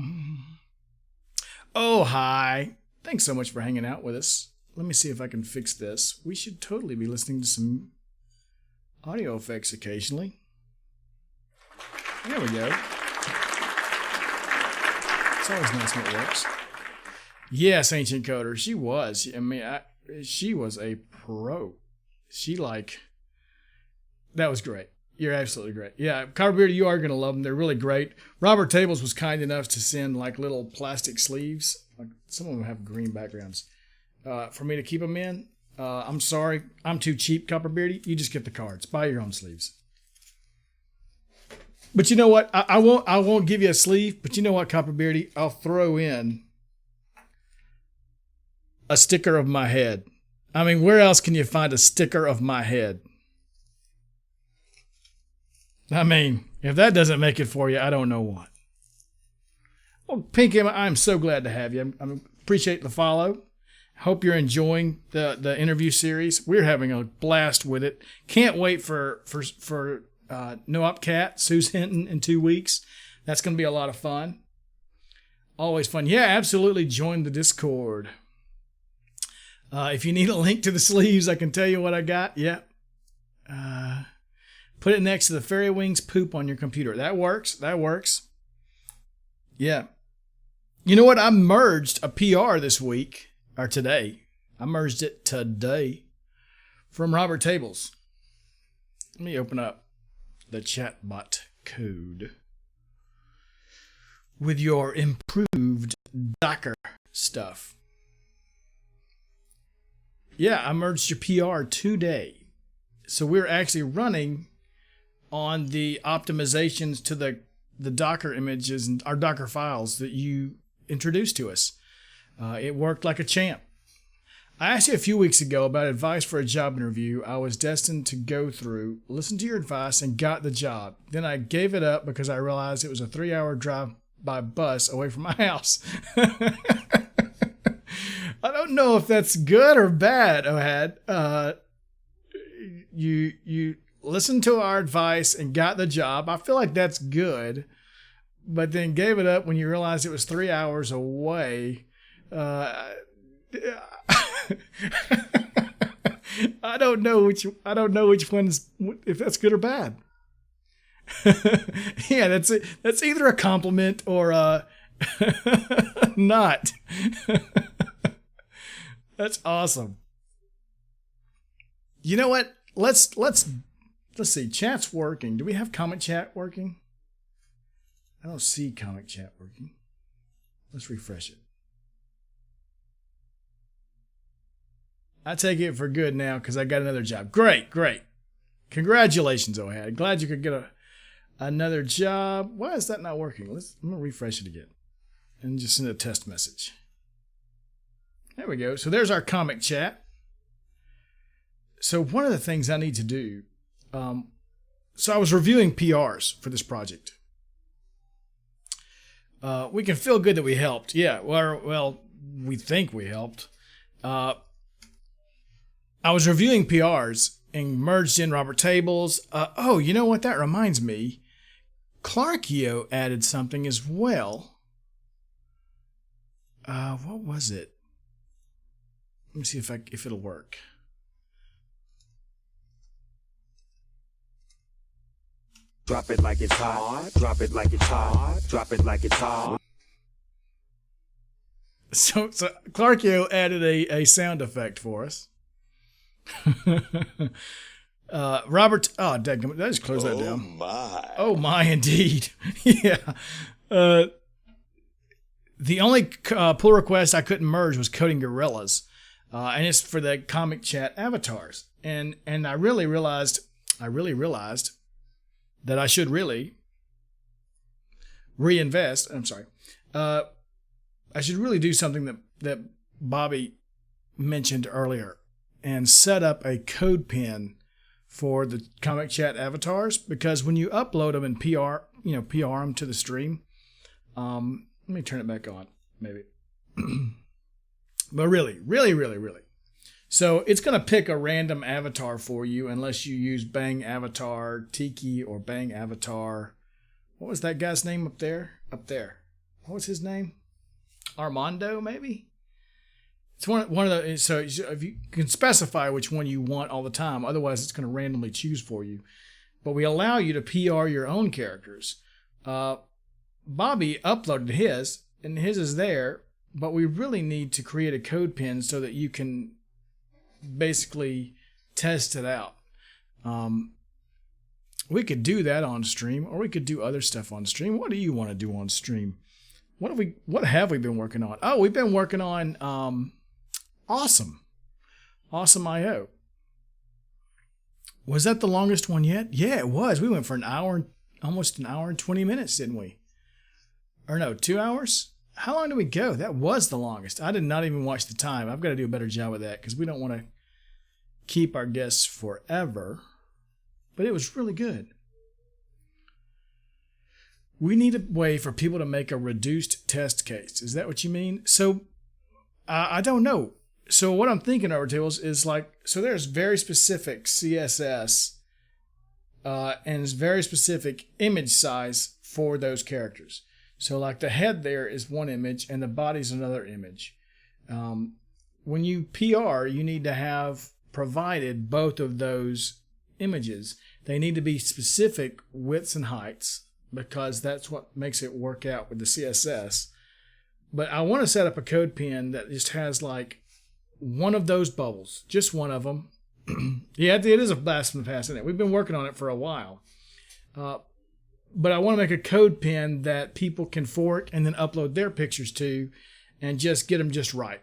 Oh, hi. Thanks so much for hanging out with us. Let me see if I can fix this. We should totally be listening to some audio effects occasionally. There we go. It's always nice when it works. Yes, Ancient Coder. She was. She was a pro. That was great. You're absolutely great. Yeah, Copperbeard, you are going to love them. They're really great. Robert Tables was kind enough to send little plastic sleeves. Some of them have green backgrounds. For me to keep them in. I'm sorry. I'm too cheap, Copperbeard. You just get the cards. Buy your own sleeves. But you know what? I won't give you a sleeve. But you know what, Copperbeardy? I'll throw in a sticker of my head. I mean, where else can you find a sticker of my head? I mean, if that doesn't make it for you, I don't know what. Well, Pink Emma, I'm so glad to have you. I appreciate the follow. Hope you're enjoying the interview series. We're having a blast with it. Can't wait for No Op Cat, Sue's Hinton in 2 weeks. That's going to be a lot of fun. Always fun. Yeah, absolutely. Join the Discord. If you need a link to the sleeves, I can tell you what I got. Yep. Put it next to the fairy wings poop on your computer. That works. Yeah. You know what? I merged a PR this week, or today. I merged it today from Robert Tables. Let me open up the chatbot code with your improved Docker stuff. Yeah, I merged your PR today. So we're actually running on the optimizations to the Docker images and our Docker files that you introduced to us. It worked like a champ. I asked you a few weeks ago about advice for a job interview I was destined to go through, listened to your advice, and got the job. Then I gave it up because I realized it was a 3-hour drive by bus away from my house. I don't know if that's good or bad, Ohad. You listened to our advice and got the job. I feel like that's good, but then gave it up when you realized it was 3 hours away. I don't know which one's, if that's good or bad. Yeah, that's it. That's either a compliment or not. That's awesome. You know what? Let's see. Chat's working. Do we have comic chat working? I don't see comic chat working. Let's refresh it. I take it for good now because I got another job. Great. Congratulations, Ohad. Glad you could get another job. Why is that not working? I'm going to refresh it again and just send a test message. There we go. So there's our comic chat. So one of the things I need to do, so I was reviewing PRs for this project. We can feel good that we helped. Yeah, well, we think we helped. I was reviewing PRs and merged in Robert Tables. Oh, you know what? That reminds me. Clarkio added something as well. What was it? Let me see if it'll work. Drop it like it's hot. Drop it like it's hot. Drop it like it's hot. So Clarkio added a sound effect for us. Robert, dadgummit, let's close that down. Oh my, indeed. Yeah. The only pull request I couldn't merge was Coding Gorillas, and it's for the comic chat avatars. And I really realized that I should really reinvest. I'm sorry. I should really do something that Bobby mentioned earlier and set up a code pin for the comic chat avatars, because when you upload them and PR them to the stream, let me turn it back on, maybe. But really. So it's going to pick a random avatar for you unless you use Bang Avatar, Tiki, or Bang Avatar. What was that guy's name up there? What was his name? Armando, maybe? It's one of the, so if you can specify which one you want all the time, otherwise it's going to randomly choose for you. But we allow you to PR your own characters. Bobby uploaded his, and his is there, but we really need to create a code pin so that you can basically test it out. We could do that on stream, or we could do other stuff on stream. What do you want to do on stream? What have we been working on? Oh, we've been working on Awesome.io. Was that the longest one yet? Yeah, it was. We went for almost an hour and 20 minutes, didn't we? Or no, 2 hours? How long did we go? That was the longest. I did not even watch the time. I've got to do a better job with that because we don't want to keep our guests forever. But it was really good. We need a way for people to make a reduced test case. Is that what you mean? So, I don't know. So what I'm thinking over tables is so there's very specific CSS and very specific image size for those characters. So the head there is one image and the body's another image. When you PR, you need to have provided both of those images. They need to be specific widths and heights because that's what makes it work out with the CSS. But I want to set up a code pin that just has one of those bubbles, just one of them. Yeah, it is a blast from the past, isn't it? We've been working on it for a while. But I want to make a code pin that people can fork and then upload their pictures to and just get them just right.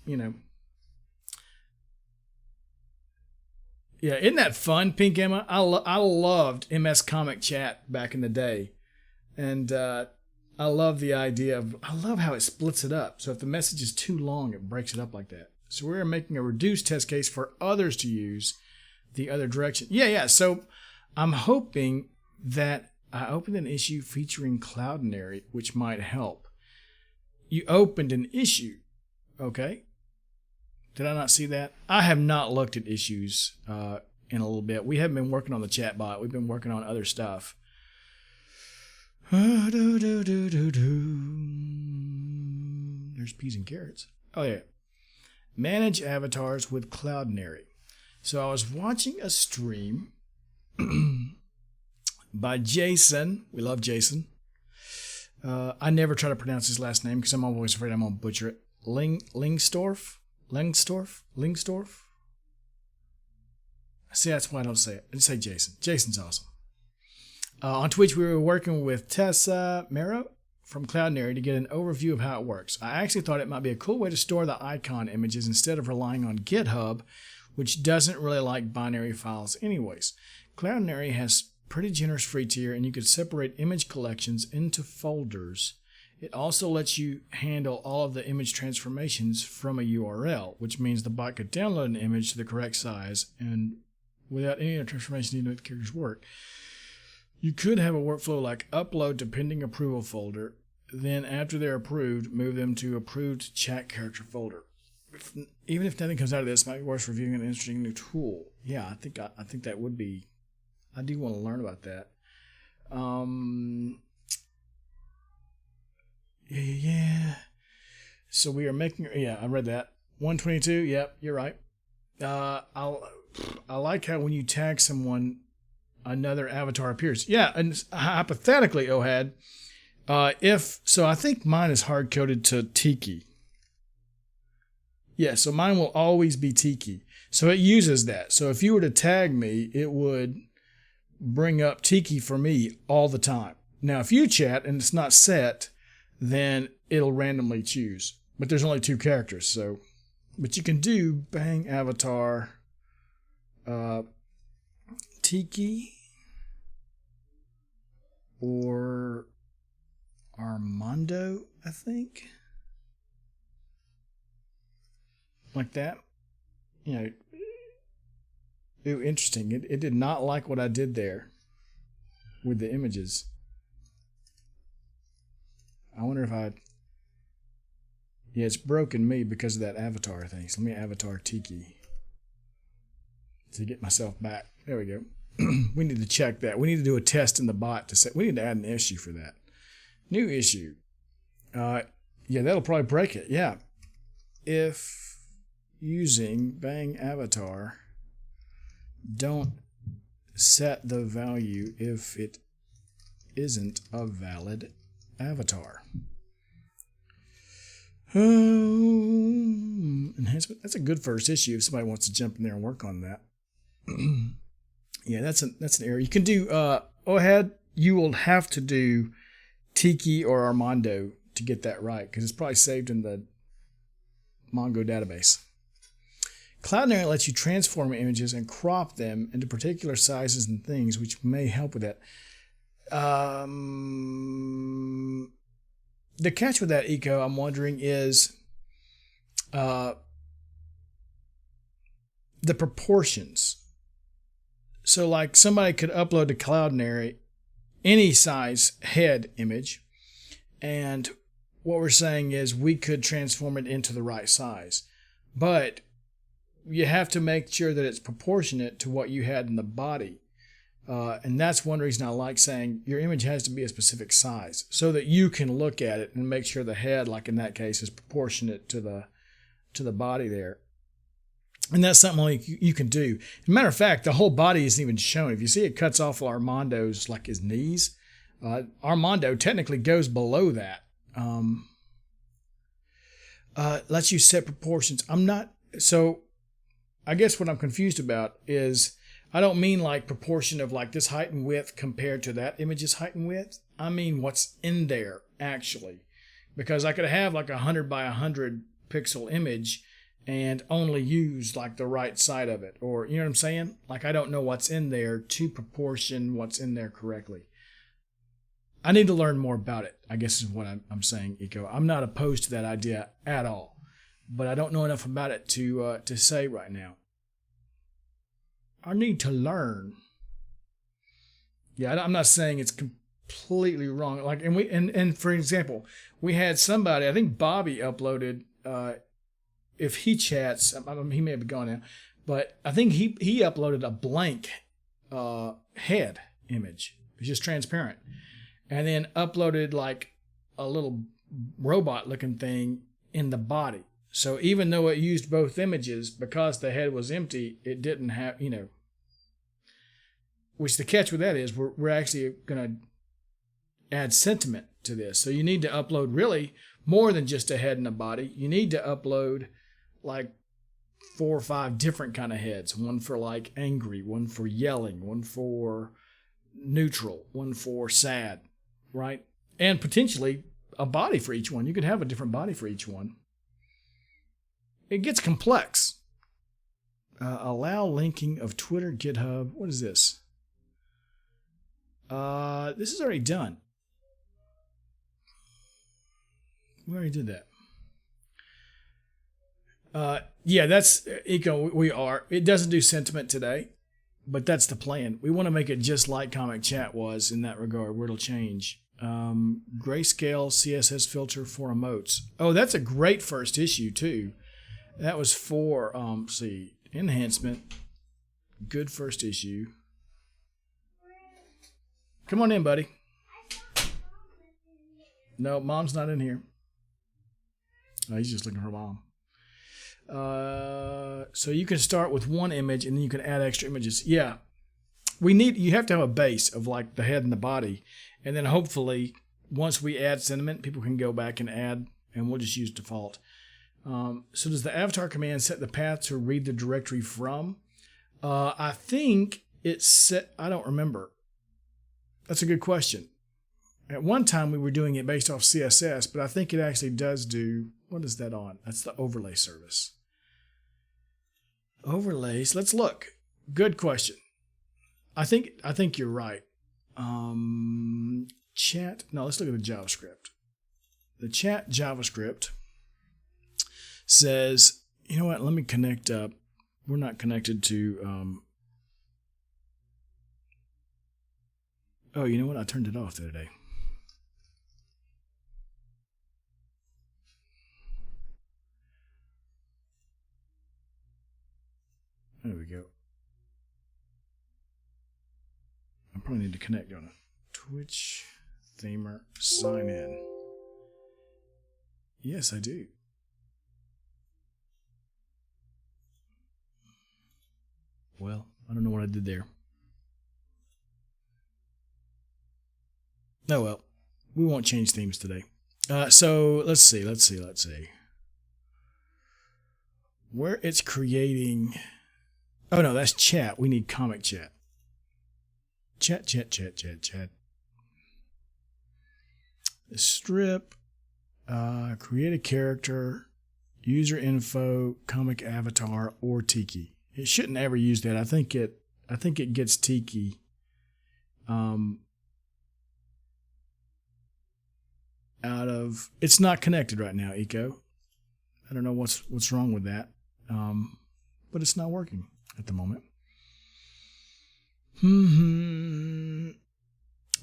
Yeah, isn't that fun, Pink Emma? I loved MS Comic Chat back in the day. And I love the idea of, I love how it splits it up. So if the message is too long, it breaks it up like that. So we're making a reduced test case for others to use the other direction. Yeah. So I'm hoping that I opened an issue featuring Cloudinary, which might help. You opened an issue. Okay. Did I not see that? I have not looked at issues in a little bit. We haven't been working on the chat bot. We've been working on other stuff. There's peas and carrots. Oh, yeah. Manage avatars with Cloudinary. So I was watching a stream by Jason. We love Jason. I never try to pronounce his last name because I'm always afraid I'm going to butcher it. Lingstorf? See, that's why I don't say it. I just say Jason. Jason's awesome. On Twitch, we were working with Tessa Mero from Cloudinary to get an overview of how it works. I actually thought it might be a cool way to store the icon images instead of relying on GitHub, which doesn't really like binary files anyways. Cloudinary has pretty generous free tier, and you could separate image collections into folders. It also lets you handle all of the image transformations from a URL, which means the bot could download an image to the correct size and without any transformation needing to make the characters work. You could have a workflow like upload to pending approval folder, then after they're approved, move them to approved chat character folder. Even if nothing comes out of this, it might be worth reviewing an interesting new tool. Yeah, I think that would be. I do want to learn about that. Yeah. So we are making. Yeah, I read that. 122. Yep, you're right. I like how when you tag someone, another avatar appears. Yeah, and hypothetically, Ohad, I think mine is hard coded to Tiki. Yeah, so mine will always be Tiki. So it uses that. So if you were to tag me, it would bring up Tiki for me all the time. Now, if you chat and it's not set, then it'll randomly choose. But there's only 2 characters, so. But you can do bang avatar Tiki or Armando, I think. Like that. You know, ooh, interesting. It did not like what I did there with the images. I wonder if yeah, it's broken me because of that avatar thing. So let me avatar Tiki to get myself back. There we go. We need to check that. We need to do a test in the bot to say, we need to add an issue for that. New issue. Yeah, that'll probably break it. Yeah. If using bang avatar, don't set the value if it isn't a valid avatar. Enhancement. That's a good first issue if somebody wants to jump in there and work on that. Yeah, that's an error. You can do Ohad, you will have to do Tiki or Armando to get that right because it's probably saved in the Mongo database. Cloudinary lets you transform images and crop them into particular sizes and things, which may help with that. The catch with that, Eco, I'm wondering, is the proportions. So, like, somebody could upload to Cloudinary any size head image, and what we're saying is we could transform it into the right size. But you have to make sure that it's proportionate to what you had in the body. And that's one reason I like saying your image has to be a specific size so that you can look at it and make sure the head, like in that case, is proportionate to the body there. And that's something only you can do. As a matter of fact, the whole body isn't even shown. If you see it cuts off Armando's, like his knees, Armando technically goes below that. Lets you set proportions. So I guess what I'm confused about is I don't mean like proportion of like this height and width compared to that image's height and width. I mean what's in there actually. Because I could have like 100 by 100 pixel image and only use like the right side of it. Or, you know what I'm saying? Like I don't know what's in there to proportion what's in there correctly. I need to learn more about it, I guess is what I'm saying, Eco. I'm not opposed to that idea at all. But I don't know enough about it to say right now. I need to learn. Yeah, I'm not saying it's completely wrong. Like, and for example, we had somebody, I think Bobby uploaded. If he chats, he may have gone now, But I think he uploaded a blank head image. It's just transparent. And then uploaded like a little robot looking thing in the body. So even though it used both images, because the head was empty, it didn't have, which the catch with that is we're actually going to add sentiment to this. So you need to upload really more than just a head and a body. You need to upload like 4 or 5 different kind of heads. One for like angry, one for yelling, one for neutral, one for sad, right? And potentially a body for each one. You could have a different body for each one. It gets complex. Allow linking of Twitter, GitHub. What is this? This is already done. We already did that. Yeah, that's Eco. We are. It doesn't do sentiment today, but that's the plan. We want to make it just like Comic Chat was in that regard, where it'll change. Grayscale CSS filter for emotes. Oh, that's a great first issue too. That was for enhancement. Good first issue. Come on in, buddy. No, mom's not in here. Oh, he's just looking for mom. So you can start with one image and then you can add extra images. Yeah. You have to have a base of like the head and the body. And then hopefully once we add sentiment, people can go back and add, and we'll just use default. So does the avatar command set the path to read the directory from? I think it's set, I don't remember. That's a good question. At one time we were doing it based off CSS, but I think it actually does do, what is that on? That's the overlay service. Overlays, let's look. Good question. I think you're right. Chat, no, let's look at the JavaScript. The chat JavaScript says, you know what, let me connect up. We're not connected to, oh, you know what, I turned it off the other day. There we go. I probably need to connect on it. Twitch Themer sign in. Yes, I do. Well, I don't know what I did there. Oh well, we won't change themes today. So let's see. Where it's creating. Oh no, that's chat. We need comic chat. Chat. Strip. Create a character. User info. Comic avatar or Tiki. It shouldn't ever use that. I think it gets Tiki. Out of. It's not connected right now, Eco. I don't know what's wrong with that. But it's not working at the moment.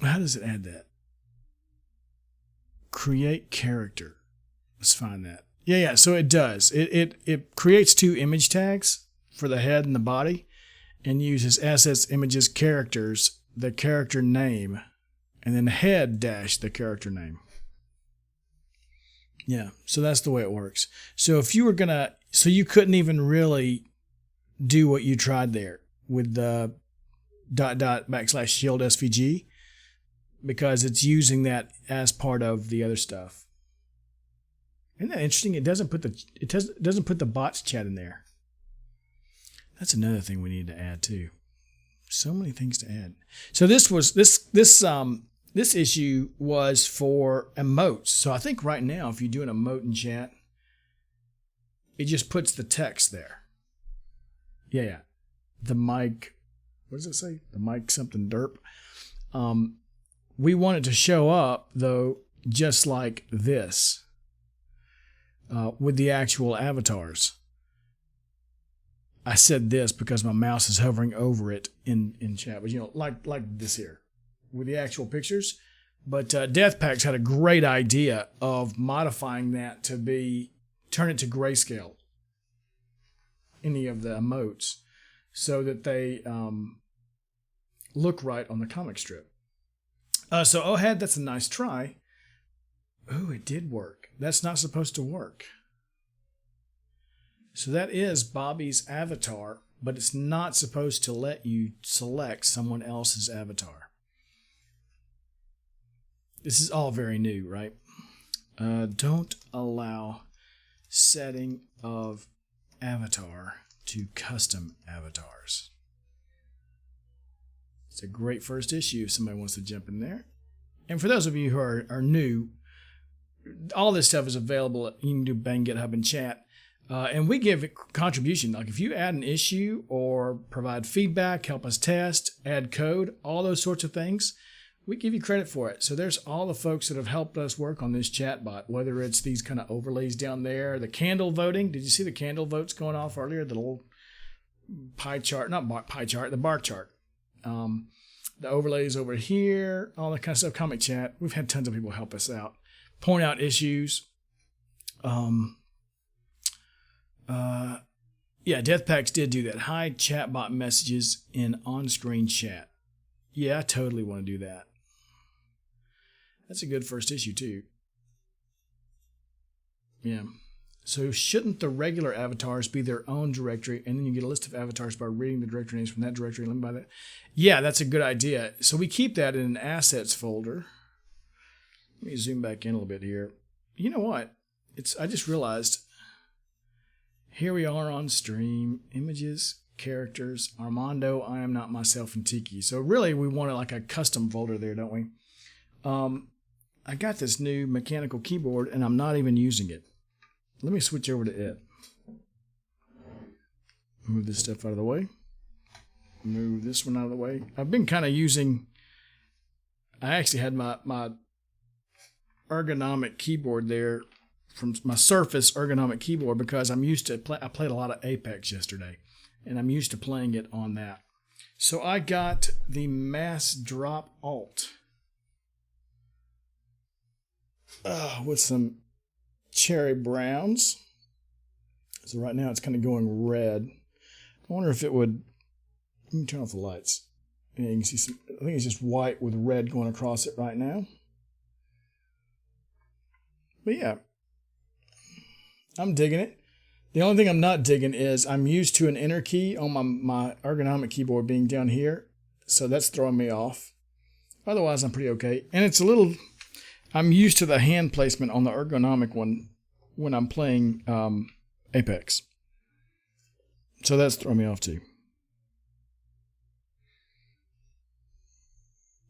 How does it add that? Create character. Let's find that. Yeah. So it does. It creates 2 image tags for the head and the body, and uses assets, images, characters, the character name, and then head dash the character name. Yeah. So that's the way it works. So if you were gonna, so you couldn't even really do what you tried there with the ... /shield SVG, because it's using that as part of the other stuff. Isn't that interesting? It doesn't put the bots chat in there. That's another thing we need to add too. So many things to add. So this issue was for emotes. So I think right now, if you do an emote in chat, it just puts the text there. Yeah. The mic, what does it say? The mic something derp. We want it to show up though, just like this, with the actual avatars. I said this because my mouse is hovering over it in chat, but like this here with the actual pictures. But Deathpacks had a great idea of modifying that to turn it to grayscale. any of the emotes so that they look right on the comic strip. So Ohad, that's a nice try. Ooh, it did work. That's not supposed to work. So that is Bobby's avatar, but it's not supposed to let you select someone else's avatar. This is all very new, right? Don't allow setting of avatar to custom avatars. It's a great first issue if somebody wants to jump in there. And for those of you who are new, all this stuff is available. You can do Bang GitHub and chat. And we give contribution. Like if you add an issue or provide feedback, help us test, add code, all those sorts of things, we give you credit for it. So there's all the folks that have helped us work on this chatbot, whether it's these kind of overlays down there, the candle voting. Did you see the candle votes going off earlier? The little pie chart, not pie chart, the bar chart. The overlays over here, all that kind of stuff, comic chat. We've had tons of people help us out, point out issues. Yeah, Deathpacks did do that. Hide chatbot messages in on-screen chat. Yeah, I totally want to do that. That's a good first issue, too. Yeah. So shouldn't the regular avatars be their own directory, and then you get a list of avatars by reading the directory names from that directory? Let me buy that. Yeah, that's a good idea. So we keep that in an assets folder. Let me zoom back in a little bit here. You know what? I just realized... Here we are on stream, images, characters, Armando, I am not myself, and Tiki. So really we want like a custom folder there, don't we? I got this new mechanical keyboard and I'm not even using it. Let me switch over to it. Move this stuff out of the way. Move this one out of the way. I've been kind of using, I actually had my ergonomic keyboard there from my Surface ergonomic keyboard because I'm used to I played a lot of Apex yesterday and I'm used to playing it on that. So I got the Mass Drop Alt with some cherry browns. So right now it's kind of going red. I wonder if it would, let me turn off the lights. Yeah, you can see some, I think it's just white with red going across it right now. But yeah, I'm digging it. The only thing I'm not digging is I'm used to an enter key on my ergonomic keyboard being down here. So that's throwing me off. Otherwise, I'm pretty okay. And it's a little, I'm used to the hand placement on the ergonomic one when I'm playing Apex. So that's throwing me off too.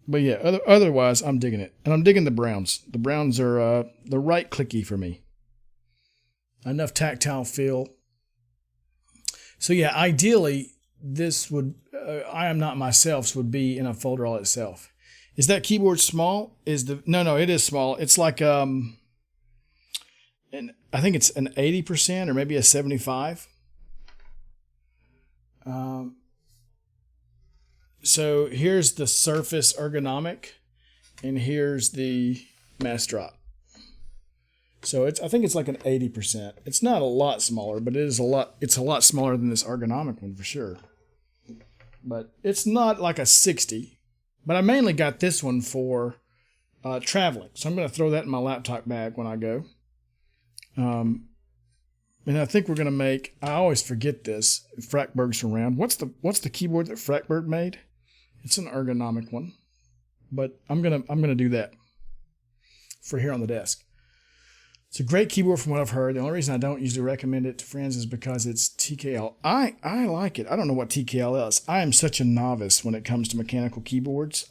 But yeah, otherwise, I'm digging it. And I'm digging the browns. The browns are the right clicky for me. Enough tactile feel. So yeah, ideally, this would, I am not myself would be in a folder all itself. Is that keyboard small? No, it is small. It's like, I think it's an 80% or maybe a 75. So here's the Surface ergonomic, and here's the Mass Drop. So I think it's like an 80%. It's not a lot smaller, but it's a lot smaller than this ergonomic one for sure. But it's not like a 60. But I mainly got this one for traveling. So I'm going to throw that in my laptop bag when I go. And I think we're going to make, I always forget this, Frackberg's around. What's the keyboard that Frackberg made? It's an ergonomic one. But I'm going to do that for here on the desk. It's a great keyboard from what I've heard. The only reason I don't usually recommend it to friends is because it's TKL. I like it. I don't know what TKL is. I am such a novice when it comes to mechanical keyboards.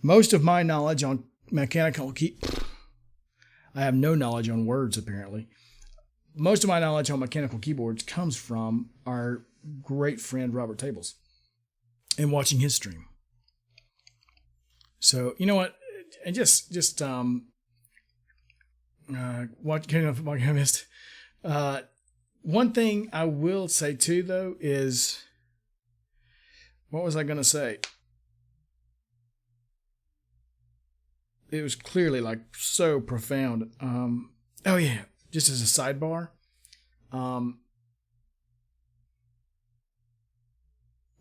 Most of my knowledge on mechanical I have no knowledge on words apparently. Most of my knowledge on mechanical keyboards comes from our great friend Robert Tables and watching his stream. So, you know what? And what kind of I missed? One thing I will say too, though, is what was I going to say? It was clearly like so profound. Oh yeah, just as a sidebar,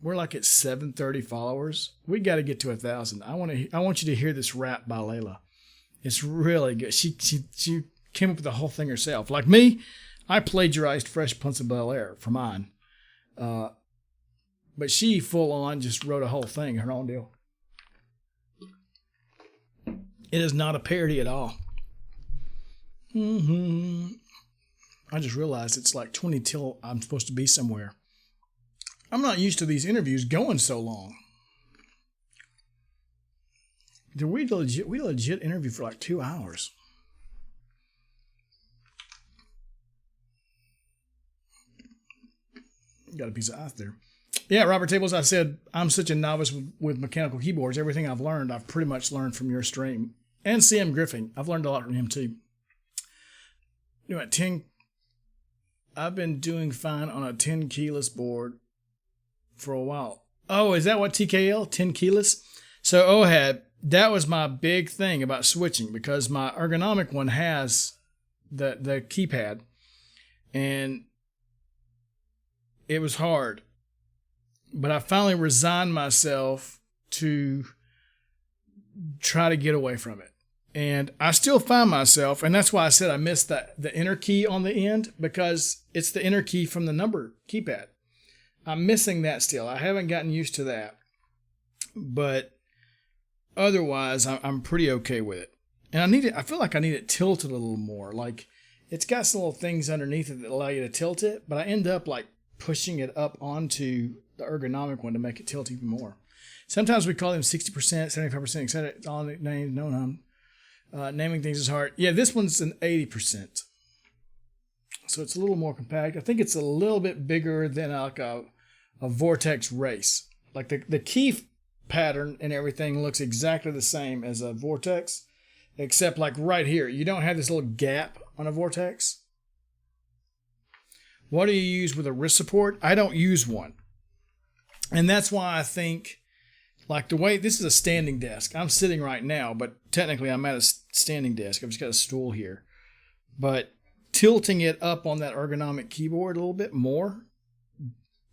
We're like at 730 followers. We got to get to 1,000. I want you to hear this rap by Layla. It's really good. She came up with the whole thing herself. Like me, I plagiarized Fresh Prince of Bel-Air for mine. But she full on just wrote a whole thing, her own deal. It is not a parody at all. I just realized it's like 20 till I'm supposed to be somewhere. I'm not used to these interviews going so long. We legit interview for like 2 hours. Got a piece of ice there. Yeah, Robert Tables, I said, I'm such a novice with mechanical keyboards. Everything I've learned, I've pretty much learned from your stream. And CM Griffin. I've learned a lot from him too. You know what, I've been doing fine on a 10 keyless board for a while. Oh, is that what TKL? 10 keyless? So OHAD, that was my big thing about switching because my ergonomic one has the keypad. And it was hard. But I finally resigned myself to try to get away from it. And I still find myself, and that's why I said I missed the enter key on the end, because it's the enter key from the number keypad. I'm missing that still. I haven't gotten used to that. But otherwise, I'm pretty okay with it. And I feel like I need it tilted a little more. Like, it's got some little things underneath it that allow you to tilt it, but I end up like pushing it up onto the ergonomic one to make it tilt even more. Sometimes we call them 60%, 75%, etc. All names, naming things is hard. Yeah, this one's an 80%. So it's a little more compact. I think it's a little bit bigger than like a Vortex Race. Like the key pattern and everything looks exactly the same as a Vortex, except like right here, you don't have this little gap on a Vortex. What do you use with a wrist support? I don't use one. And that's why I think, like the way, this is a standing desk. I'm sitting right now, but technically I'm at a standing desk. I've just got a stool here. But tilting it up on that ergonomic keyboard a little bit more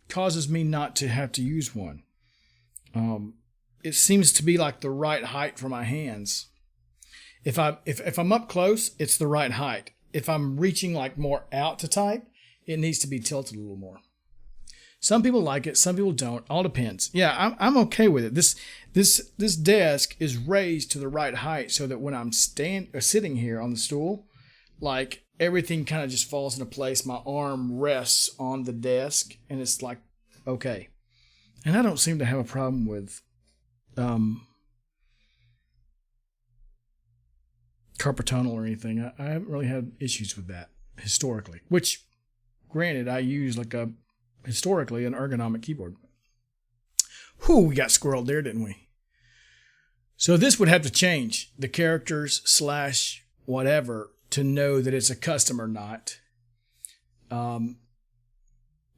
causes me not to have to use one. It seems to be like the right height for my hands. If I'm up close, it's the right height. If I'm reaching like more out to type, it needs to be tilted a little more. Some people like it, some people don't. All depends. Yeah, I'm okay with it. This desk is raised to the right height so that when I'm sitting here on the stool, like everything kind of just falls into place. My arm rests on the desk, and it's like okay. And I don't seem to have a problem with carpal tunnel or anything. I haven't really had issues with that historically. Which, granted, I use like historically an ergonomic keyboard. Whew, we got squirreled there, didn't we? So this would have to change the characters / whatever to know that it's a custom or not. And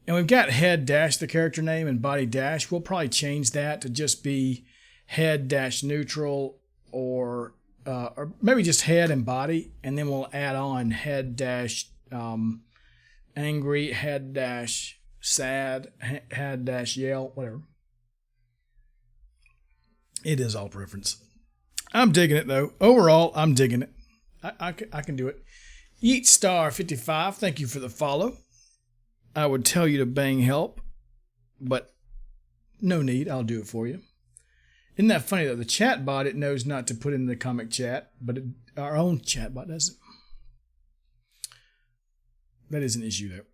we've got head - the character name and body - we'll probably change that to just be head - neutral or maybe just head and body, and then we'll add on head - angry, head - sad, head - yell, whatever. It is all preference. I'm digging it though. Overall, I'm digging it. I can do it. Yeetstar55, thank you for the follow. I would tell you to bang help, but no need. I'll do it for you. Isn't that funny though? The chat bot, it knows not to put in the comic chat, but our own chat bot doesn't. That is an issue though.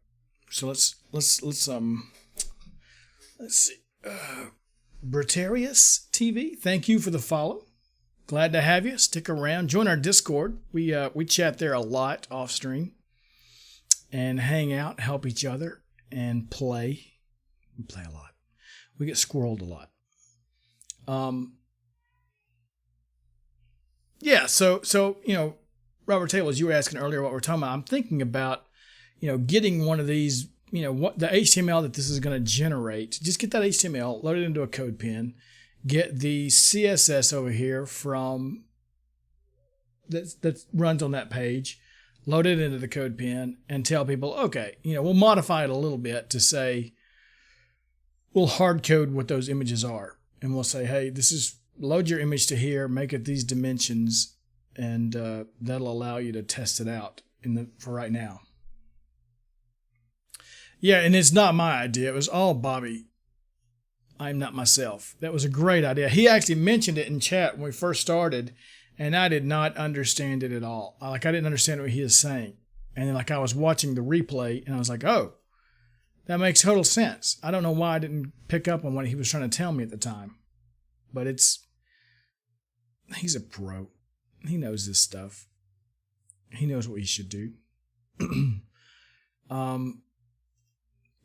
So let's see. Britarius TV, thank you for the follow. Glad to have you. Stick around. Join our Discord. We chat there a lot off stream and hang out, help each other, and play. We play a lot. We get squirreled a lot. Yeah. So Robert Taylor, as you were asking earlier, what we're talking about, I'm thinking about getting one of these. What the HTML that this is going to generate. Just get that HTML, load it into a code pen, get the CSS over here from that runs on that page, load it into the code pen, and tell people, okay, we'll modify it a little bit to say, we'll hard code what those images are. And we'll say, hey, this is load your image to here, make it these dimensions, and that'll allow you to test it out for right now. Yeah, and it's not my idea. It was all Bobby. I'm not myself. That was a great idea. He actually mentioned it in chat when we first started, and I did not understand it at all. I didn't understand what he was saying. And then I was watching the replay, and I was like, oh, that makes total sense. I don't know why I didn't pick up on what he was trying to tell me at the time. But he's a pro. He knows this stuff. He knows what he should do.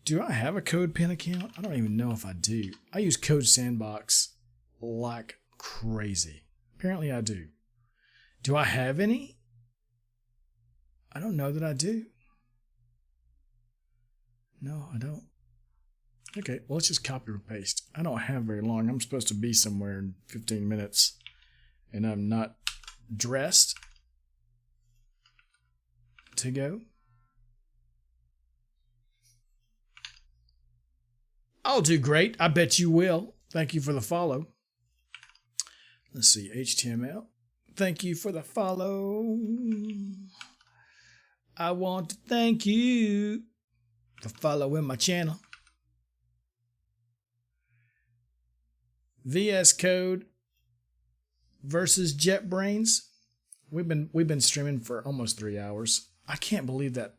Do I have a CodePen account? I don't even know if I do. I use Code Sandbox like crazy. Apparently I do. Do I have any? I don't know that I do. No, I don't. Okay, well, let's just copy and paste. I don't have very long. I'm supposed to be somewhere in 15 minutes, and I'm not dressed to go. I'll do great. I bet you will. Thank you for the follow. Let's see, HTML. Thank you for the follow. I want to thank you for following my channel. VS Code versus JetBrains. We've been streaming for almost 3 hours. I can't believe that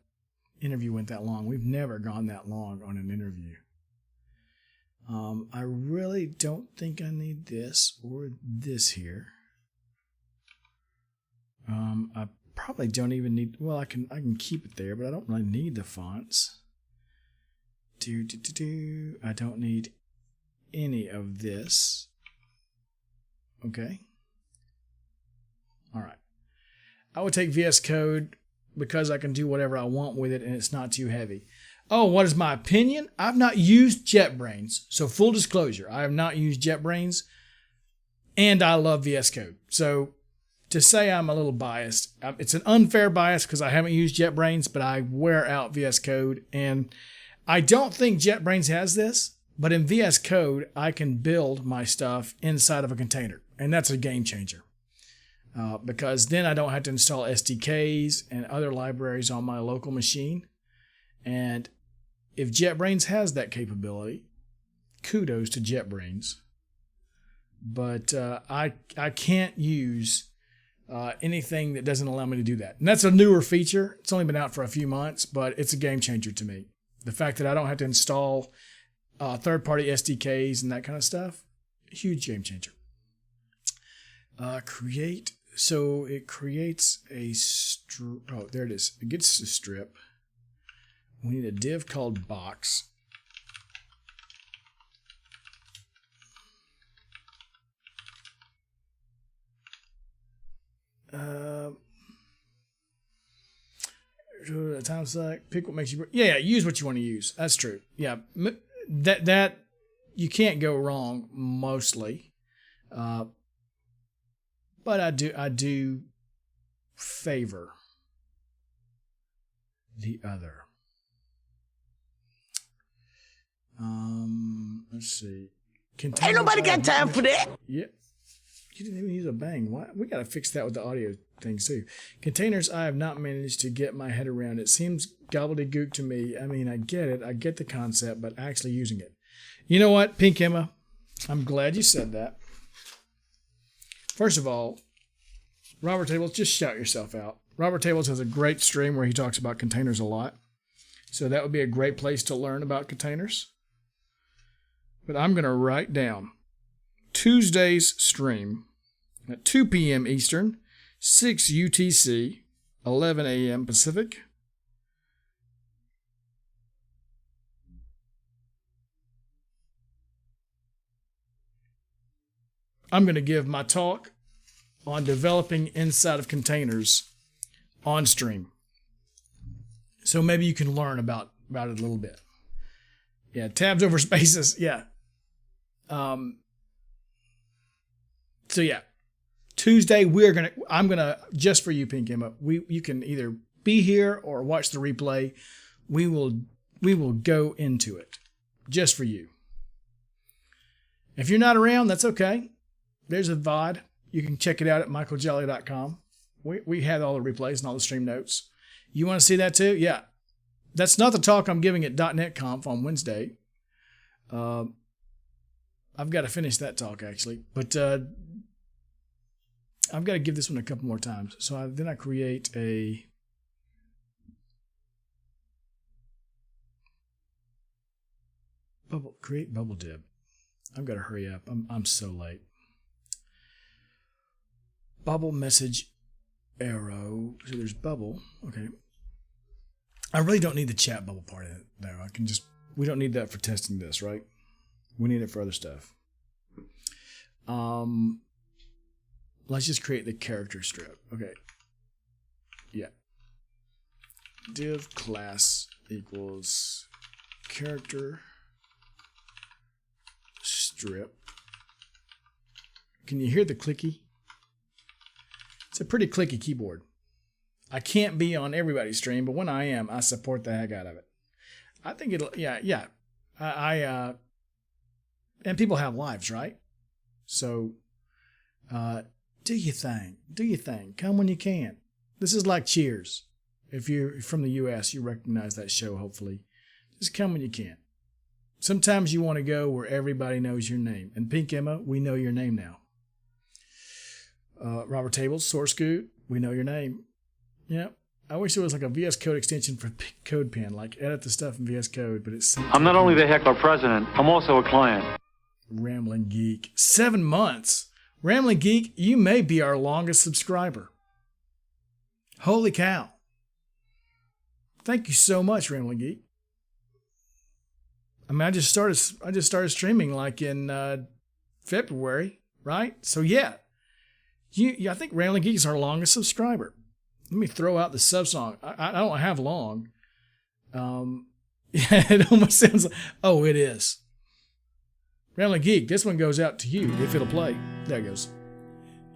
interview went that long. We've never gone that long on an interview. I really don't think I need this or this here. I probably don't even need. Well, I can keep it there, but I don't really need the fonts. I don't need any of this. Okay. All right. I would take VS Code because I can do whatever I want with it and it's not too heavy. Oh, what is my opinion? I've not used JetBrains. So full disclosure, I have not used JetBrains and I love VS Code. So to say I'm a little biased, it's an unfair bias because I haven't used JetBrains, but I wear out VS Code. And I don't think JetBrains has this, but in VS Code, I can build my stuff inside of a container. And that's a game changer. Because then I don't have to install SDKs and other libraries on my local machine. And if JetBrains has that capability, kudos to JetBrains. But I can't use anything that doesn't allow me to do that. And that's a newer feature. It's only been out for a few months, but it's a game changer to me. The fact that I don't have to install third-party SDKs and that kind of stuff, huge game changer. Create. So it creates a oh, there it is. It gets a strip. We need a div called box. Time select. Pick what makes you. Yeah, use what you want to use. That's true. Yeah, that you can't go wrong mostly. But I do favor the other. Let's see. Containers, ain't nobody got time for that. Yeah. You didn't even use a bang. Why? We got to fix that with the audio things too. Containers, I have not managed to get my head around. It seems gobbledygook to me. I mean, I get it. I get the concept, but actually using it. You know what, Pink Emma? I'm glad you said that. First of all, Robert Tables, just shout yourself out. Robert Tables has a great stream where he talks about containers a lot. So that would be a great place to learn about containers. But I'm going to write down Tuesday's stream at 2 p.m. Eastern, 6 UTC, 11 a.m. Pacific. I'm going to give my talk on developing inside of containers on stream. So maybe you can learn about it a little bit. Yeah, tabs over spaces. Yeah. So yeah, Tuesday I'm gonna just for you, Pink Emma. You can either be here or watch the replay. We will go into it just for you. If you're not around, that's okay. There's a VOD. You can check it out at michaeljelly.com. We have all the replays and all the stream notes. You want to see that too? Yeah. That's not the talk I'm giving at .NET Conf on Wednesday. I've got to finish that talk, actually. But I've got to give this one a couple more times. So then I create a... Create bubble div. I've got to hurry up. I'm so late. Bubble message arrow. So there's bubble. Okay. I really don't need the chat bubble part in it, though. We don't need that for testing this, right? We need it for other stuff. Let's just create the character strip. Okay. Yeah. Div class equals character strip. Can you hear the clicky? It's a pretty clicky keyboard. I can't be on everybody's stream, but when I am, I support the heck out of it. I think it'll, yeah. And people have lives, right? So, do your thing. Do your thing. Come when you can. This is like Cheers. If you're from the U.S., you recognize that show, hopefully. Just come when you can. Sometimes you want to go where everybody knows your name. And Pink Emma, we know your name now. Robert Tables, Source Scoot, we know your name. Yeah. I wish there was like a VS Code extension for CodePen, like edit the stuff in VS Code, but it's... I'm not only the heckler president, I'm also a client. Rambling Geek. 7 months. Rambling Geek, you may be our longest subscriber. Holy cow. Thank you so much, Rambling Geek. I mean, I just started streaming like in February, right? So yeah. I think Rambling Geek is our longest subscriber. Let me throw out the sub song. I don't have long. It almost sounds like, oh, it is. Rambling Geek, this one goes out to you if it'll play. There it goes.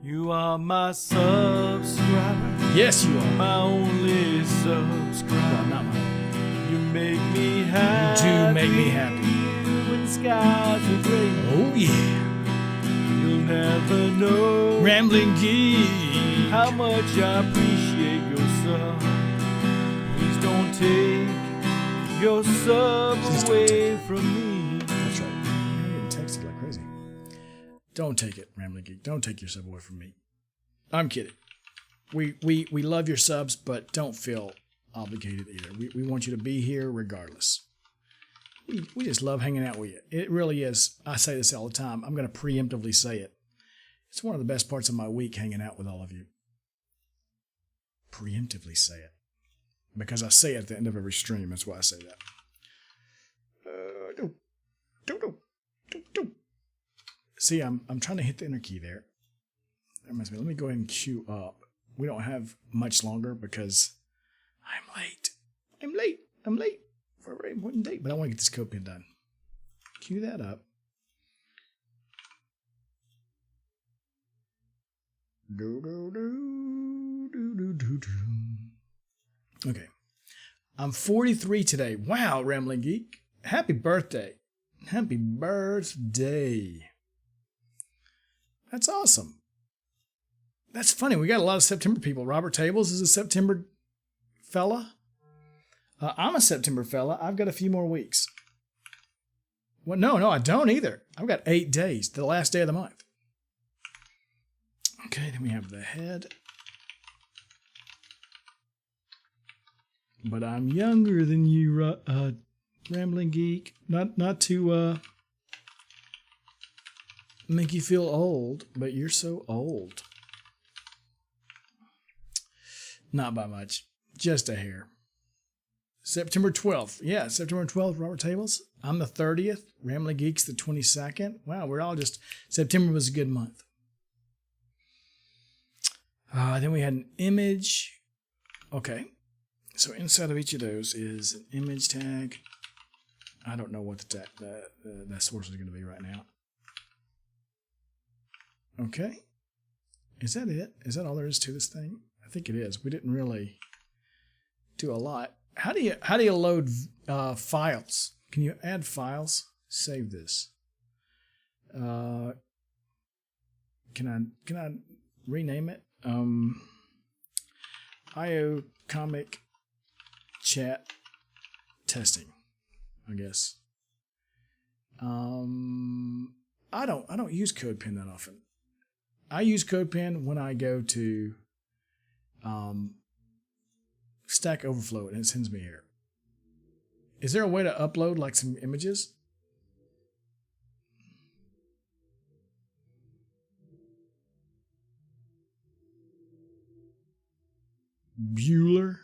You are my subscriber. Yes, you are. My only subscriber. No, not mine. You make me happy. You do make me happy. When skies are gray. Oh, yeah. You'll never know. Rambling Geek. How much I appreciate your sub. Please don't take your sub away from me. That's right. I'm getting texted like crazy. Don't take it, Rambling Geek. Don't take your sub away from me. I'm kidding. We love your subs, but don't feel obligated either. We want you to be here regardless. We just love hanging out with you. It really is. I say this all the time. I'm going to preemptively say it. It's one of the best parts of my week hanging out with all of you. Preemptively say it. Because I say it at the end of every stream. That's why I say that. See, I'm trying to hit the enter key there. That reminds me. Let me go ahead and queue up. We don't have much longer because I'm late. I'm late for a very important date. But I want to get this code pin done. Cue that up. Okay. I'm 43 today. Wow, Rambling Geek. Happy birthday. Happy birthday. That's awesome. That's funny. We got a lot of September people. Robert Tables is a September fella. I'm a September fella. I've got a few more weeks. Well, no, I don't either. I've got 8 days, the last day of the month. Okay, then we have the head. But I'm younger than you, Rambling Geek. Not to make you feel old, but you're so old. Not by much. Just a hair. September 12th. Yeah, September 12th, Robert Tables. I'm the 30th. Rambling Geek's the 22nd. Wow, we're all just... September was a good month. Then we had an image. Okay. So inside of each of those is an image tag. I don't know what that source is going to be right now. Okay. Is that it? Is that all there is to this thing? I think it is. We didn't really do a lot. How do you load files? Can you add files? Save this. Can I rename it? IO comic chat testing, I guess. I don't use CodePen that often. I use CodePen when I go to Stack Overflow and it sends me here. Is there a way to upload like some images? Bueller,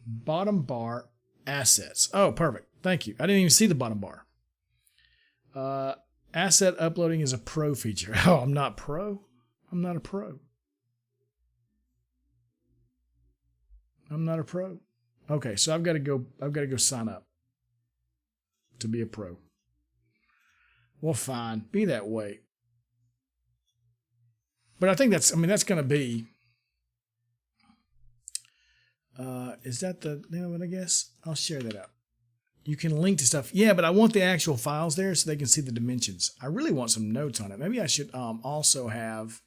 bottom bar, assets. Oh, perfect. Thank you. I didn't even see the bottom bar. Asset uploading is a pro feature. Oh, I'm not pro. I'm not a pro. I'm not a pro. Okay, so I've got to go sign up to be a pro. Well, fine. Be that way. But I think that's going to be, is that the name of it, I guess? I'll share that out. You can link to stuff. Yeah, but I want the actual files there so they can see the dimensions. I really want some notes on it. Maybe I should also have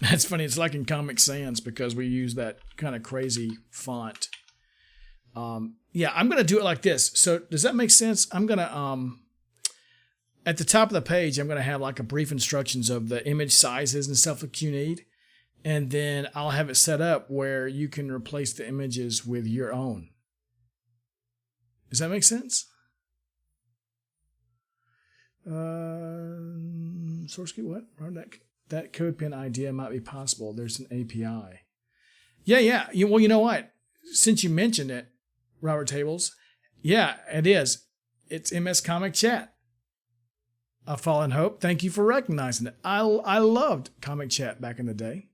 that's funny. It's like in Comic Sans because we use that kind of crazy font. Yeah, I'm going to do it like this. So does that make sense? I'm going to, at the top of the page, I'm going to have like a brief instructions of the image sizes and stuff that you need. And then I'll have it set up where you can replace the images with your own. Does that make sense? Source key, what? That CodePen idea might be possible. There's an API. Yeah. Well, you know what? Since you mentioned it, Robert Tables, yeah, it is. It's MS Comic Chat. A Fallen Hope. Thank you for recognizing it. I loved Comic Chat back in the day.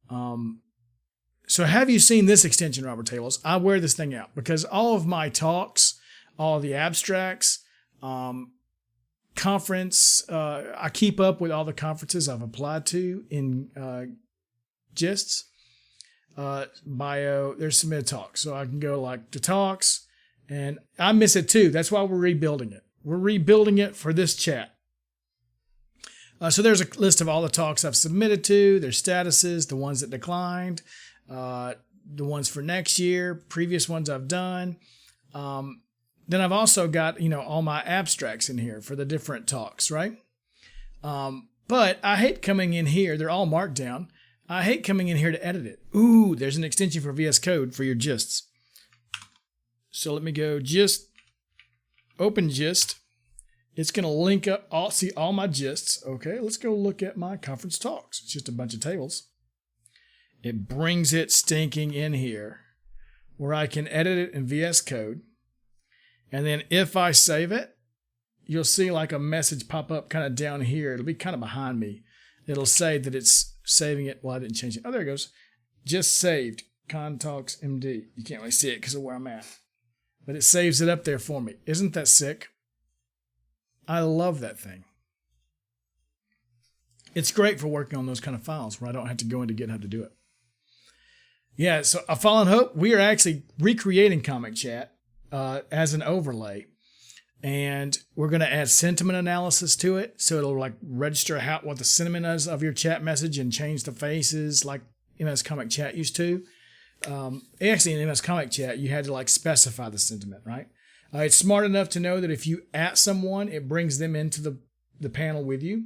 So have you seen this extension, Robert Tables? I wear this thing out because all of my talks, all of the abstracts, conference, I keep up with all the conferences I've applied to in Gists. Bio, there's submitted talks. So I can go like to talks and I miss it too. That's why we're rebuilding it. We're rebuilding it for this chat. So there's a list of all the talks I've submitted to, their statuses, the ones that declined, the ones for next year, previous ones I've done. Then I've also got, all my abstracts in here for the different talks, right? But I hate coming in here. They're all marked down. I hate coming in here to edit it. Ooh, there's an extension for VS Code for your gists. So let me go gist, open gist. It's going to link up, see all my gists. Okay, let's go look at my conference talks. It's just a bunch of tables. It brings it stinking in here where I can edit it in VS Code. And then if I save it, you'll see like a message pop up kind of down here. It'll be kind of behind me. It'll say that it's saving it. Well, I didn't change it. Oh, there it goes. Just saved. Contalks MD. You can't really see it because of where I'm at. But it saves it up there for me. Isn't that sick? I love that thing. It's great for working on those kind of files where I don't have to go into GitHub to do it. Yeah, so A Fallen Hope, we are actually recreating Comic Chat as an overlay. And we're going to add sentiment analysis to it. So it'll like register what the sentiment is of your chat message and change the faces like MS Comic Chat used to. Actually, in MS Comic Chat, you had to like specify the sentiment, right? It's smart enough to know that if you @ someone, it brings them into the panel with you.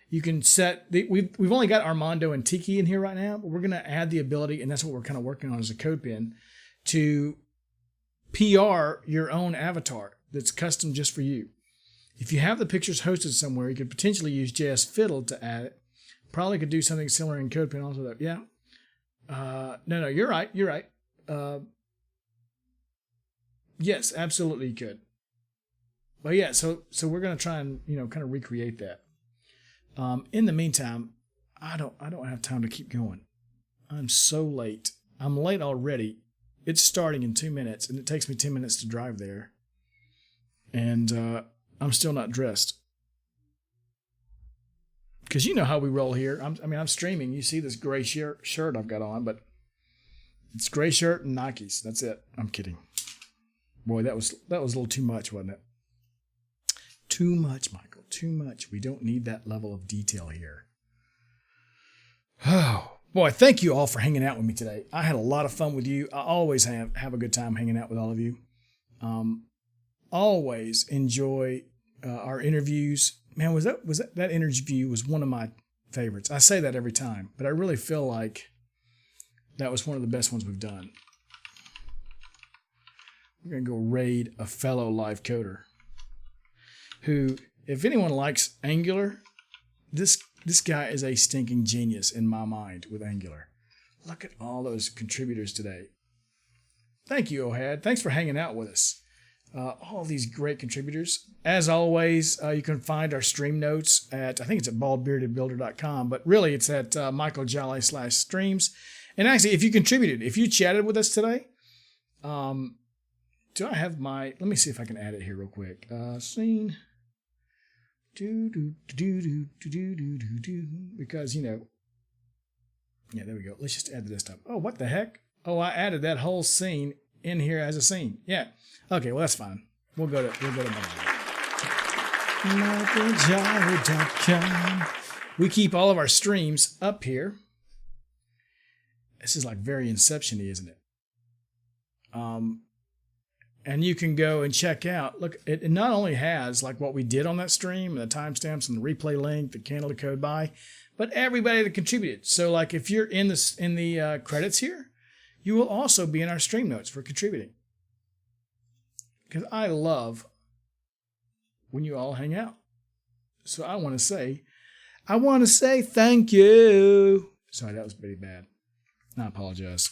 You can set, we've only got Armando and Tiki in here right now, but we're going to add the ability, and that's what we're kind of working on as a CodePen, to PR your own avatar that's custom just for you. If you have the pictures hosted somewhere, you could potentially use JS Fiddle to add it. Probably could do something similar in CodePen also though. Yeah. No, you're right. Yes, absolutely you could. But yeah, so we're going to try and, kind of recreate that. In the meantime, I don't have time to keep going. I'm so late. I'm late already. It's starting in 2 minutes and it takes me 10 minutes to drive there. And I'm still not dressed. because you know how we roll here. I'm streaming. You see this gray shirt I've got on, but it's gray shirt and Nikes. That's it. I'm kidding. Boy, that was a little too much, wasn't it? Too much, Michael. Too much. We don't need that level of detail here. Oh, boy, thank you all for hanging out with me today. I had a lot of fun with you. I always have a good time hanging out with all of you. Always enjoy our interviews. Man, that interview was one of my favorites. I say that every time, but I really feel like that was one of the best ones we've done. We're going to go raid a fellow live coder who, if anyone likes Angular, this guy is a stinking genius in my mind with Angular. Look at all those contributors today. Thank you, Ohad. Thanks for hanging out with us. All these great contributors. As always, you can find our stream notes at, I think it's at baldbeardedbuilder.com, but really it's at Michael Jolly /streams. And actually, if you contributed, if you chatted with us today, do I have let me see if I can add it here real quick. Scene. Because, yeah, there we go. Let's just add the desktop. Oh, what the heck? Oh, I added that whole scene in here as a scene. Yeah. Okay, well, that's fine. We'll go to MichaelJolly.com. We keep all of our streams up here. This is like very Inception-y, isn't it? And you can go and check out. Look, it not only has like what we did on that stream, and the timestamps and the replay link, the candle to code by, but everybody that contributed. So like if you're in the credits here, you will also be in our stream notes for contributing. Because I love when you all hang out. So I want to say thank you. Sorry, that was pretty bad. I apologize.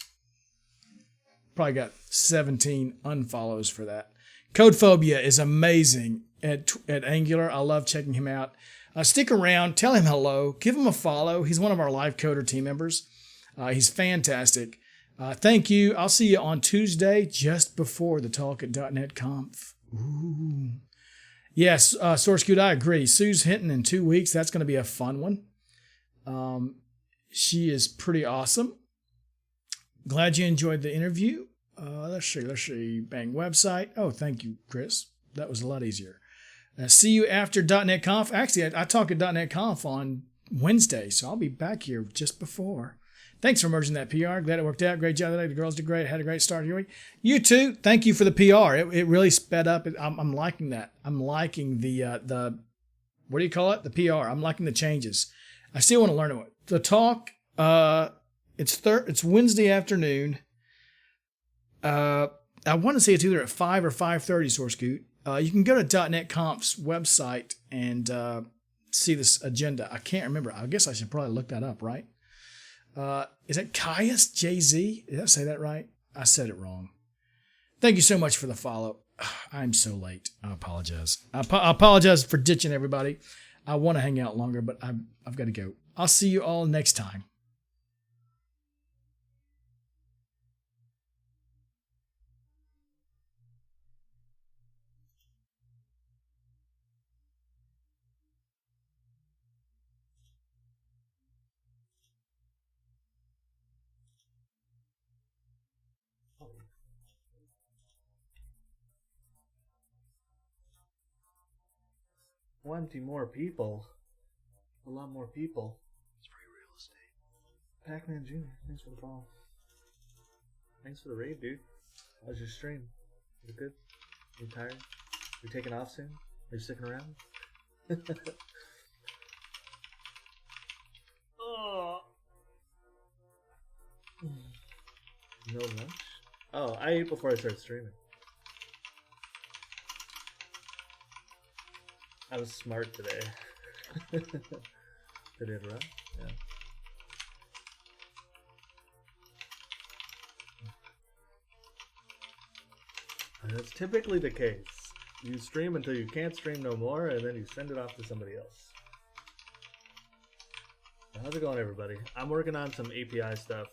Probably got 17 unfollows for that. Codephobia is amazing at Angular. I love checking him out. Stick around. Tell him hello. Give him a follow. He's one of our live coder team members. He's fantastic. Thank you. I'll see you on Tuesday just before the talk at .NET Conf. Ooh. Yes, SourceCode, I agree. Sue's hitting in 2 weeks. That's going to be a fun one. She is pretty awesome. Glad you enjoyed the interview. Let's see. Bang website. Oh, thank you, Chris. That was a lot easier. See you after .NET Conf. Actually, I talk at .NET Conf on Wednesday, so I'll be back here just before. Thanks for merging that PR. Glad it worked out. Great job today. The girls did great. Had a great start here. You too. Thank you for the PR. It really sped up. I'm liking that. I'm liking the what do you call it? The PR. I'm liking the changes. I still want to learn it. The talk. It's Wednesday afternoon. I want to say it's either at 5 or 5:30. SourceCode. You can go to .NET Conf's website and see this agenda. I can't remember. I guess I should probably look that up, right? Is it Caius JZ? Did I say that right? I said it wrong. Thank you so much for the follow. I'm so late. I apologize. I apologize for ditching everybody. I want to hang out longer, but I've got to go. I'll see you all next time. Plenty more people. A lot more people. It's free real estate. Pac-Man Jr., thanks for the follow. Thanks for the raid, dude. How was your stream? Was it good? You tired? You taking off soon? Are you sticking around? Oh. No lunch? Oh, I ate before I started streaming. I was smart today. Did it run? Yeah. That's typically the case. You stream until you can't stream no more, and then you send it off to somebody else. How's it going, everybody? I'm working on some API stuff.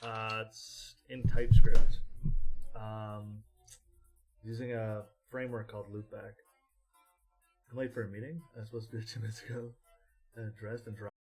It's in TypeScript. Using a framework called Loopback. I'm late for a meeting. I was supposed to do it 2 minutes ago. Dressed and